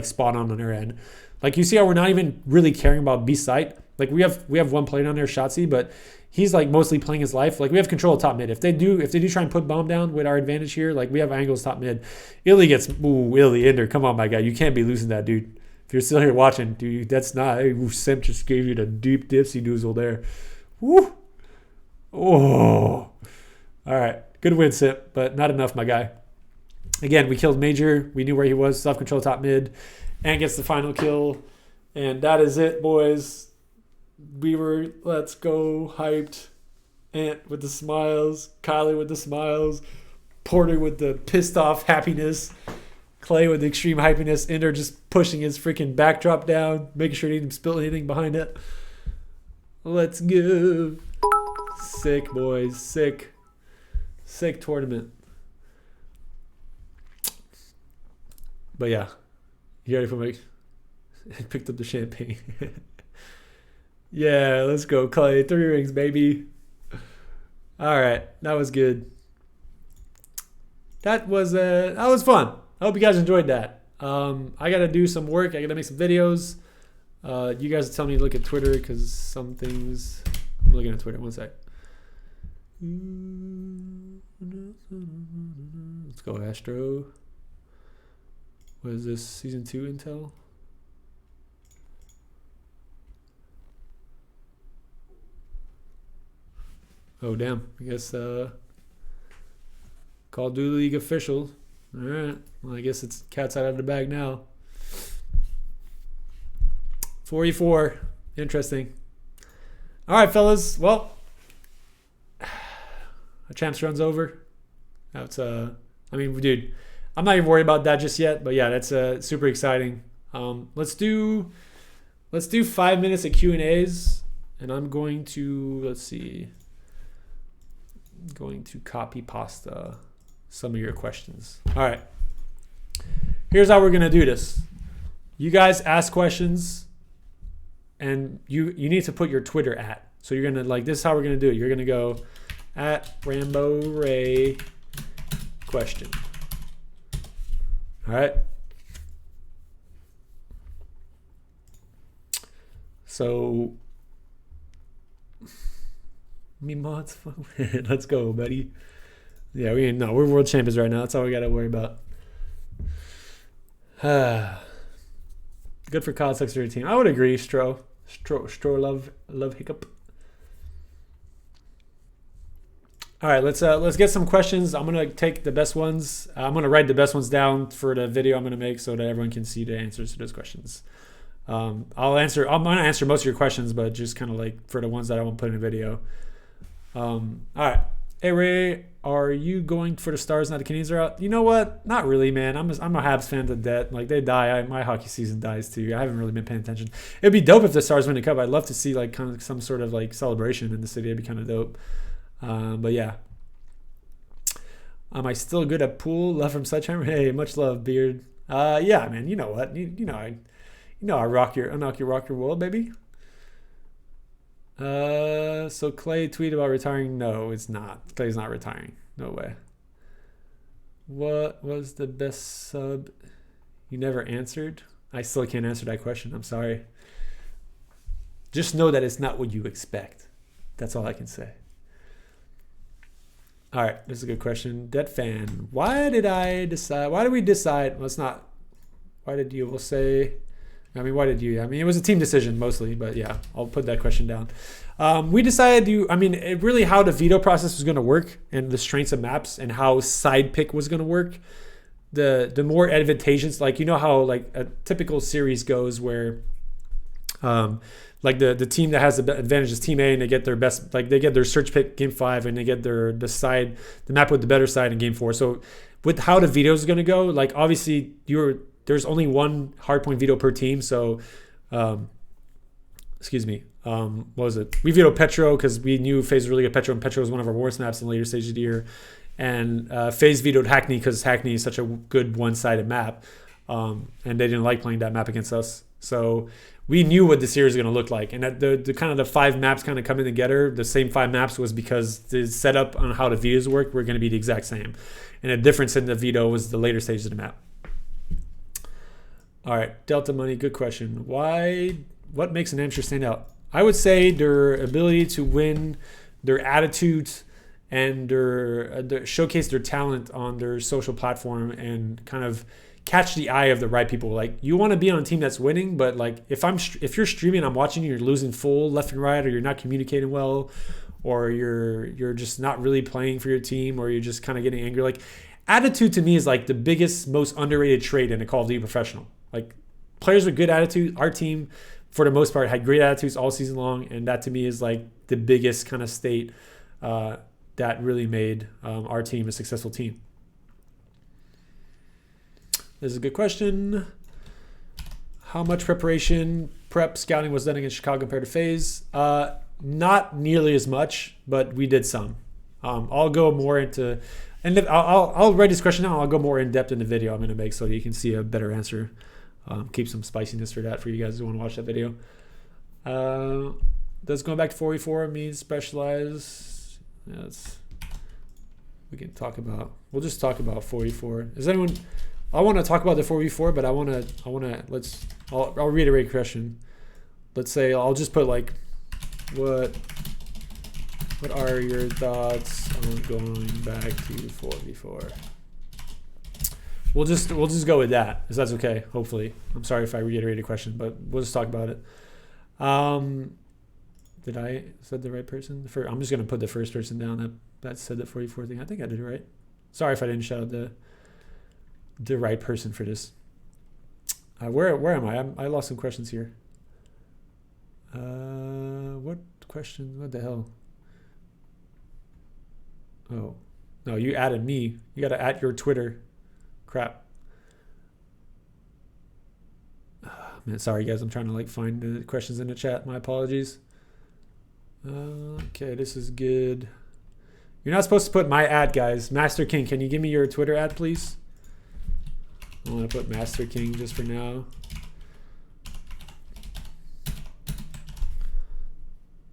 spot on their end. Like you see how we're not even really caring about B site. Like we have one player on there, Shotzi, but he's like mostly playing his life. Like we have control of top mid. If they do try and put bomb down with our advantage here, like we have angles top mid. Illy Ender, come on, my guy. You can't be losing that, dude. If you're still here watching, dude, that's not. Simp just gave you the deep dipsy doozle there. Woo. Oh. All right. Good win, Simp, but not enough, my guy. Again, we killed Major. We knew where he was. Self-control top mid. And gets the final kill. And that is it, boys. Let's go, hyped. Ant with the smiles. Kylie with the smiles. Porter with the pissed off happiness. Clay with the extreme hypiness. Ender just pushing his freaking backdrop down. Making sure he didn't spill anything behind it. Let's go. Sick, boys. Sick. Sick tournament. But yeah. You ready for me? I picked up the champagne. Yeah, let's go, Clay. 3 rings, baby. All right, that was good. That was fun. I hope you guys enjoyed that. I gotta do some work. I gotta make some videos. You guys tell me to look at Twitter because some things. I'm looking at Twitter. One sec. Let's go, Astro. What is this? Season 2 intel? Oh, damn. I guess Call of Duty League official. All right. Well, I guess it's cat's out of the bag now. 44. Interesting. All right, fellas. Well, our champs run's over. That's I mean, dude, I'm not even worried about that just yet. But yeah, that's super exciting. Let's do 5 minutes of Q&As, and I'm going to, let's see, I'm going to copy pasta some of your questions. All right. Here's how we're going to do this. You guys ask questions, and you need to put your Twitter at. So you're going to, like, this is how we're going to do it. You're going to go at Rambo Ray question. All right. So, me mods, let's go, buddy. Yeah, we're world champions right now. That's all we got to worry about. Good for COD 6 team. I would agree. Stro love hiccup. All right, let's get some questions. I'm gonna take the best ones. I'm gonna write the best ones down for the video I'm gonna make so that everyone can see the answers to those questions. I'm gonna answer most of your questions, but just kind of like for the ones that I won't put in a video. All right. Hey Ray, are you going for the Stars now the Canadians are out? You know what? Not really, man. I'm a Habs fan to death. Like, they die. My hockey season dies too. I haven't really been paying attention. It'd be dope if the Stars win the cup. I'd love to see like kind of some sort of like celebration in the city. It'd be kind of dope. But yeah. Am I still good at pool? Love from Sledgehammer. Hey, much love, Beard. Yeah, man. You know what? I rock your world, baby. So Clay tweeted about retiring. No, it's not. Clay's not retiring. No way. What was the best sub you never answered? I still can't answer that question. I'm sorry. Just know that it's not what you expect. That's all I can say. All right, this is a good question. Dead fan. Why did we decide? Well, it's not. Why did you? We'll say. Why did you? It was a team decision mostly, but yeah, I'll put that question down. We decided really how the veto process was going to work and the strengths of maps and how side pick was going to work. The more advantageous, like, you know how like a typical series goes where, like the team that has the advantage is team A and they get their best, like they get their search pick game 5 and they get the map with the better side in game 4. So with how the veto is going to go, like obviously there's only one hardpoint veto per team. So, what was it? We vetoed Petro because we knew FaZe was really good at Petro, and Petro was one of our worst maps in the later stages of the year. And FaZe vetoed Hackney because Hackney is such a good one-sided map, and they didn't like playing that map against us. So we knew what the series was going to look like. And that the kind of the 5 maps kind of coming together, the same 5 maps, was because the setup on how the vetoes work were going to be the exact same. And the difference in the veto was the later stages of the map. All right, Delta Money, good question. What makes an amateur stand out? I would say their ability to win, their attitude, and their showcase their talent on their social platform and kind of catch the eye of the right people. Like, you want to be on a team that's winning, but like if you're streaming, I'm watching you, you're losing full left and right, or you're not communicating well, or you're just not really playing for your team, or you're just kind of getting angry. Like, attitude to me is like the biggest, most underrated trait in a Call of Duty professional. Like, players with good attitude, our team for the most part had great attitudes all season long, and that to me is like the biggest kind of state that really made our team a successful team. This is a good question. How much prep scouting was done against Chicago compared to FaZe? Not nearly as much, but we did some. I'll go more into, and I'll write this question now. I'll go more in depth in the video I'm going to make so you can see a better answer. Keep some spiciness for that for you guys who want to watch that video. Does going back to 4v4 mean specialized? We'll just talk about 4v4. Is anyone? I want to talk about the 4v4, but I'll reiterate the question. Let's say I'll just put like, what are your thoughts on going back to 4v4? We'll just go with that, if that's okay, hopefully. I'm sorry if I reiterated the question, but we'll just talk about it. Did I said the right person? I'm just going to put the first person down that said the 44 thing. I think I did it right. Sorry if I didn't shout out the right person for this. Where am I? I lost some questions here. What question? What the hell? Oh, no, you added me. You got to add your Twitter. Crap. Man, sorry guys, I'm trying to like find the questions in the chat. My apologies. Okay, this is good. You're not supposed to put my ad, guys. Master King, can you give me your Twitter ad, please? I want to put Master King just for now.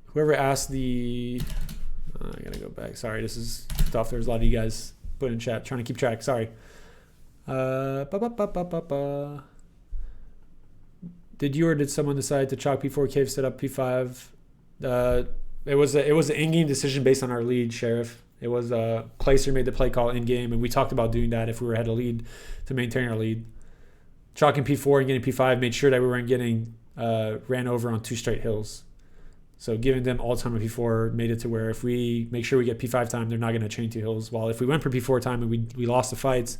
Whoever asked the... I gotta go back. Sorry, this is stuff. There's a lot of you guys put in chat. Trying to keep track. Sorry. Did you or did someone decide to chalk P4 cave set up P5? It was an in-game decision based on our lead, Sheriff. It was Placer made the play call in-game, and we talked about doing that if we were had a lead to maintain our lead. Chalking P4 and getting P5 made sure that we weren't getting ran over on 2 straight hills. So giving them all time on P4 made it to where if we make sure we get P5 time, they're not going to chain 2 hills. While if we went for P4 time and we lost the fights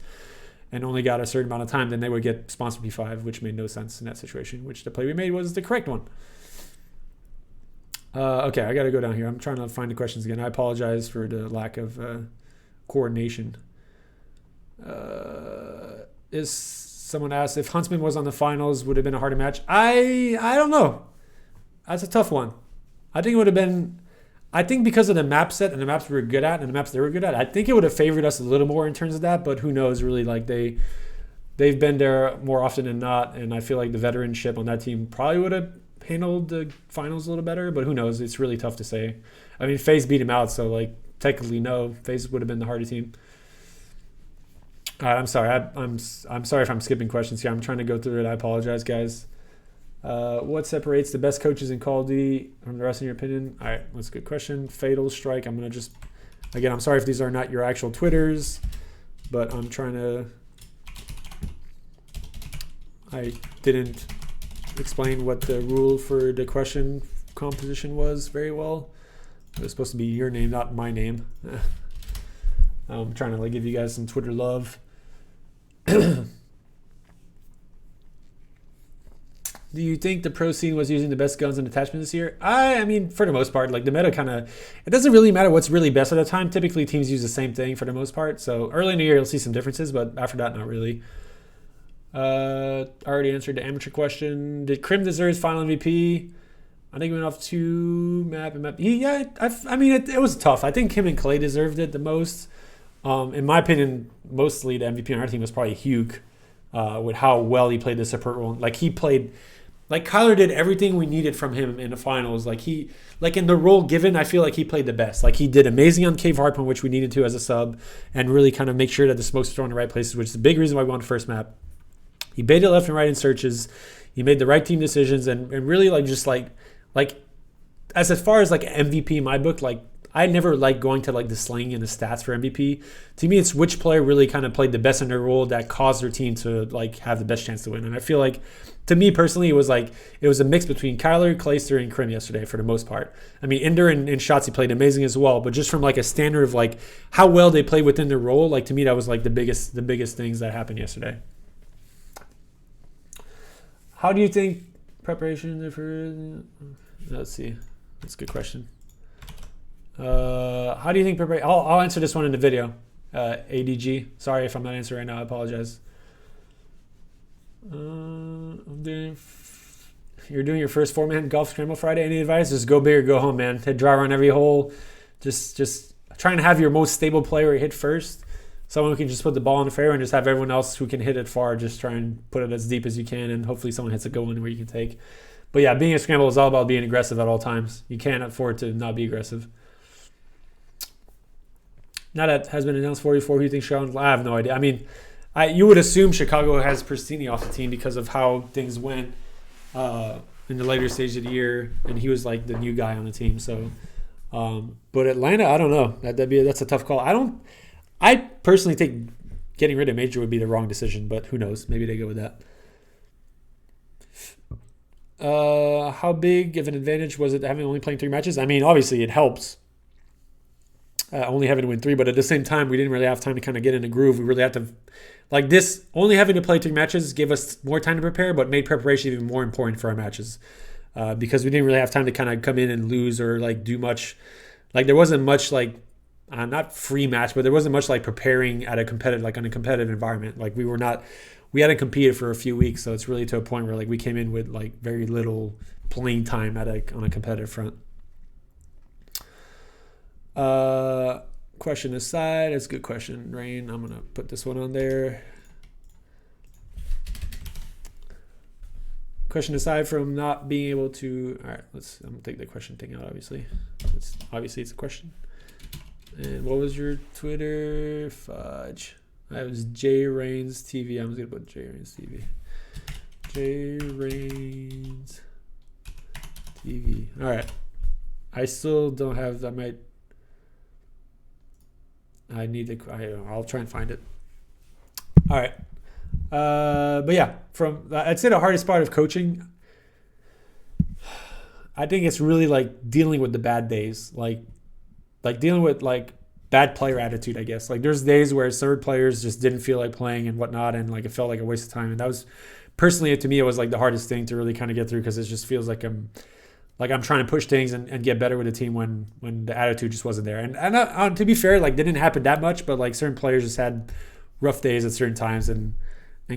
and only got a certain amount of time, then they would get sponsored P5, which made no sense in that situation, which the play we made was the correct one. Okay, I got to go down here. I'm trying to find the questions again. I apologize for the lack of coordination. Is someone asked if Huntsman was on the finals, would it have been a harder match? I don't know. That's a tough one. I think it would have been, I think because of the map set and the maps we were good at and the maps they were good at, I think it would have favored us a little more in terms of that, but who knows really, like they've been there more often than not, and I feel like the veteranship on that team probably would have handled the finals a little better, but who knows, it's really tough to say. I mean, FaZe beat him out, so like technically no, FaZe would have been the harder team. I'm sorry, I'm sorry if I'm skipping questions here. I'm trying to go through it. I apologize, guys. What separates the best coaches in Call of Duty from the rest, in your opinion? All right, that's a good question. Fatal Strike. I'm going to just, again, I'm sorry if these are not your actual Twitters, but I'm trying to, I didn't explain what the rule for the question composition was very well. It was supposed to be your name, not my name. I'm trying to like give you guys some Twitter love. Do you think the pro scene was using the best guns and attachments this year? I mean, for the most part, like the meta kind of, it doesn't really matter what's really best at the time. Typically, teams use the same thing for the most part. So early in the year, you'll see some differences, but after that, not really. I already answered the amateur question. Did Krim deserve his final MVP? I think he went off 2 map and map. I mean, it was tough. I think him and Clay deserved it the most. In my opinion, mostly the MVP on our team was probably Hugh, with how well he played the support role. Like he played. Like Kyler did everything we needed from him in the finals. Like in the role given, I feel like he played the best. Like he did amazing on Cave Hardpoint, which we needed to as a sub, and really kind of make sure that the smokes were thrown in the right places, which is the big reason why we won the first map. He baited left and right in searches. He made the right team decisions and really like just like as far as like MVP in my book, like I never like going to like the sling and the stats for MVP. To me, it's which player really kind of played the best in their role that caused their team to like have the best chance to win. And I feel like, to me personally, it was a mix between Kyler, Clayster, and Krim yesterday for the most part. I mean, Ender and Shotzi played amazing as well, but just from like a standard of like how well they played within their role, like to me that was like the biggest things that happened yesterday. How do you think preparation for? Let's see, that's a good question. How do you think preparation? I'll answer this one in the video. ADG. Sorry if I'm not answering right now. I apologize. You're doing your first 4-man golf scramble Friday. Any advice? Just go big or go home, man. Hit driver on every hole. Just try and have your most stable player hit first. Someone who can just put the ball in the fairway and just have everyone else who can hit it far. Just try and put it as deep as you can, and hopefully someone hits a good one where you can take. But yeah, being a scramble is all about being aggressive at all times. You can't afford to not be aggressive. Now that has been announced 44, who do you think Chicago? I have no idea. I mean, you would assume Chicago has Pristini off the team because of how things went in the later stage of the year, and he was like the new guy on the team. So, but Atlanta, I don't know. That's a tough call. I personally think getting rid of Major would be the wrong decision, but who knows? Maybe they go with that. How big of an advantage was it having only playing 3 matches? I mean, obviously it helps. Only having to win 3, but at the same time, we didn't really have time to kind of get in a groove. We really had to, like this, only having to play 3 matches gave us more time to prepare, but made preparation even more important for our matches because we didn't really have time to kind of come in and lose or like do much. Like there wasn't much like not free match, but there wasn't much like preparing at a competitive, like on a competitive environment. Like we hadn't competed for a few weeks, so it's really to a point where like we came in with like very little playing time on a competitive front. Question aside, that's a good question, Rain. I'm gonna put this one on there. Question aside from not being able to, all right, I'm gonna take the question thing out. Obviously, it's a question. And what was your Twitter? Fudge. That was J Rains TV. I'm just gonna put J Rains TV. J Rains TV. All right. I still don't have. I'll try and find it. All right. But yeah, I'd say the hardest part of coaching, I think it's really like dealing with the bad days, like dealing with like bad player attitude, I guess. Like there's days where certain players just didn't feel like playing and whatnot, and like it felt like a waste of time. And that was personally, to me, it was like the hardest thing to really kind of get through, because it just feels like I'm trying to push things and get better with the team when the attitude just wasn't there. And to be fair, like didn't happen that much, but like certain players just had rough days at certain times and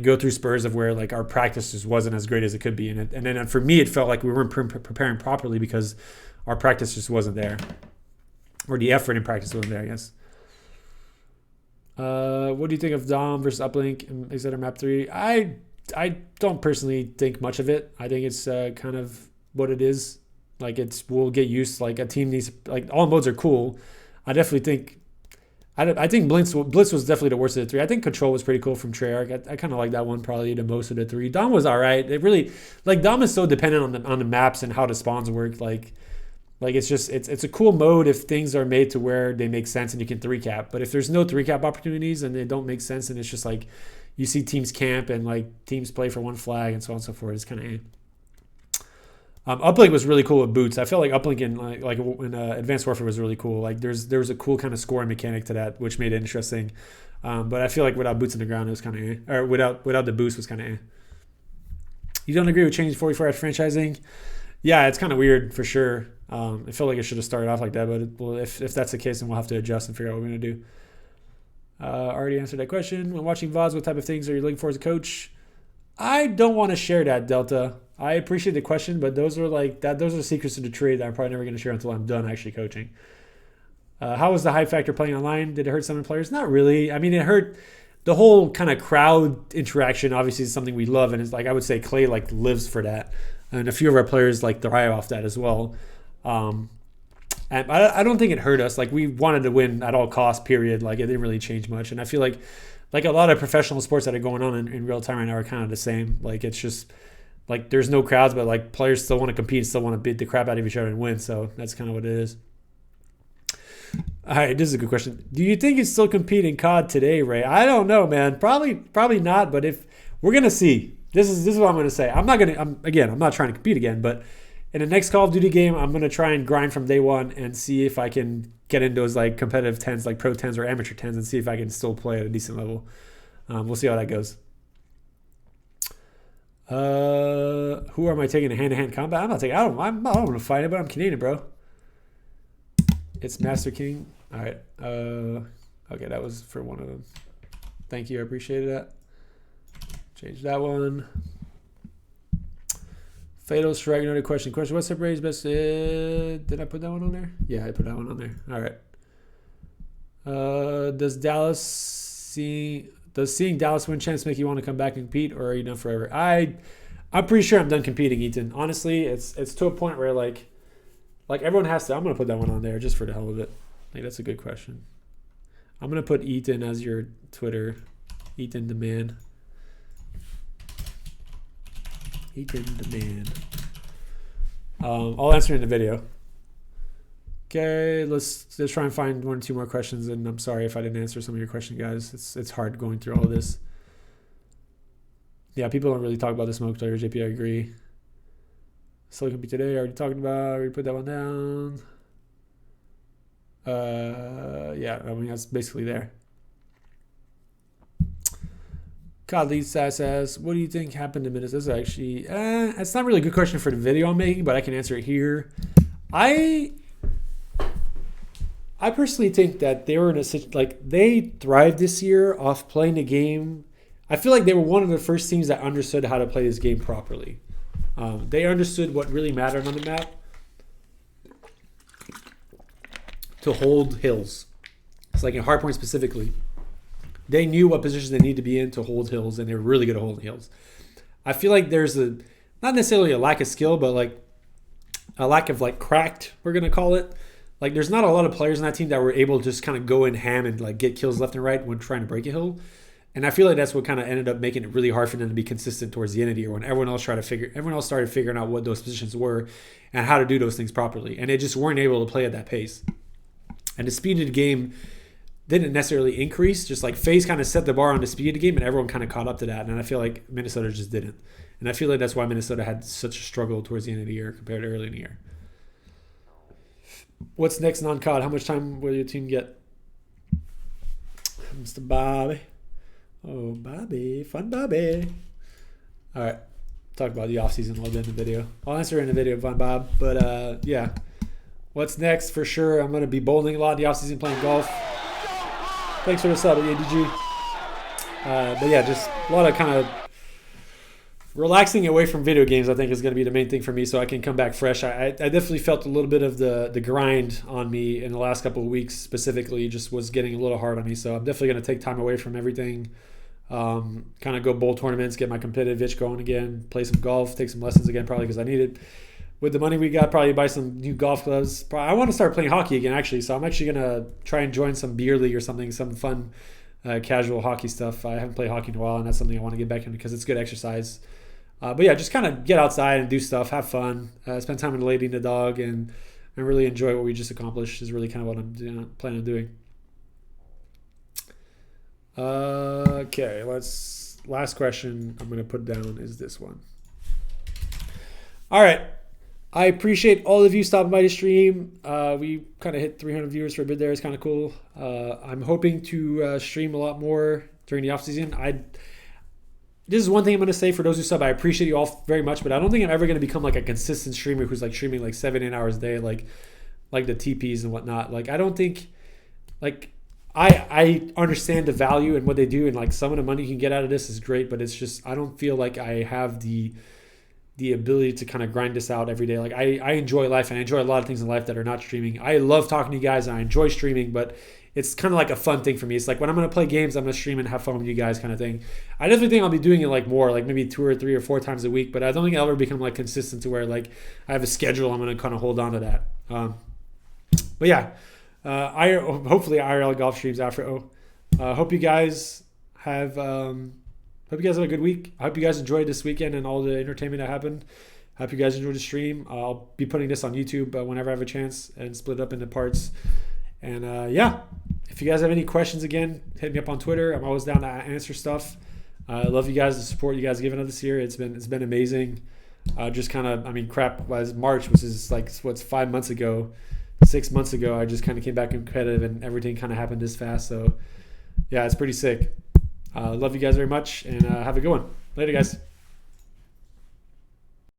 go through spurs of where like our practice just wasn't as great as it could be. And then for me, it felt like we weren't preparing properly because our practice just wasn't there, or the effort in practice wasn't there, I guess. What do you think of Dom versus Uplink, etc. Map 3? I don't personally think much of it. I think it's kind of what it is. Like we'll get used. Like a team needs, like all modes are cool. I definitely think. I think Blitz was definitely the worst of the three. I think Control was pretty cool from Treyarch. I kind of like that one probably the most of the three. Dom was all right. It really, like Dom is so dependent on the maps and how the spawns work. Like it's just it's a cool mode if things are made to where they make sense and you can 3-cap. But if there's no 3-cap opportunities and they don't make sense, and it's just like you see teams camp and like teams play for one flag and so on and so forth, it's kind of. Uplink was really cool with boots. I felt like Uplink in Advanced Warfare was really cool. Like there was a cool kind of scoring mechanic to that, which made it interesting. But I feel like without boots in the ground, it was kind of or without the boost was kind of. You don't agree with changing 44 after franchising? Yeah, it's kind of weird for sure. I feel like it should have started off like that, but if that's the case, then we'll have to adjust and figure out what we're gonna do. Already answered that question. When watching VODs, what type of things are you looking for as a coach? I don't want to share that, Delta. I appreciate the question, but those are secrets to the trade that I'm probably never going to share until I'm done actually coaching. How was the hype factor playing online? Did it hurt some of the players? Not really. I mean, it hurt the whole kind of crowd interaction. Obviously, is something we love, and it's like I would say Clay like lives for that, and a few of our players like thrive off that as well. And I don't think it hurt us. Like we wanted to win at all costs. Period. Like it didn't really change much, and I feel like a lot of professional sports that are going on in real time right now are kind of the same. Like it's just. Like there's no crowds, but like players still want to compete, still want to beat the crap out of each other and win. So that's kind of what it is. All right, this is a good question. Do you think it's still compete in COD today, Ray? I don't know, man. Probably not. But if we're gonna see, this is what I'm gonna say. I'm not trying to compete again, but in the next Call of Duty game, I'm gonna try and grind from day one and see if I can get in those like competitive 10s, like pro 10s or amateur 10s, and see if I can still play at a decent level. We'll see how that goes. Who am I taking a hand-to-hand combat? I'm not taking. I don't want to fight it, but I'm Canadian, bro. It's Master King. All right. Okay, that was for one of them. Thank you. I appreciated that. Change that one. Fatal Strike. Another question. What separates best? Did I put that one on there? Yeah, I put that one on there. All right. Does seeing Dallas win chance make you want to come back and compete, or are you done forever? I'm pretty sure I'm done competing, Ethan. Honestly, it's to a point where like everyone has to. I'm gonna put that one on there just for the hell of it. Like that's a good question. I'm gonna put Ethan as your Twitter. Ethan the man. Ethan the man. I'll answer in the video. Okay, let's try and find 1 or 2 more questions. And I'm sorry if I didn't answer some of your questions, guys. It's hard going through all of this. Yeah, people don't really talk about the smoke player. JP, I agree. Still compete today. Already talking about. Already put that one down. Yeah, I mean that's basically there. Godly says, what do you think happened to Minutes? This is actually, it's not really a good question for the video I'm making, but I can answer it here. I I personally think that they were in a like they thrived this year off playing the game. I feel like they were one of the first teams that understood how to play this game properly. They understood what really mattered on the map to hold hills. It's like in hardpoint specifically. They knew what positions they need to be in to hold hills, and they were really good at holding hills. I feel like there's not necessarily a lack of skill, but like a lack of like cracked, we're gonna call it. Like there's not a lot of players in that team that were able to just kind of go in ham and like get kills left and right when trying to break a hill. And I feel like that's what kind of ended up making it really hard for them to be consistent towards the end of the year when everyone else started figuring out what those positions were and how to do those things properly. And they just weren't able to play at that pace. And the speed of the game didn't necessarily increase. Just like FaZe kind of set the bar on the speed of the game and everyone kind of caught up to that. And I feel like Minnesota just didn't. And I feel like that's why Minnesota had such a struggle towards the end of the year compared to early in the year. What's next non-COD? How much time will your team get? Mr. Bobby. Oh, Bobby. Fun Bobby. All right. Talk about the offseason a little bit in the video. I'll answer in the video, Fun Bob. But, yeah. What's next? For sure, I'm going to be bowling a lot in the offseason, playing golf. Thanks for the sub, ADG. But, yeah, just a lot of kind of relaxing away from video games, I think, is going to be the main thing for me so I can come back fresh. I definitely felt a little bit of the grind on me in the last couple of weeks specifically. Just was getting a little hard on me. So I'm definitely going to take time away from everything. Kind of go bowl tournaments, get my competitive itch going again, play some golf, take some lessons again probably because I need it. With the money we got, probably buy some new golf clubs. I want to start playing hockey again, actually. So I'm actually going to try and join some beer league or something, some fun casual hockey stuff. I haven't played hockey in a while, and that's something I want to get back in because it's good exercise. But yeah, just kind of get outside and do stuff, have fun, spend time with the lady and the dog, and really enjoy what we just accomplished is really kind of what I'm planning on doing. Okay, last question I'm going to put down is this one. All right. I appreciate all of you stopping by the stream. We kind of hit 300 viewers for a bit there. It's kind of cool. I'm hoping to stream a lot more during the offseason. This is one thing I'm going to say for those who sub. I appreciate you all very much, but I don't think I'm ever going to become like a consistent streamer who's like streaming like 7-8 hours a day, like the TPs and whatnot. Like I don't think, like I understand the value and what they do, and like some of the money you can get out of this is great, but it's just I don't feel like I have the ability to kind of grind this out every day. Like I enjoy life and I enjoy a lot of things in life that are not streaming. I love talking to you guys and I enjoy streaming, but it's kind of like a fun thing for me. It's like when I'm going to play games, I'm going to stream and have fun with you guys kind of thing. I definitely think I'll be doing it like more, like maybe 2 or 3 or 4 times a week, but I don't think I'll ever become like consistent to where like I have a schedule. I'm going to kind of hold on to that. But yeah, hopefully IRL golf streams after. Hope you guys have a good week. I hope you guys enjoyed this weekend and all the entertainment that happened. I hope you guys enjoyed the stream. I'll be putting this on YouTube whenever I have a chance and split it up into parts. And yeah, if you guys have any questions, again, hit me up on Twitter. I'm always down to answer stuff. I love you guys, the support you guys given us this year. It's been amazing. Just kind of, crap, was March, which is like, 5 months ago, 6 months ago, I just kind of came back competitive and everything kind of happened this fast. So yeah, it's pretty sick. Love you guys very much and have a good one. Later, guys.